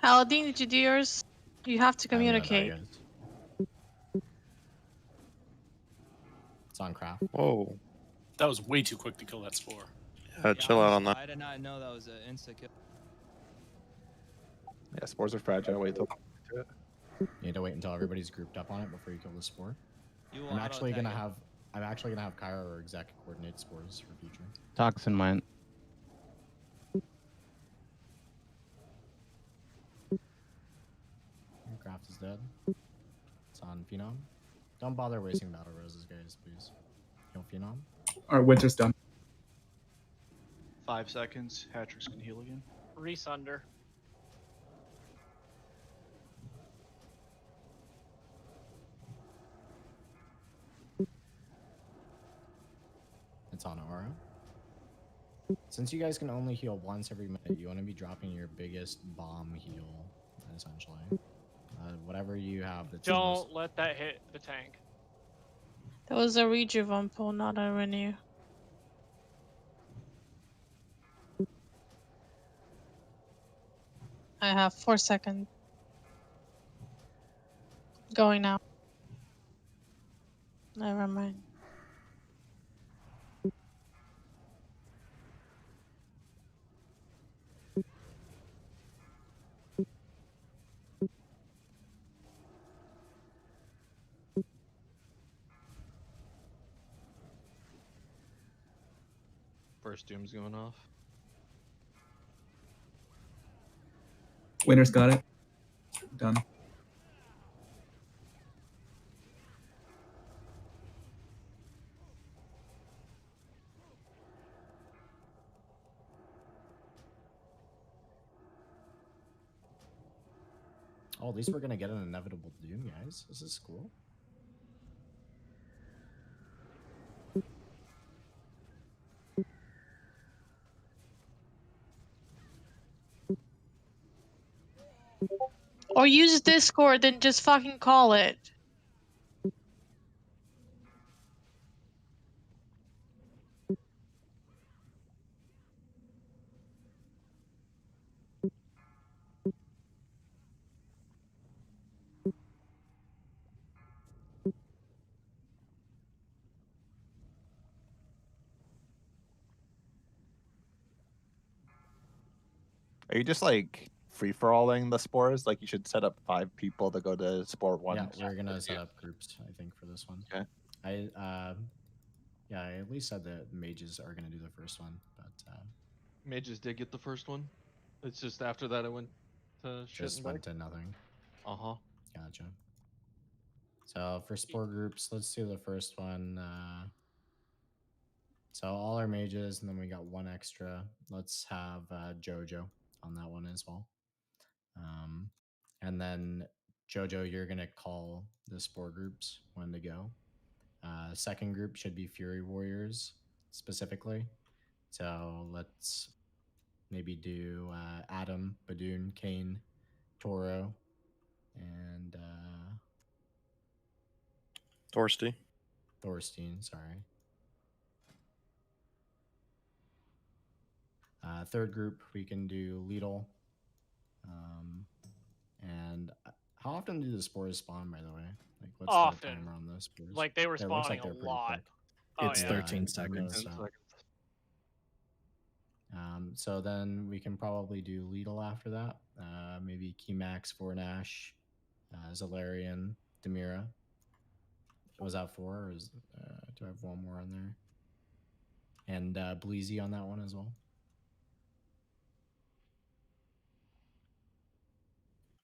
Paladin, did you do yours? You have to
I'm gonna die,
communicate.
guys. It's on craft.
Whoa.
That was way too quick to kill that spore.
Yeah, chill out on that.
I did not know that was an insta kill.
Yeah, spores are fragile. Wait till to it.
You need to wait until everybody's grouped up on it before you kill the spore.
You will
I'm actually
auto-attack
gonna have Kyra or Exec coordinate spores for future.
Toxin went.
Craft is dead. It's on Phenom. Don't bother wasting battle roses, guys, please. Kill Phenom.
Alright, Winter's done.
5 seconds. Hatrix can heal again.
Reese under.
It's on aura. Since you guys can only heal once every minute, you want to be dropping your biggest bomb heal, essentially. Whatever you have that's
Don't let that hit the tank.
That was a rejuve on pull, not a renew. I have 4 seconds. Going now. Never mind.
First doom's going off.
Winter's got it. Done.
Oh, at least we're gonna get an inevitable doom, guys. This is cool.
Or use Discord, then just fucking call it.
Are you just like free for alling the spores? Like you should set up 5 people to go to spore 1.
Yeah, we're gonna set up groups, I think, for this one.
Okay.
Yeah, I at least said that mages are gonna do the first one, but
Mages did get the first one. It's just after that it went to shit
just
and
went to nothing.
Uh-huh.
Gotcha. So for spore groups, let's do the first one. So all our mages, and then we got 1 extra. Let's have Jojo on that one as well. And then Jojo, you're gonna call the spore groups when to go. Second group should be Fury Warriors specifically. So let's maybe do Adam, Badoon, Kane, Toro, and
Torsty.
Thorstein, sorry. Third group, we can do Lidl. And how often do the spores spawn, by the way? Like, what's the
Often.
timer on those spores?
Like, they were
It looks like
spawning
they're
a
pretty
lot.
quick.
Oh,
It's
yeah.
13
I
seconds.
noticed that. So then we can probably do Lidl after that. Maybe Keymax, Fornash, Zalarian, Demira. Was that 4? Or do I have 1 more on there? And Bleezy on that one as well.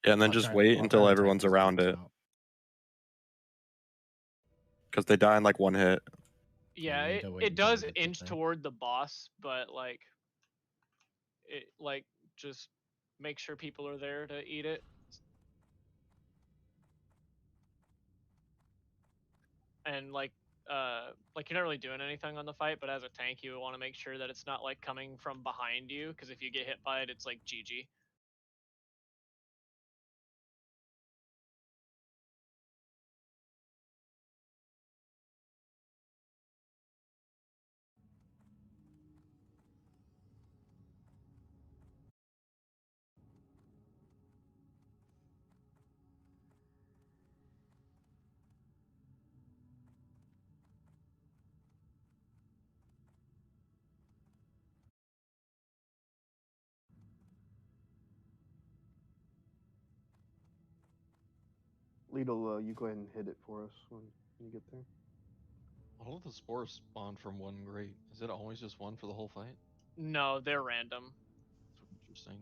Yeah, and then
I'll
just
try-
wait
I'll
until
try to type
everyone's
these
around
groups
it.
out.
Because they die in like 1 hit.
Yeah,
you need to wait
it
until
does
the group gets
inch
there.
toward the boss, but like, it like just make sure people are there to eat it. And like you're not really doing anything on the fight, but as a tank, you want to make sure that it's not like coming from behind you, because if you get hit by it, it's like GG.
Lidl, you go ahead and hit it for us when you get there.
All of the spores spawn from 1 grate. Is it always just 1 for the whole fight?
No, they're random.
Interesting.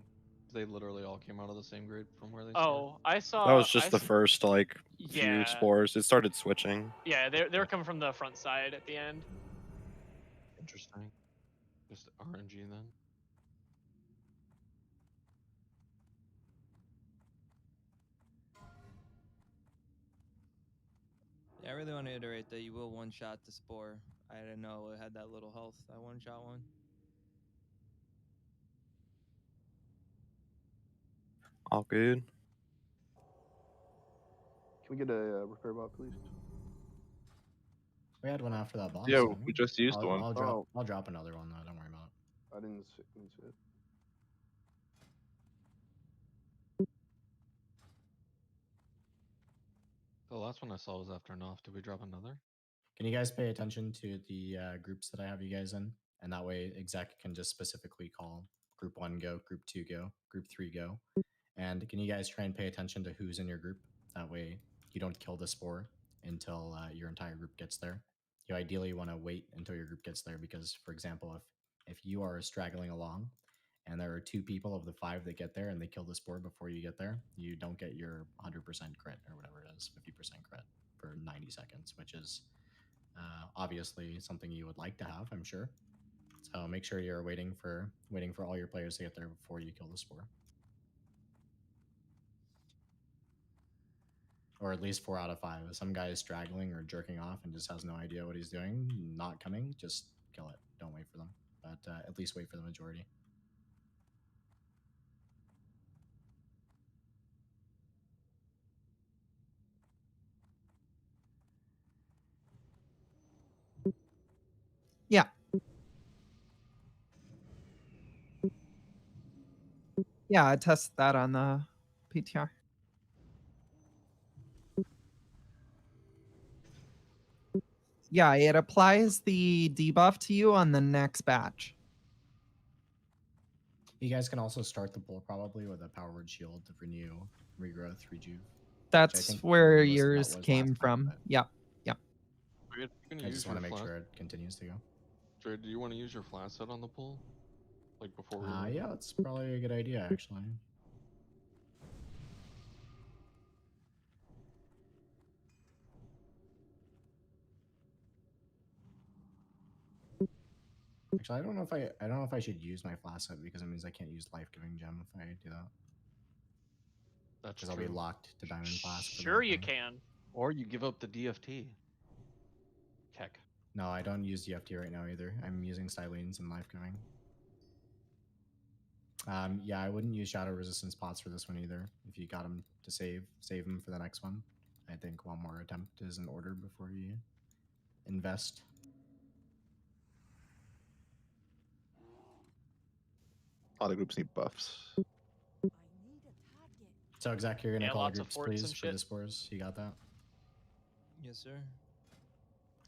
They literally all came out of the same grade from where they started.
Oh, I saw.
That was just the first like few
Yeah.
spores. It started switching.
Yeah, they're coming from the front side at the end.
Interesting. Just RNG then.
Yeah, I really want to iterate that you will one-shot the spore. I didn't know it had that little health, that one-shot one.
All good.
Can we get a repair bot, please?
We had one after that boss.
Yeah,
didn't
we just used one.
I'll drop another one though. Don't worry about it.
I didn't see it.
The last one I saw was after Knopf. Did we drop another?
Can you guys pay attention to the groups that I have you guys in? And that way exec can just specifically call group 1 go, group 2 go, group 3 go. And can you guys try and pay attention to who's in your group? That way you don't kill the spore until your entire group gets there. You ideally want to wait until your group gets there because, for example, if you are straggling along and there are 2 people of the 5 that get there and they kill the spore before you get there, you don't get your 100% crit or whatever it is, 50% crit for 90 seconds, which is obviously something you would like to have, I'm sure. So make sure you're waiting for all your players to get there before you kill the spore. Or at least 4 out of 5. If some guy is straggling or jerking off and just has no idea what he's doing, not coming, just kill it. Don't wait for them. But at least wait for the majority.
Yeah, I tested that on the PTR. Yeah, it applies the debuff to you on the next batch.
You guys can also start the pull probably with a power word shield, renew, regrowth, rejuve.
That's
think
where
most of that
yours
was
came
last time,
from.
but
Yep. Yep.
You're gonna
I
use
just
your
want to make
flask.
sure it continues to go.
Dre, do you want to use your flask set on the pull? Like before we leave?
Yeah, that's probably a good idea actually. Actually, I don't know if I should use my flask set because it means I can't use life giving gem if I do that.
That's
Because I'll be
true.
locked to diamond flask. for the
Sure,
whole
you
thing.
can.
Or you give up the DFT. Keck.
No, I don't use DFT right now either. I'm using Stylenes and life giving. Yeah, I wouldn't use shadow resistance pots for this one either. If you got them to save them for the next one. I think one more attempt is in order before you invest.
A lot of groups need buffs.
So, Exact, you're gonna
Yeah,
call
lots of
groups,
forts
please,
and
for
shit.
the spores. You got that?
Yes, sir.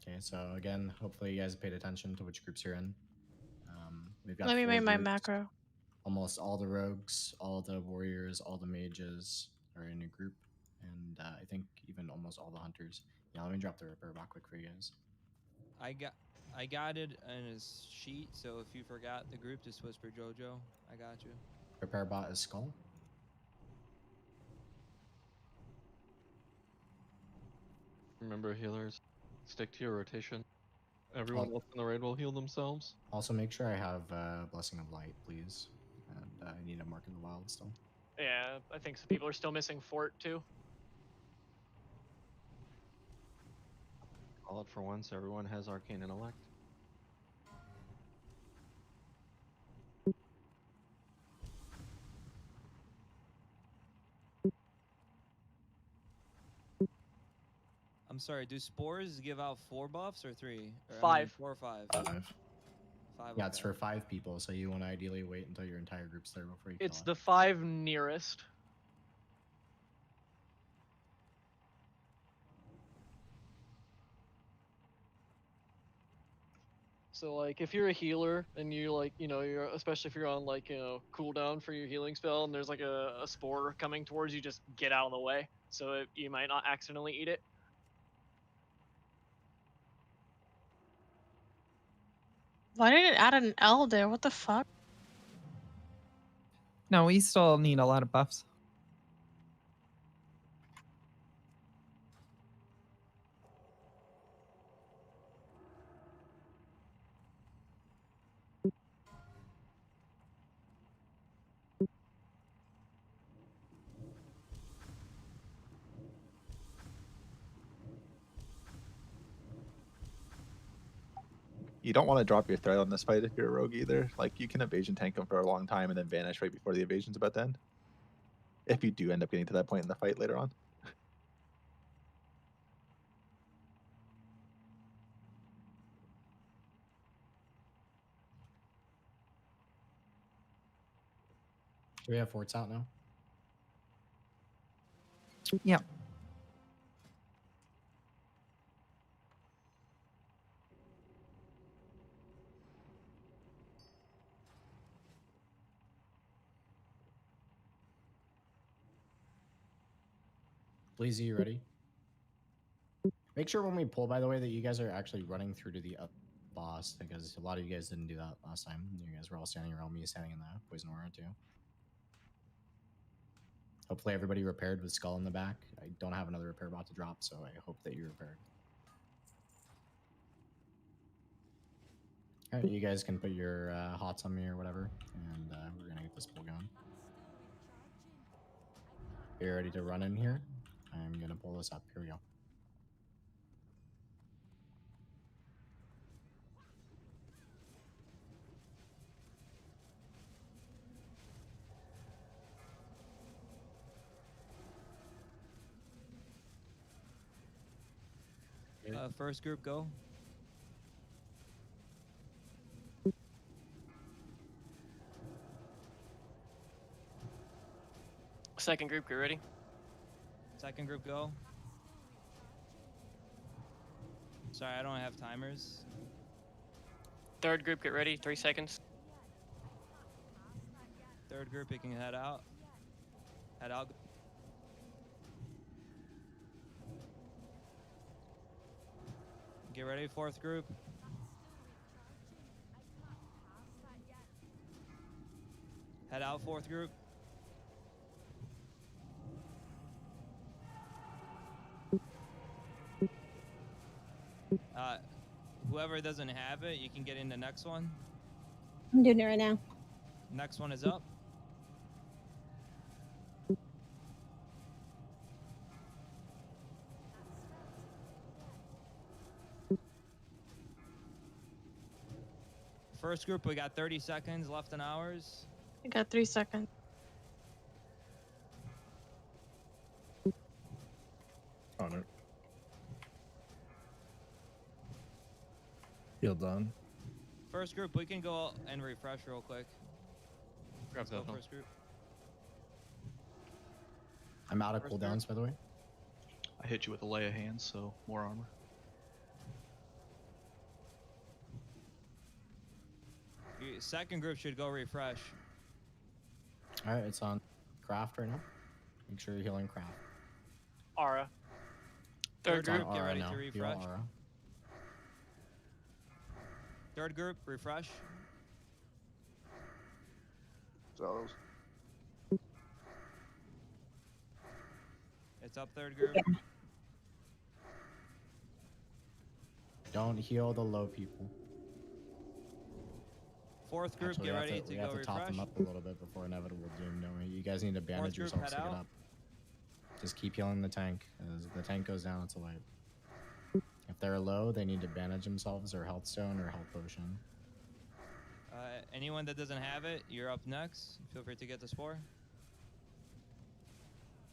Okay, so again, hopefully you guys paid attention to which groups you're in. We've got
Let me
4
make my
groups.
macro.
Almost all the rogues, all the warriors, all the mages are in a group, and I think even almost all the hunters. Yeah, let me drop the repair bot quick for you guys.
I got it in a sheet, so if you forgot the group, just whisper JoJo. I got you.
Repair bot is Skull.
Remember, healers, stick to your rotation. Everyone else in the raid will heal themselves.
Also, make sure I have Blessing of Light, please. And I need a Mark in the Wild still.
Yeah, I think some people are still missing fort too.
Call it for once. Everyone has Arcane Intellect.
I'm sorry, do spores give out 4 buffs or 3? Or,
5.
4 or 5?
5.
5,
Yeah, it's
okay.
for 5 people, so you want to ideally wait until your entire group's there before you kill
It's
it.
the 5 nearest. So like if you're a healer and you like, you're especially if you're on like, cooldown for your healing spell and there's like a spore coming towards you, just get out of the way so you might not accidentally eat it.
Why did it add an L there? What the fuck?
No, we still need a lot of buffs.
You don't want to drop your threat on this fight if you're a rogue either. Like, you can evasion tank them for a long time and then vanish right before the evasion's about to end. If you do end up getting to that point in the fight later on.
Do we have forts out now?
Yeah.
Blazy, you ready? Make sure when we pull, by the way, that you guys are actually running through to the up boss, because a lot of you guys didn't do that last time. You guys were all standing around me, standing in the poison aura too. Hopefully everybody repaired with Skull in the back. I don't have another repair bot to drop, so I hope that you're repaired. All right, you guys can put your hots on me or whatever, and we're gonna get this pull going. Are you ready to run in here? I'm gonna pull this up. Here we go.
First group, go.
Second group, get ready.
Second group, go. Sorry, I don't have timers.
Third group, get ready. 3 seconds.
Third group, you can head out. Head out. Get ready, fourth group. Head out, fourth group. Whoever doesn't have it, you can get in the next one.
I'm doing it right now.
Next one is up. First group, we got 30 seconds left in ours.
I got 3 seconds.
On it. Heal done.
First group, we can go and refresh real quick. Let's go first group.
I'm out of
First
cooldowns, by the way.
I hit you with a lay of hands, so more armor.
Second group should go refresh.
All right, it's on craft right now. Make sure you're healing craft.
Aura. Third
It's on
group,
get
aura
ready
now.
to
Heal
refresh.
aura.
Third group, refresh.
Zelos.
It's up third group.
Don't heal the low people.
Fourth group,
Actually,
get
we
ready
have to,
to
we
go
have to top
refresh.
them up a little bit before inevitable doom, don't we? You guys need to bandage
group,
yourselves
head
to get
out.
up. Just keep healing the tank. As the tank goes down, it's a wipe. If they're low, they need to bandage themselves or health stone or health potion.
Anyone that doesn't have it, you're up next. Feel free to get the spore.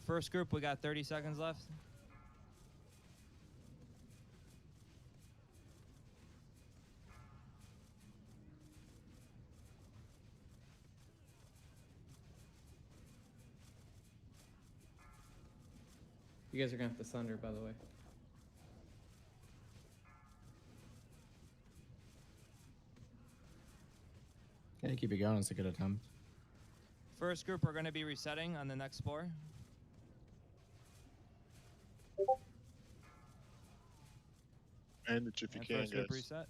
First group, we got 30 seconds left.
You guys are gonna have to thunder, by the way.
Okay, keep it going. It's a good attempt.
First group, we're going to be resetting on the next spore.
Bandage if you
And
can,
first group
guys.
reset.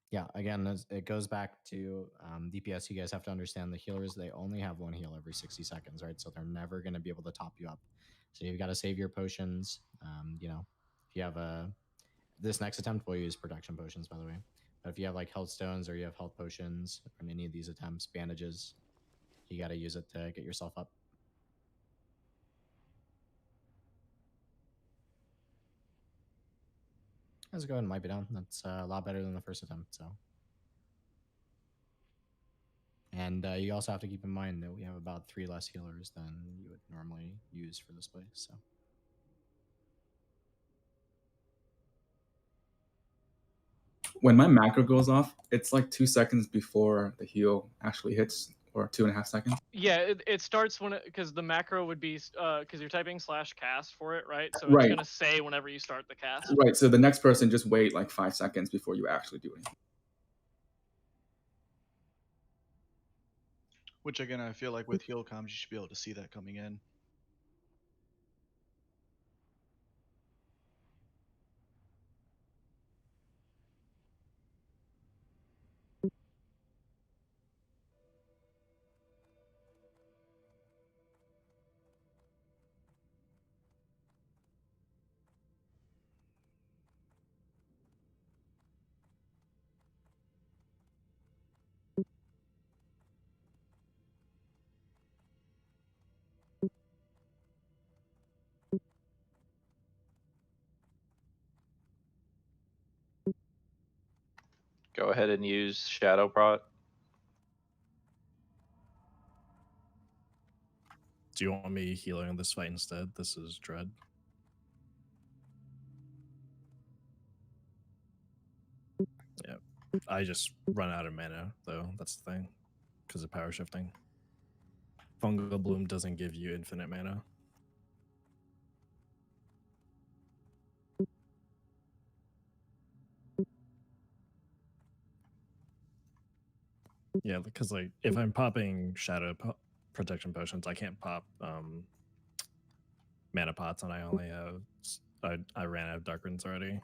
Yeah, again, it goes back to DPS. You guys have to understand the healers, they only have one heal every 60 seconds, right? So they're never going to be able to top you up. So you've got to save your potions. You know, if you have this next attempt, we'll use production potions, by the way. But if you have like health stones or you have health potions in any of these attempts, bandages, you got to use it to get yourself up. Let's go ahead and wipe it down. That's a lot better than the first attempt. So, and you also have to keep in mind that we have about 3 less healers than you would normally use for this place. So,
when my macro goes off, it's like 2 seconds before the heal actually hits, or 2.5 seconds.
Yeah, it starts when because the macro would be because you're typing /cast for it, right? So
Right.
it's gonna say whenever you start the cast.
Right, so the next person just wait like 5 seconds before you actually do anything.
Which again, I feel like with heal comms, you should be able to see that coming in.
Go ahead and use Shadow Prot.
Do you want me healing this fight instead? This is Dread. Yeah. I just run out of mana, though. That's the thing. because of power shifting. Fungal Bloom doesn't give you infinite mana. Yeah, because like if I'm popping protection potions, I can't pop mana pots, and I only have I ran out of Dark Runes already.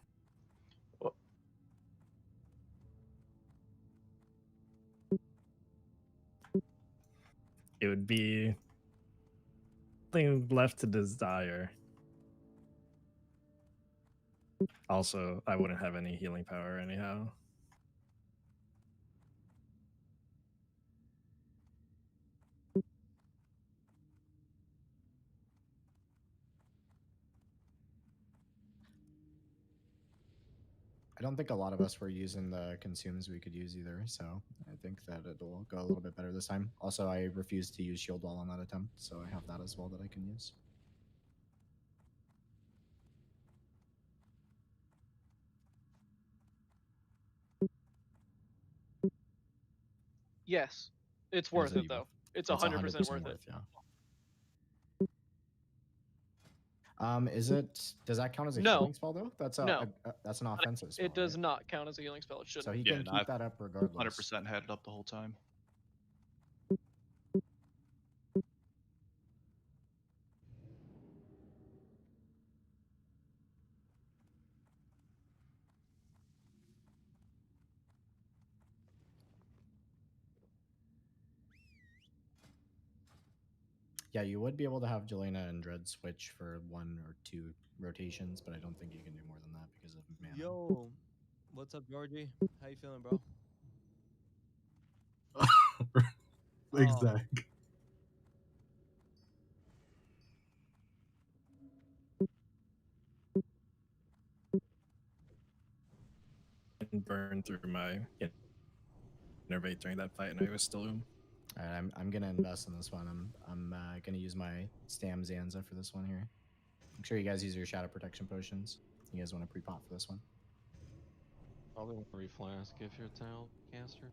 It would be thing left to desire. Also, I wouldn't have any healing power anyhow.
I don't think a lot of us were using the consumes we could use either, so I think that it'll go a little bit better this time. Also, I refused to use shield wall on that attempt, so I have that as well that I can use.
Yes, it's worth it though. It's 100% worth it.
Yeah. Is it? Does that count as a
No.
healing spell though? That's a, that's an offensive spell.
It does not count as a healing spell. It shouldn't.
So he can keep that up regardless.
100% had it up the whole time.
Yeah, you would be able to have Jelena and Dread switch for 1 or 2 rotations, but I don't think you can do more than that because of mana.
Yo, what's up, Georgie? How you feeling, bro?
Exact.
And burn through my innervate during that fight, and I was still
All right, I'm gonna invest in this one. I'm gonna use my Stam Zanza for this one here. Make sure you guys use your Shadow Protection potions. You guys want to pre-pop for this one?
Probably want to reflask if you're a Talent caster.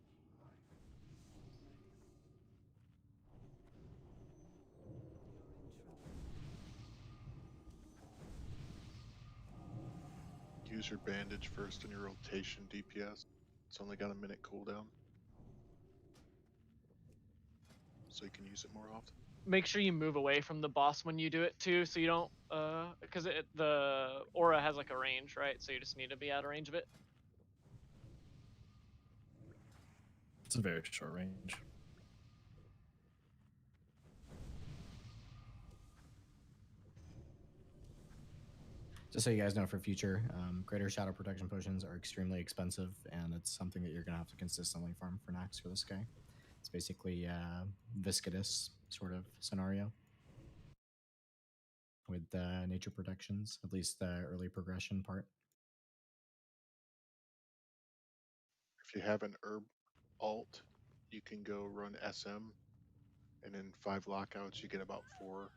Use your bandage first in your rotation DPS. It's only got a minute cooldown, so you can use it more often.
Make sure you move away from the boss when you do it too, so you don't, because the aura has like a range, right? So you just need to be out of range of it.
It's a very short range.
Just so you guys know for future, greater Shadow Protection potions are extremely expensive, and it's something that you're going to have to consistently farm for naxx for this guy. It's basically a Viscidus sort of scenario with nature protections, at least the early progression part.
If you have an herb alt, you can go run SM, and in 5 lockouts you get about 4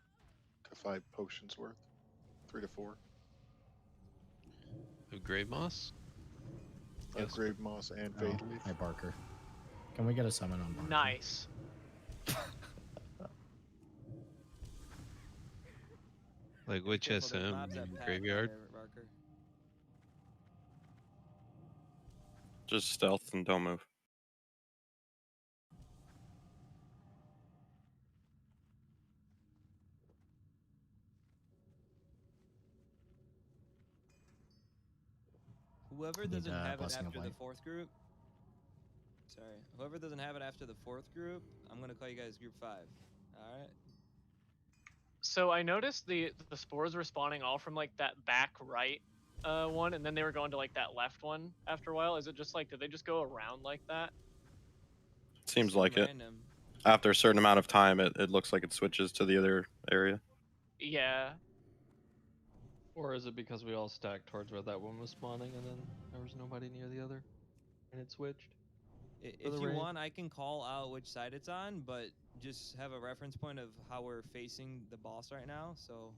to 5 potions worth, 3 to 4.
Of Grave Moss?
Yes. Grave Moss and Fade Leaf.
Hi, Barker. Can we get a summon on Barker?
Nice.
Like which SM? Graveyard?
Just stealth and don't move.
Whoever doesn't have it after the 4th group. Sorry. Whoever doesn't have it after the 4th group, I'm gonna call you guys group 5. Alright?
So I noticed the spores were spawning all from like that back right one, and then they were going to like that left one after a while. Is it just like, did they just go around like that?
Seems like it. After a certain amount of time, it looks like it switches to the other area.
Yeah.
Or is it because we all stacked towards where that one was spawning and then there was nobody near the other and it switched?
If you want, I can call out which side it's on, but just have a reference point of how we're facing the boss right now, so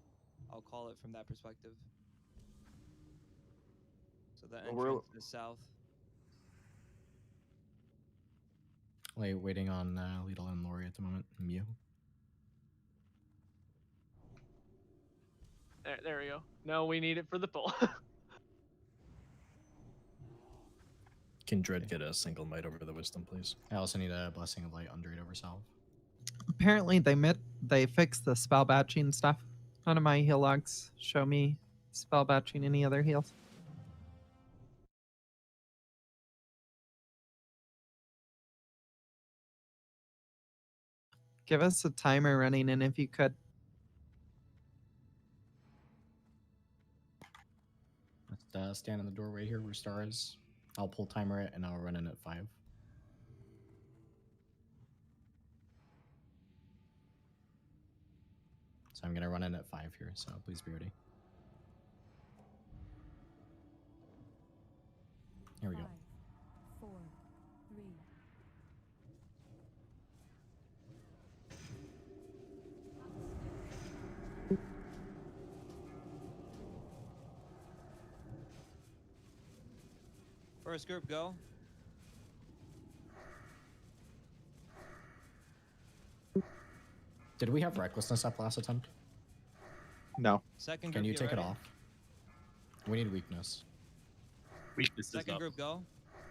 I'll call it from that perspective. So the entrance is south.
waiting on Lidl and Lori at the moment. Mew.
There we go. No, we need it for the pull.
Can Dread get a single might over the wisdom, please?
I also need a blessing of light on Dread over Salve.
Apparently they fixed the spell batching stuff. None of my heal logs show me spell batching any other heals. Give us a timer running in if you could.
Let's stand in the doorway here where Star is. I'll pull timer it and I'll run in at 5. So I'm gonna run in at 5 here, so please be ready. Here we go.
5, 4, 3.
First group, go.
Did we have recklessness up last attempt?
No.
Second group,
Can you
get
take it
ready.
off? We need weakness.
Weakness is
Second
up.
group, go.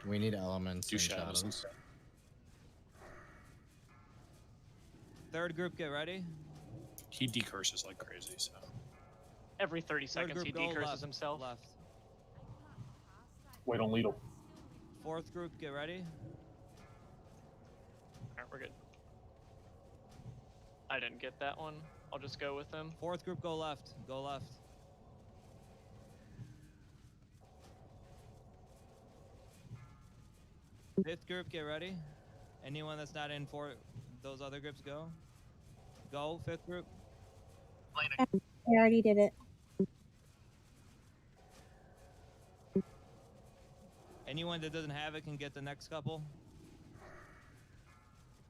We need elements
Do
and
shadows.
shadows.
Third group, get ready.
He decurses like crazy, so.
Every 30
Third
seconds he
group, go
decurses
left.
himself.
Left.
Wait on Lidl.
Fourth group, get ready.
Alright, we're good. I didn't get that one. I'll just go with him.
Fourth group, go left. Go left. Fifth group, get ready. Anyone that's not in for those other groups, go. Go, fifth group.
I already did it.
Anyone that doesn't have it can get the next couple.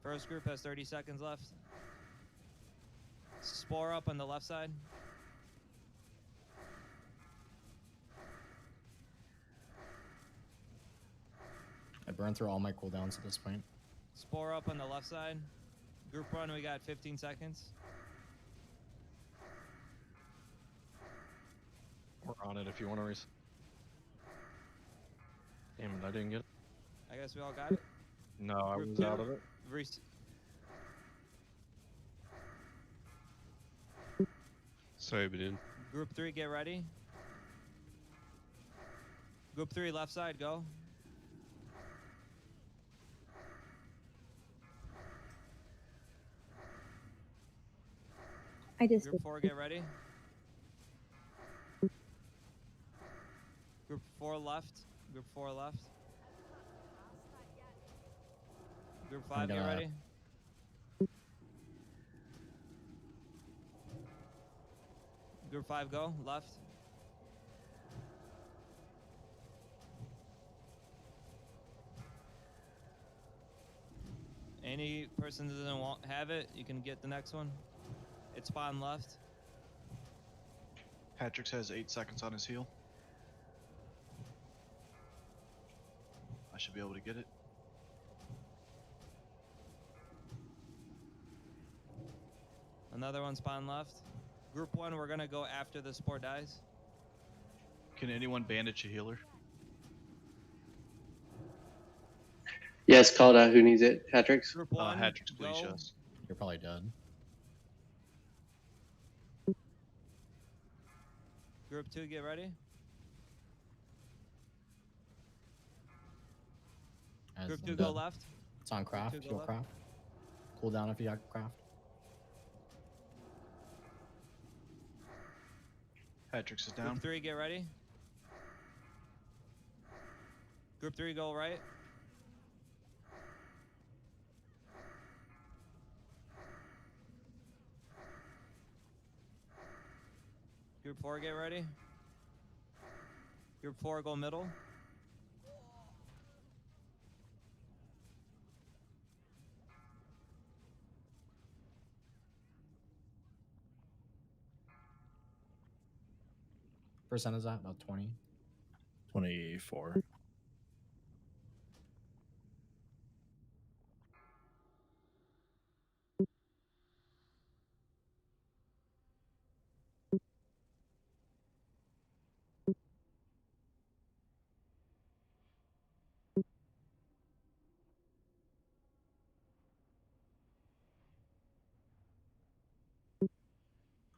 First group has 30 seconds left. Spore up on the left side.
I burned through all my cooldowns at this point.
Spore up on the left side. Group run, we got 15 seconds.
We're on it if you want to Damn it, I didn't get it.
I guess we all got it.
No, I
Group
was
two,
out of it.
Sorry, but in.
Group 3, get ready. Group 3, left side, go.
I just
Group 4, get ready. Group 4 left. Group 4 left. Group 5, get ready. Group 5, go. Left. Any person that doesn't have it, you can get the next one. It's spawn left.
Patrick's has 8 seconds on his heal. I should be able to get it.
Another one spawn left. Group 1, we're gonna go after the spore dies.
Can anyone bandage a healer?
Yes, called out. Who needs it? Hatrix?
Group 1,
Hatrix, please,
go.
yes.
You're probably dead.
Group 2, get ready.
As
Group
I'm
2, go
dead.
left.
It's on craft.
Group 2, go
Heal
left.
craft. Cool down if you got craft.
Patrick's is down.
Group 3, get ready. Group 3, go right. Group 4, get ready. Group 4, go middle.
Percent is that? About 20.
24.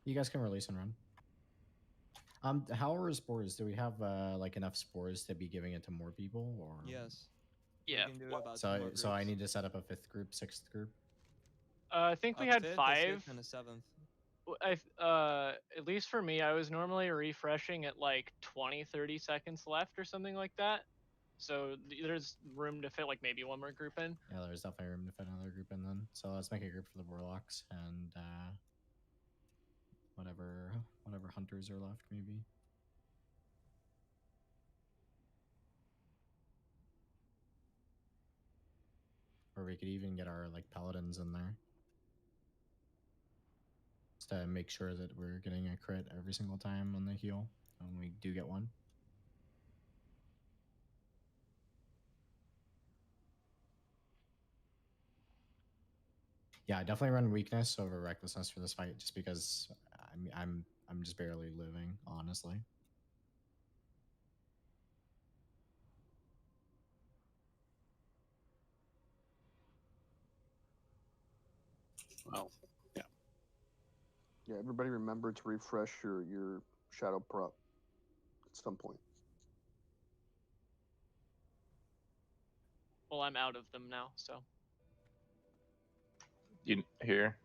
You guys can release and run. How are spores? Do we have like enough spores to be giving it to more people, or?
Yes.
Yeah.
We can do about 2
So
more
so I
groups.
need to set up a 5th group, 6th group.
I think we
A
had
5th, a
5.
6th, and a 7th.
At least for me, I was normally refreshing at like 20-30 seconds left or something like that. So there's room to fit like maybe 1 more group in.
Yeah, there's definitely room to fit another group in then. So let's make a group for the Warlocks and whatever hunters are left, maybe. Or we could even get our like paladins in there. Just to make sure that we're getting a crit every single time on the heal when we do get one. Yeah, I definitely run weakness over recklessness for this fight, just because I'm just barely living, honestly.
Well, yeah.
Yeah, everybody remember to refresh your shadow prop at some point.
Well, I'm out of them now, so.
You here?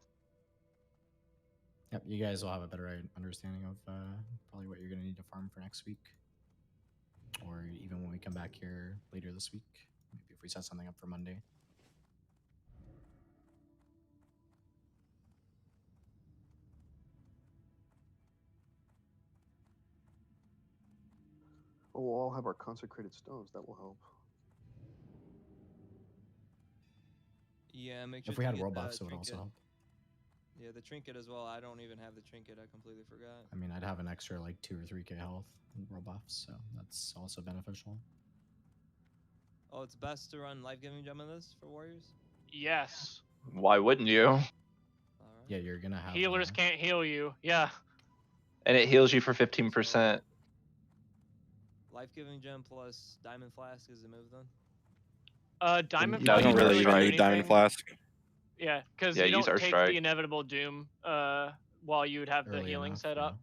Yep, you guys will have a better understanding of probably what you're going to need to farm for next week. Or even when we come back here later this week. Maybe if we set something up for Monday.
Oh, we'll all have our consecrated stones. That will help.
Yeah, make sure
If we
to
had
get
world
the
buffs, it would also
trinket.
help.
Yeah, the trinket as well. I don't even have the trinket. I completely forgot.
I mean, I'd have an extra like 2 or 3k health in world buffs, so that's also beneficial.
Oh, it's best to run life-giving gem in this for warriors?
Yes.
Why wouldn't you?
Yeah, you're gonna have
Healers can't heal you. Yeah.
And it heals you for 15%.
Life-giving gem plus diamond flask is the move then?
Diamond
You
flask
don't
doesn't
really
really do
need
anything.
Diamond flask.
Yeah, because
Yeah,
you
use
don't
our
take
strike.
the inevitable doom while you would have the
Early
healing
enough,
set up.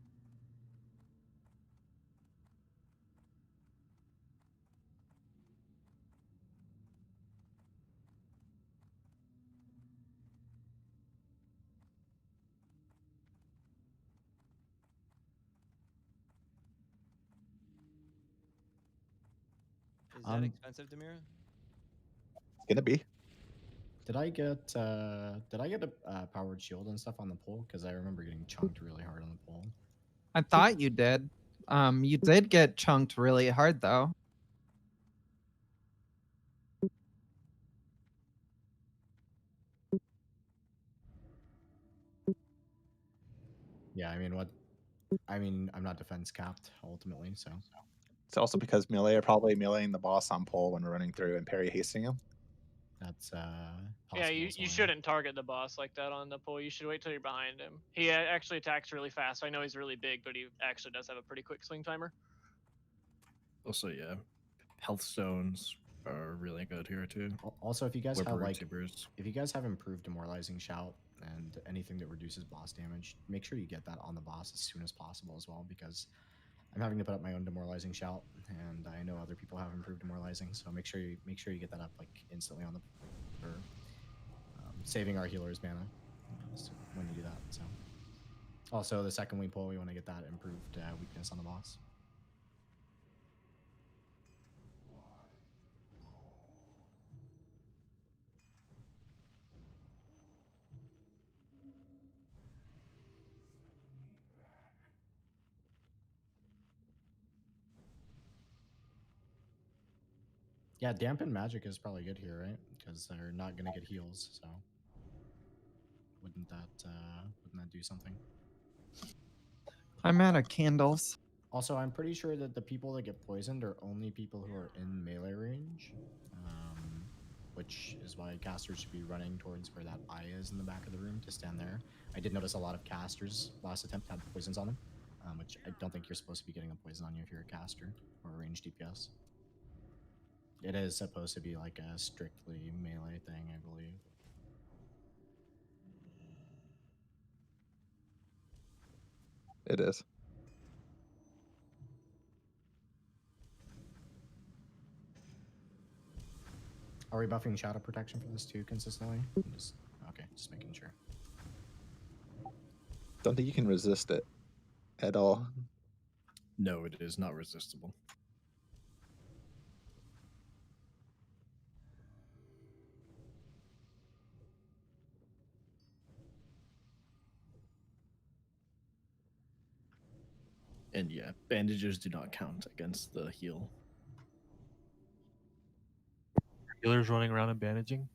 Is that expensive, Demira?
It's gonna be.
Did I get a powered shield and stuff on the pole? Because I remember getting chunked really hard on the pole.
I thought you did. You did get chunked really hard though.
Yeah, I mean, I'm not defense capped ultimately, so.
It's also because melee are probably meleeing the boss on pole when we're running through and parry hasting him.
That's
Yeah, you shouldn't target the boss like that on the pole. You should wait till you're behind him. He actually attacks really fast. I know he's really big, but he actually does have a pretty quick swing timer.
Also, yeah, health stones are really good here too.
Also, if you guys have
Whipper
like,
tippers.
if you guys have improved demoralizing shout and anything that reduces boss damage, make sure you get that on the boss as soon as possible as well, because I'm having to put up my own demoralizing shout, and I know other people have improved demoralizing. So make sure you get that up like instantly on the, or saving our healers mana so when you do that. So also the second we pull, we want to get that improved weakness on the boss. Yeah, dampen magic is probably good here, right? Because they're not gonna get heals, so wouldn't that do something?
I'm out of candles.
Also, I'm pretty sure that the people that get poisoned are only people who are in melee range, which is why casters should be running towards where that eye is in the back of the room to stand there. I did notice a lot of casters last attempt had poisons on them, which I don't think you're supposed to be getting a poison on you if you're a caster or a ranged DPS. It is supposed to be like a strictly melee thing, I believe.
It is.
Are we buffing shadow protection for this too consistently? Okay, just making sure.
Don't think you can resist it at all.
No, it is not resistible. And yeah, bandages do not count against the heal.
Healers running around and bandaging.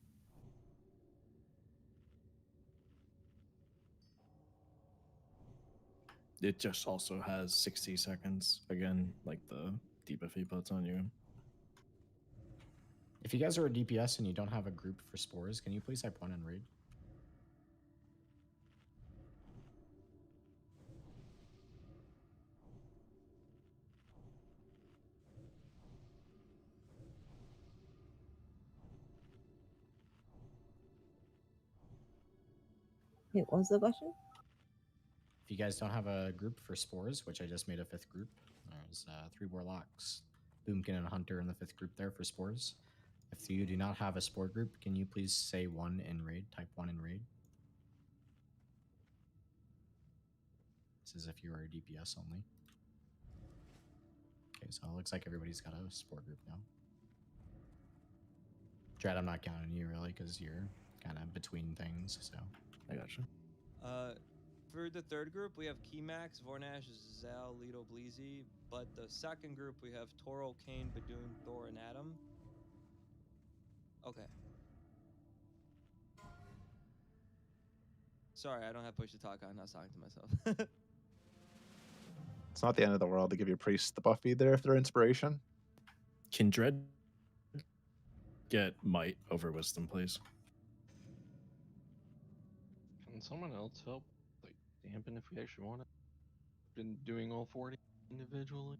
It just also has 60 seconds, again, like the debuff he puts on you.
If you guys are a DPS and you don't have a group for spores, can you please type 1 and raid?
Wait, what was the question?
If you guys don't have a group for spores, which I just made a 5th group, there's 3 Warlocks, Boomkin, and Hunter in the 5th group there for spores. If you do not have a spore group, can you please say 1 in raid? Type 1 in raid. This is if you are a DPS only. Okay, so it looks like everybody's got a spore group now. Dread, I'm not counting you really because you're kind of between things, so
I gotcha.
For the third group, we have Keymax, Vornash, Zal, Lido, Bleezy. But the second group, we have Toro, Kane, Badoon, Thor, and Adam. Okay. Sorry, I don't have push to talk on. I was talking to myself.
It's not the end of the world to give your priests the buff either if they're inspiration.
Can Dread get might over wisdom, please?
Can someone else help, like, dampen if we actually want it? Been doing all 40 individually.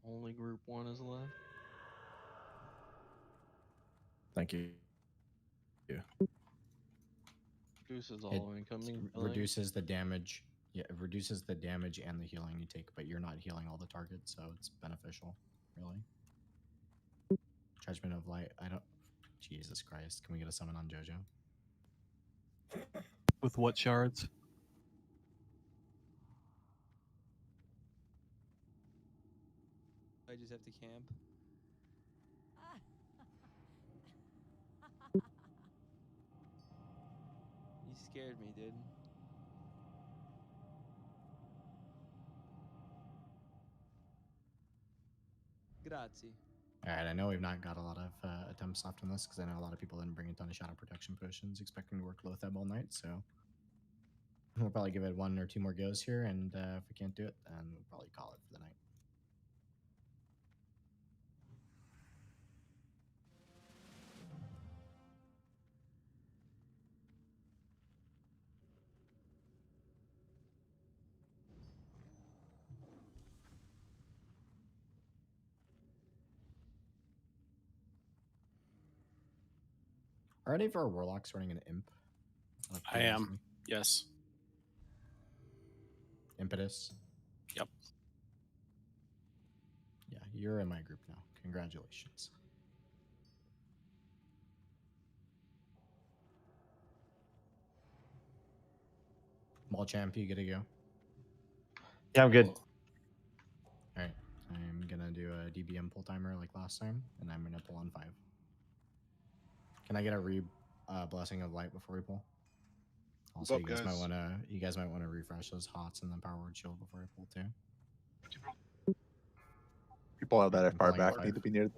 Only group 1 is left.
Thank you. Yeah.
Reduces all incoming.
Reduces the damage. Yeah, it reduces the damage and the healing you take, but you're not healing all the targets, so it's beneficial, really. Judgment of Light. I don't. Jesus Christ! Can we get a summon on JoJo?
With what shards?
I just have to camp. You scared me, dude. Grazie.
Alright, I know we've not got a lot of attempts left on this because I know a lot of people didn't bring a ton of shadow protection potions expecting to work Lotheb all night, so we'll probably give it 1 or 2 more goes here, and if we can't do it, then we'll probably call it for the night. Are any of our Warlocks running an Imp?
I am. Yes.
Impetus?
Yep.
Yeah, you're in my group now. Congratulations. Malchamp, you good to go?
Yeah, I'm good.
Alright, I'm gonna do a DBM pull timer like last time, and I'm gonna pull on 5. Can I get a blessing of light before we pull? Also,
What's
you
up,
guys
guys?
might wanna refresh those hots and the power word shield before I pull too.
People out that are far
pulling at
back need
5.
to be near.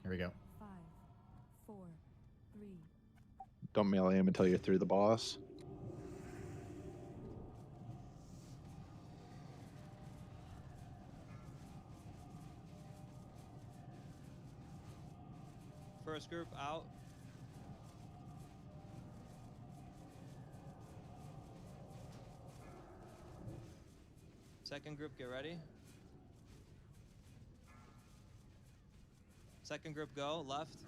Here we go.
5, 4, 3.
Don't melee him until you're through the boss.
First group out. Second group, get ready. Second group, go. Left.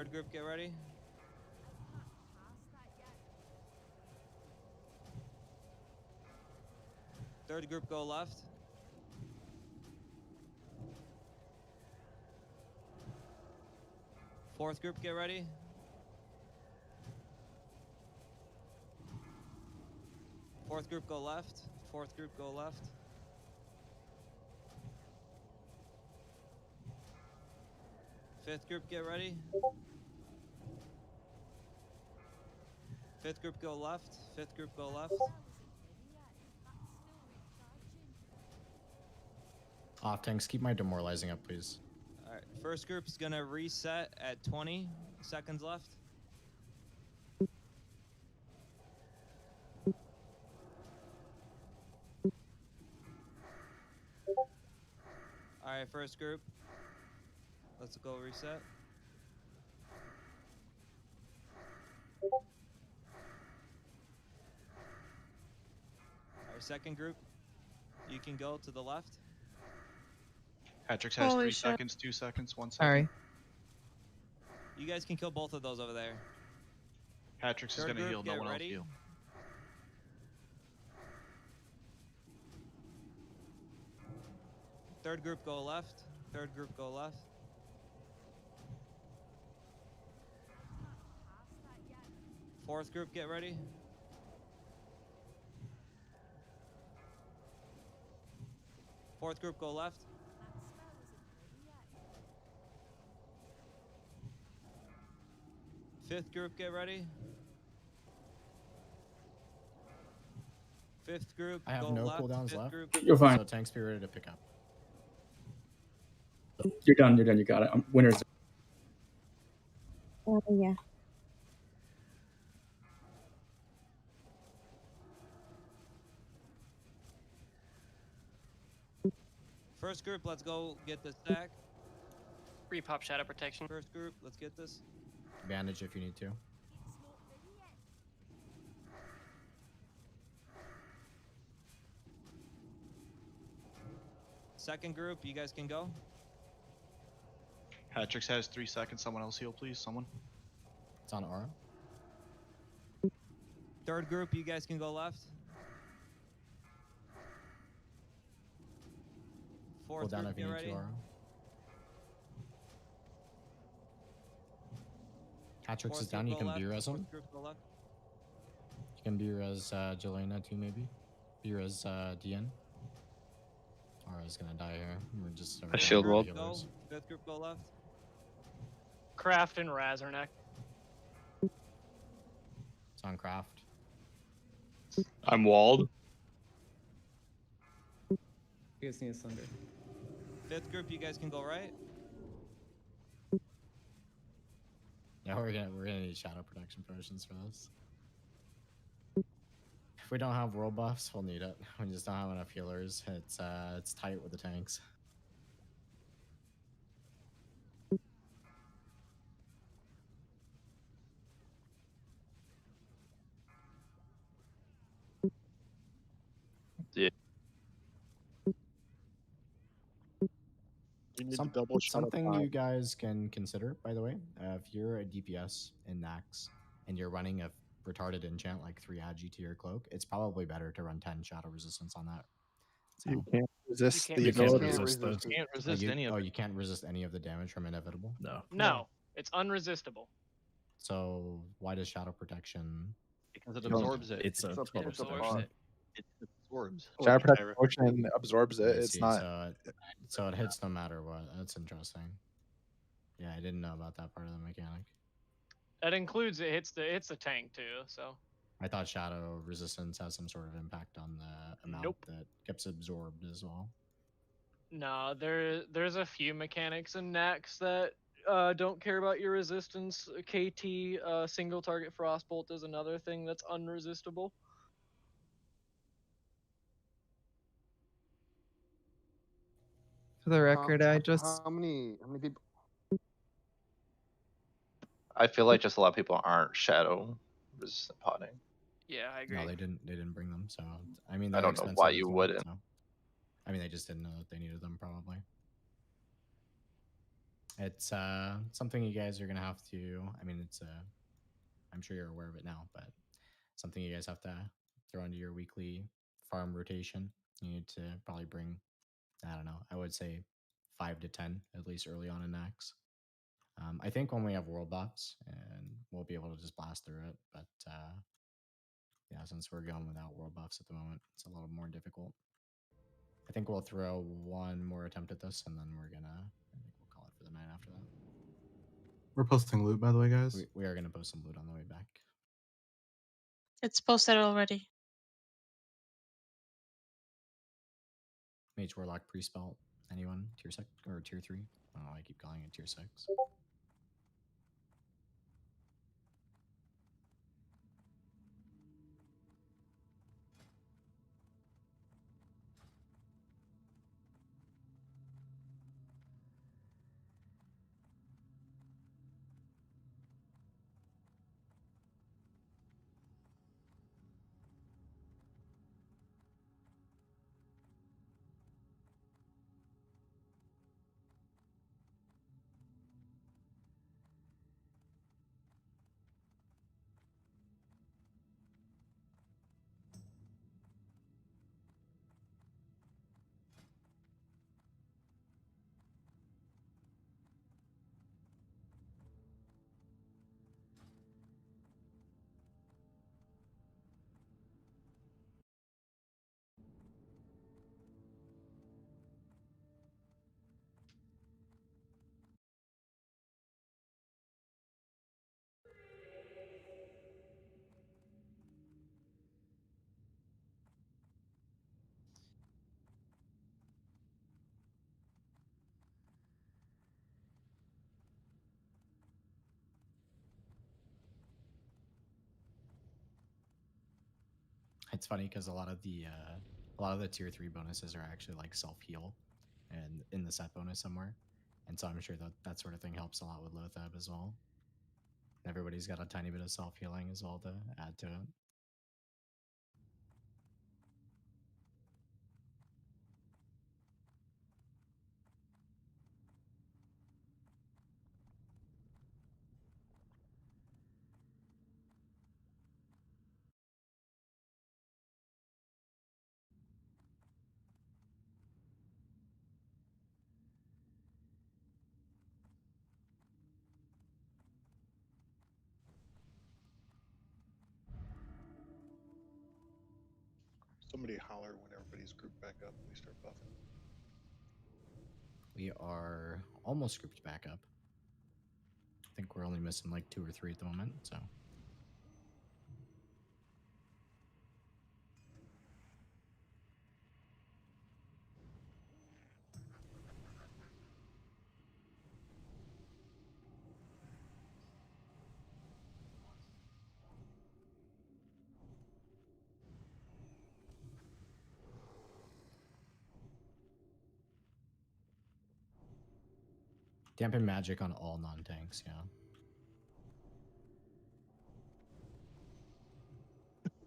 Third group, get ready. Third group, go left. Fourth group, get ready. Fourth group, go left. Fourth group, go left. Fifth group, get ready. Fifth group, go left. Fifth group, go left.
Off tanks, keep my demoralizing up, please.
All right, first group's gonna reset at 20 seconds left. All right, first group. Let's go reset. All right, second group. You can go to the left.
Patrick's has
Holy
3
shit.
seconds, 2 seconds, 1 second.
Sorry.
You guys can kill both of those over there.
Patrick's is
Third
gonna
group,
heal, no
get
one else
ready.
heal.
Third group, go left. Third group, go left. Fourth group, get ready. Fourth group, go left. Fifth group, get ready. Fifth group,
I have
go
no
left.
cooldowns
Fifth
left.
Group.
You're fine.
So tanks be ready to pick up.
You're done. You're done. You got it. Winners.
Yeah.
First group, let's go get the stack.
Repop shadow protection.
First group, let's get this.
Bandage if you need to.
Second group, you guys can go.
Patrick's has 3 seconds. Someone else heal, please. Someone.
It's on aura.
Third group, you guys can go left. Fourth
Cooldown
group,
if you
get
need
ready.
to aura. Patrick's
Fourth
is down.
group,
You
go
can
left.
B-res him.
Fourth group, go left.
You can B-res Jelena too, maybe. B-res DN. Aura's gonna die here. We're just
A shield wall.
Go. Fifth group, go left.
Craft and Razorneck.
It's on craft.
I'm walled.
You guys need a thunder.
Fifth group, you guys can go right.
Yeah, we're gonna need shadow protection potions for this. If we don't have world buffs, we'll need it. We just don't have enough healers. It's tight with the tanks.
Yeah.
You need to double shadow
Something
prime.
you guys can consider, by the way, if you're a DPS in Naxx and you're running a retarded enchant like 3 agi to your cloak, it's probably better to run 10 shadow resistance on that. So,
You can't resist
You
the
can't
ability.
resist
resist
Can't resist any of it.
you can't resist any of the damage from Inevitable?
No.
No, it's unresistible.
So why does shadow protection?
Because it
No,
absorbs it.
It's a
It's
total
a
protection.
bot.
It absorbs.
Shadow protection potion absorbs
I
it. It's
see,
not.
so it hits no matter what. That's interesting. Yeah, I didn't know about that part of the mechanic.
That includes it hits the tank too. So
I thought shadow resistance has some sort of impact on the amount
Nope.
that gets absorbed as well.
no, there's a few mechanics in Naxx that don't care about your resistance. KT single target frostbolt is another thing that's unresistible.
For the record, I just
How many people?
I feel like just a lot of people aren't shadow resistant potting.
Yeah, I agree.
No, they didn't bring them. So I mean,
I
they're
don't know
expensive
why
as
you
well,
wouldn't.
so. I mean, they just didn't know that they needed them probably. It's something you guys are gonna have to. I mean, it's I'm sure you're aware of it now, but something you guys have to throw into your weekly farm rotation. You need to probably bring, I don't know, I would say 5 to 10 at least early on in Naxx. I think when we have world buffs, and we'll be able to just blast through it. But yeah, since we're going without world buffs at the moment, it's a little more difficult. I think we'll throw one more attempt at this, and then I think we'll call it for the night after that.
We're posting loot, by the way, guys.
We are going to post some loot on the way back.
It's posted already.
Mage Warlock pre-spell. Anyone? Tier 6 or tier 3? I don't know, I keep calling it tier 6. It's funny because a lot of the tier 3 bonuses are actually like self heal, and in the set bonus somewhere, and so I'm sure that sort of thing helps a lot with Lothab as well. Everybody's got a tiny bit of self healing as well to add to it.
Somebody holler when everybody's grouped back up and we start buffing.
We are almost grouped back up. I think we're only missing like 2 or 3 at the moment, so. Dampen magic on all non-tanks, yeah.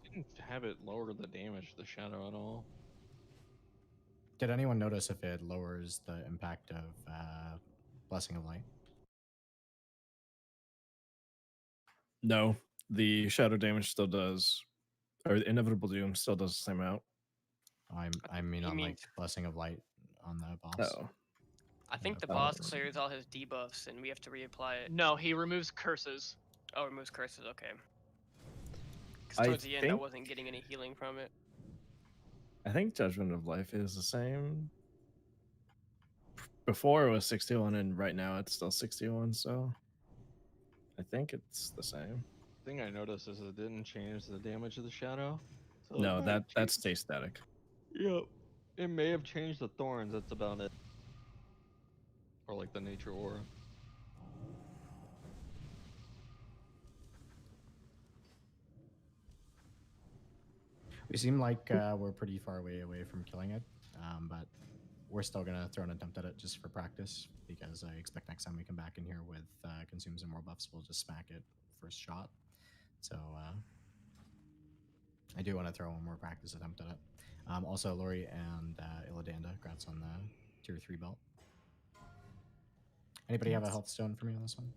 Didn't have it lower the damage to the shadow at all.
Did anyone notice if it lowers the impact of Blessing of Light?
No, the shadow damage still does, or the inevitable doom still does the same amount.
I mean on like Blessing of Light on the boss.
Oh.
I think the
Yeah,
boss clears all his debuffs and we have to reapply it.
No, he removes curses.
Oh, removes curses, okay. Because
I
towards the end I
think-
wasn't getting any healing from it.
I think Judgment of Life is the same. Before it was 61, and right now it's still 61, so I think it's the same.
The thing I noticed is it didn't change the damage of the shadow. So
No, that stays static.
Yep. It may have changed the thorns, that's about it. Or like the nature aura.
We seem like we're pretty far away from killing it, but we're still gonna throw an attempt at it just for practice, because I expect next time we come back in here with consumes and more buffs, we'll just smack it first shot. So I do want to throw one more practice attempt at it. Also, Lori and Illadanda, congrats on the tier 3 belt. Anybody have a health stone for me on this one?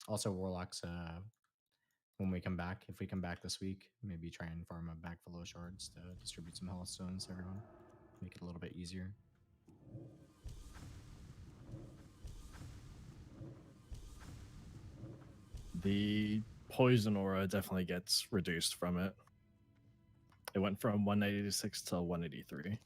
Also, Warlocks, when we come back, if we come back this week, maybe try and farm a bag full of shards to distribute some health stones to everyone. Make it a little bit easier.
The poison aura definitely gets reduced from it. It went from 186 to 183.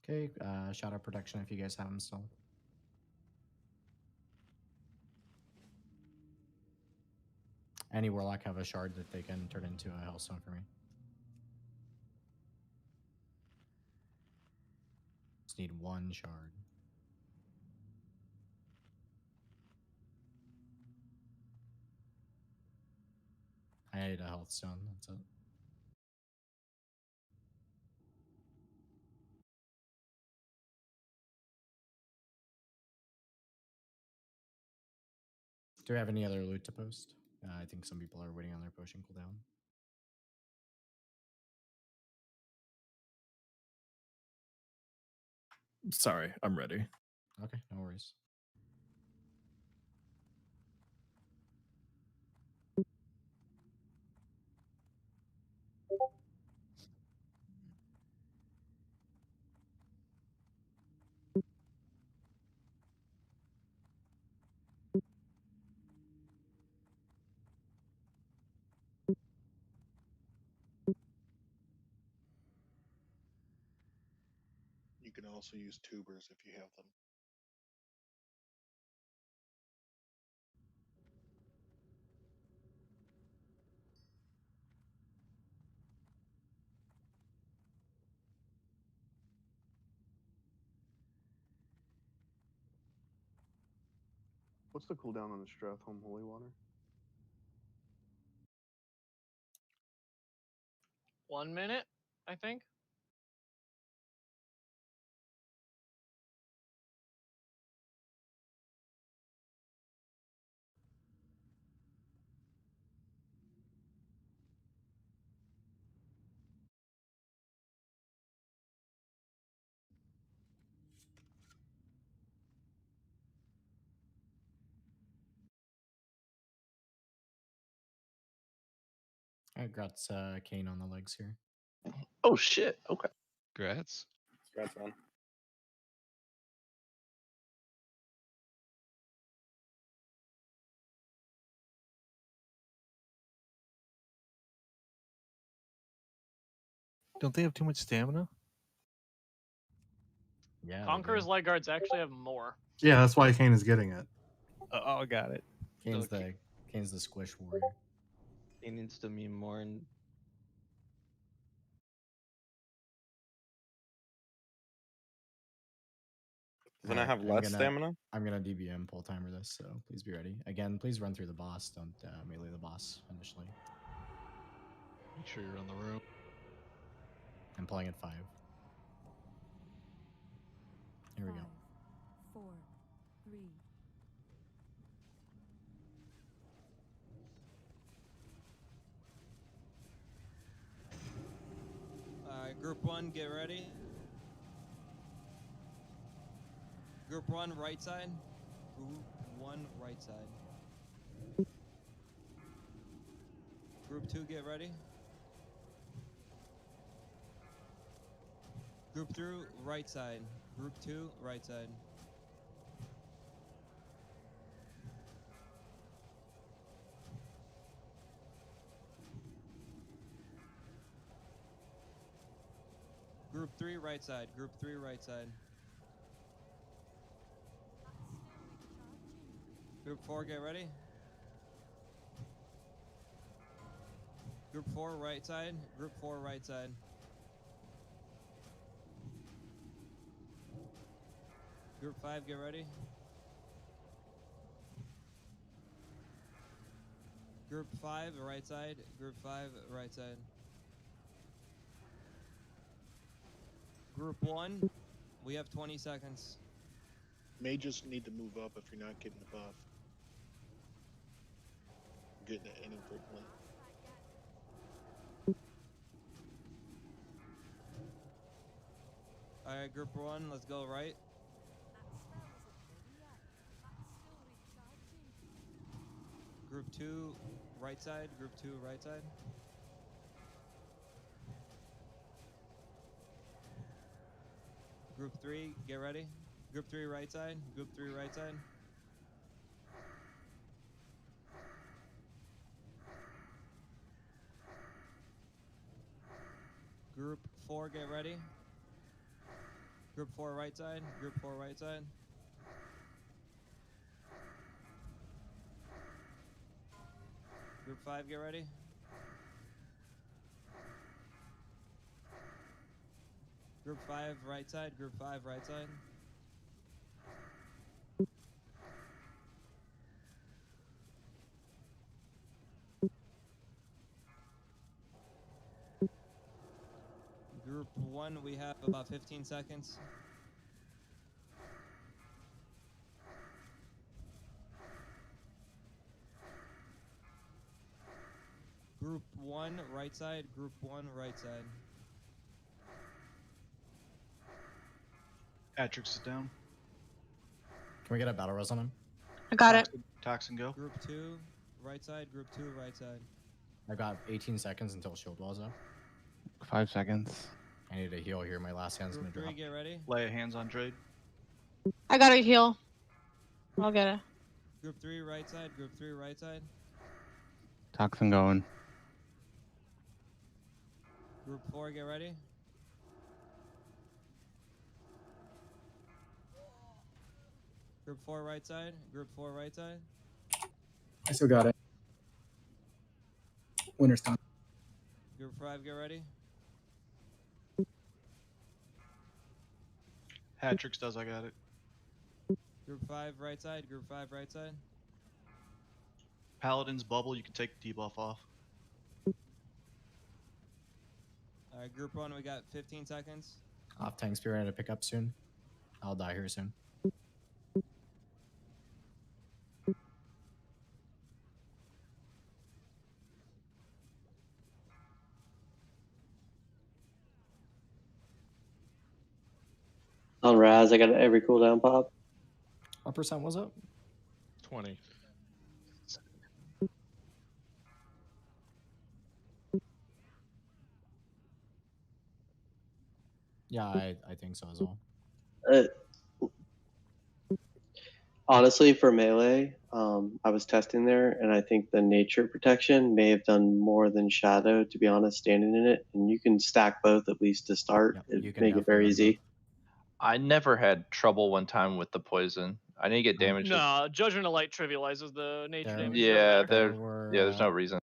Okay, shadow protection if you guys have them still. Any Warlock have a shard that they can turn into a Hellstone for me? Just need one shard. I need a health stone, that's it. Do we have any other loot to post? I think some people are waiting on their potion cooldown.
Sorry, I'm ready.
Okay, no worries.
You can also use tubers if you have them.
What's the cooldown on the Strathholm Holy Water?
1 minute, I think.
All right, Grats Kane on the legs here.
Oh shit. Okay.
Grats.
Congrats, man.
Don't they have too much stamina?
Yeah.
Conqueror's leg guards actually have more.
Yeah, that's why Kane is getting it.
Oh, got it.
Kane's the squish warrior.
He needs to meme more and
Doesn't I have less stamina?
I'm gonna DBM pull timer this, so please be ready. Again, please run through the boss. Don't melee the boss initially.
Make sure you're on the room.
I'm playing at 5. Here we go.
4, 3.
Group 1, get ready. Group 1, right side. Group 1, right side. Group 2, get ready. Group 3, right side. Group 2, right side. Group 3, right side. Group 3, right side. Group 4, get ready. Group 4, right side. Group 4, right side. Group 5, get ready. Group 5, right side. Group 5, right side. Group 1, We have 20 seconds.
May just need to move up if you're not getting the buff. Getting it inadvertently.
All right, group 1, let's go right. Group 2, right side. Group 2, right side. Group 3, get ready. Group 3, right side. Group 3, right side. Group 4, get ready. Group 4, right side. Group 4, right side. Group 5, get ready. Group 5, right side. Group 5, right side. Group 1, we have about 15 seconds. Group 1, right side. Group 1, right side.
Atrix is down.
Can we get a battle res on him?
I got it.
Toxin go.
Group 2, right side. Group 2, right side.
I've got 18 seconds until shield wall's up.
5 seconds.
I need to heal here. My last hand's
Group
gonna
3,
drop.
get ready.
Lay a hands on trade.
I got a heal. I'll get it.
Group 3, right side. Group 3, right side.
Toxin going.
Group 4, get ready. Group 4, right side. Group 4, right side.
I still got it. Winter's time.
Group 5, get ready.
Hatrix does, I got it.
Group 5, right side. Group 5, right side.
Paladin's bubble, you can take the debuff off.
All right, group 1, we got 15 seconds.
Off tank spear ready to pick up soon. I'll die here soon.
On Raz, I got every cooldown pop.
What percent was it?
20.
Yeah, I think so as well.
Honestly, for melee, I was testing there, and I think the nature protection may have done more than shadow. To be honest, standing in it, and you can stack both at least to start.
You
It
can
make it very
definitely run
easy.
I never had trouble one time with the poison. I didn't get damage.
No, Judgment of Light trivializes the nature damage.
Yeah,
there were,
there's no reason.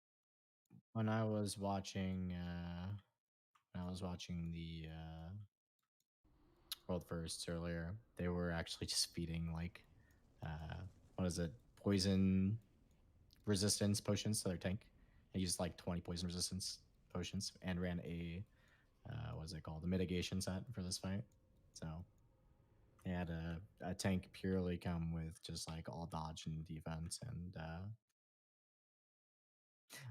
When I was watching, the World Firsts earlier, they were actually just feeding like, what is it, poison resistance potions to their tank. They used like 20 poison resistance potions and ran a, what is it called, the mitigation set for this fight. So they had a tank purely come with just like all dodge and defense and a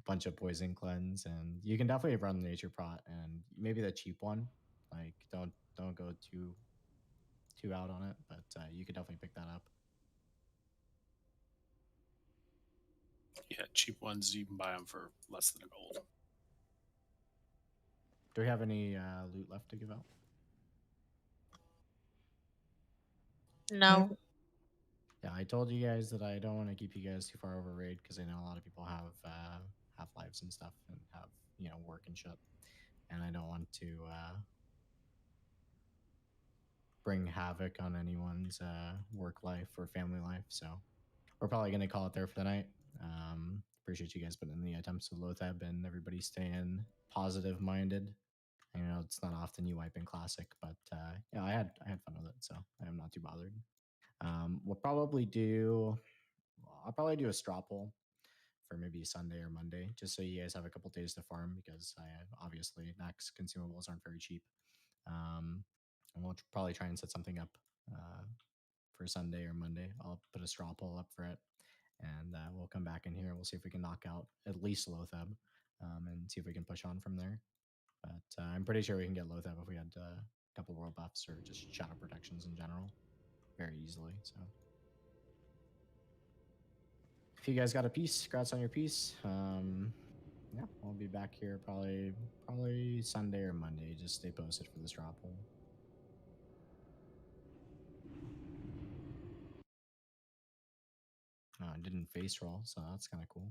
bunch of poison cleanse, and you can definitely run the nature prot and maybe the cheap one. Like don't go too out on it, but you could definitely pick that up.
Yeah, cheap ones you can buy them for less than a gold.
Do we have any loot left to give out?
No.
Yeah, I told you guys that I don't want to keep you guys too far over raid because I know a lot of people have lives and stuff and have, you know, work and shit, and I don't want to bring havoc on anyone's work life or family life. So we're probably gonna call it there for the night. Appreciate you guys putting in the attempts to Lothab and everybody staying positive minded. I know it's not often you wipe in Classic, but yeah, I had fun with it, so I'm not too bothered. I'll probably do a straw poll for maybe Sunday or Monday, just so you guys have a couple days to farm because obviously Naxx consumables aren't very cheap. and we'll probably try and set something up for Sunday or Monday. I'll put a straw poll up for it, and we'll come back in here. We'll see if we can knock out at least Lotheb, and see if we can push on from there. But I'm pretty sure we can get Lotheb if we had a couple world buffs or just shadow protections in general very easily. So if you guys got a piece, congrats on your piece. Yeah, I'll be back here probably Sunday or Monday. Just stay posted for the straw poll. Didn't face roll, so that's kind of cool.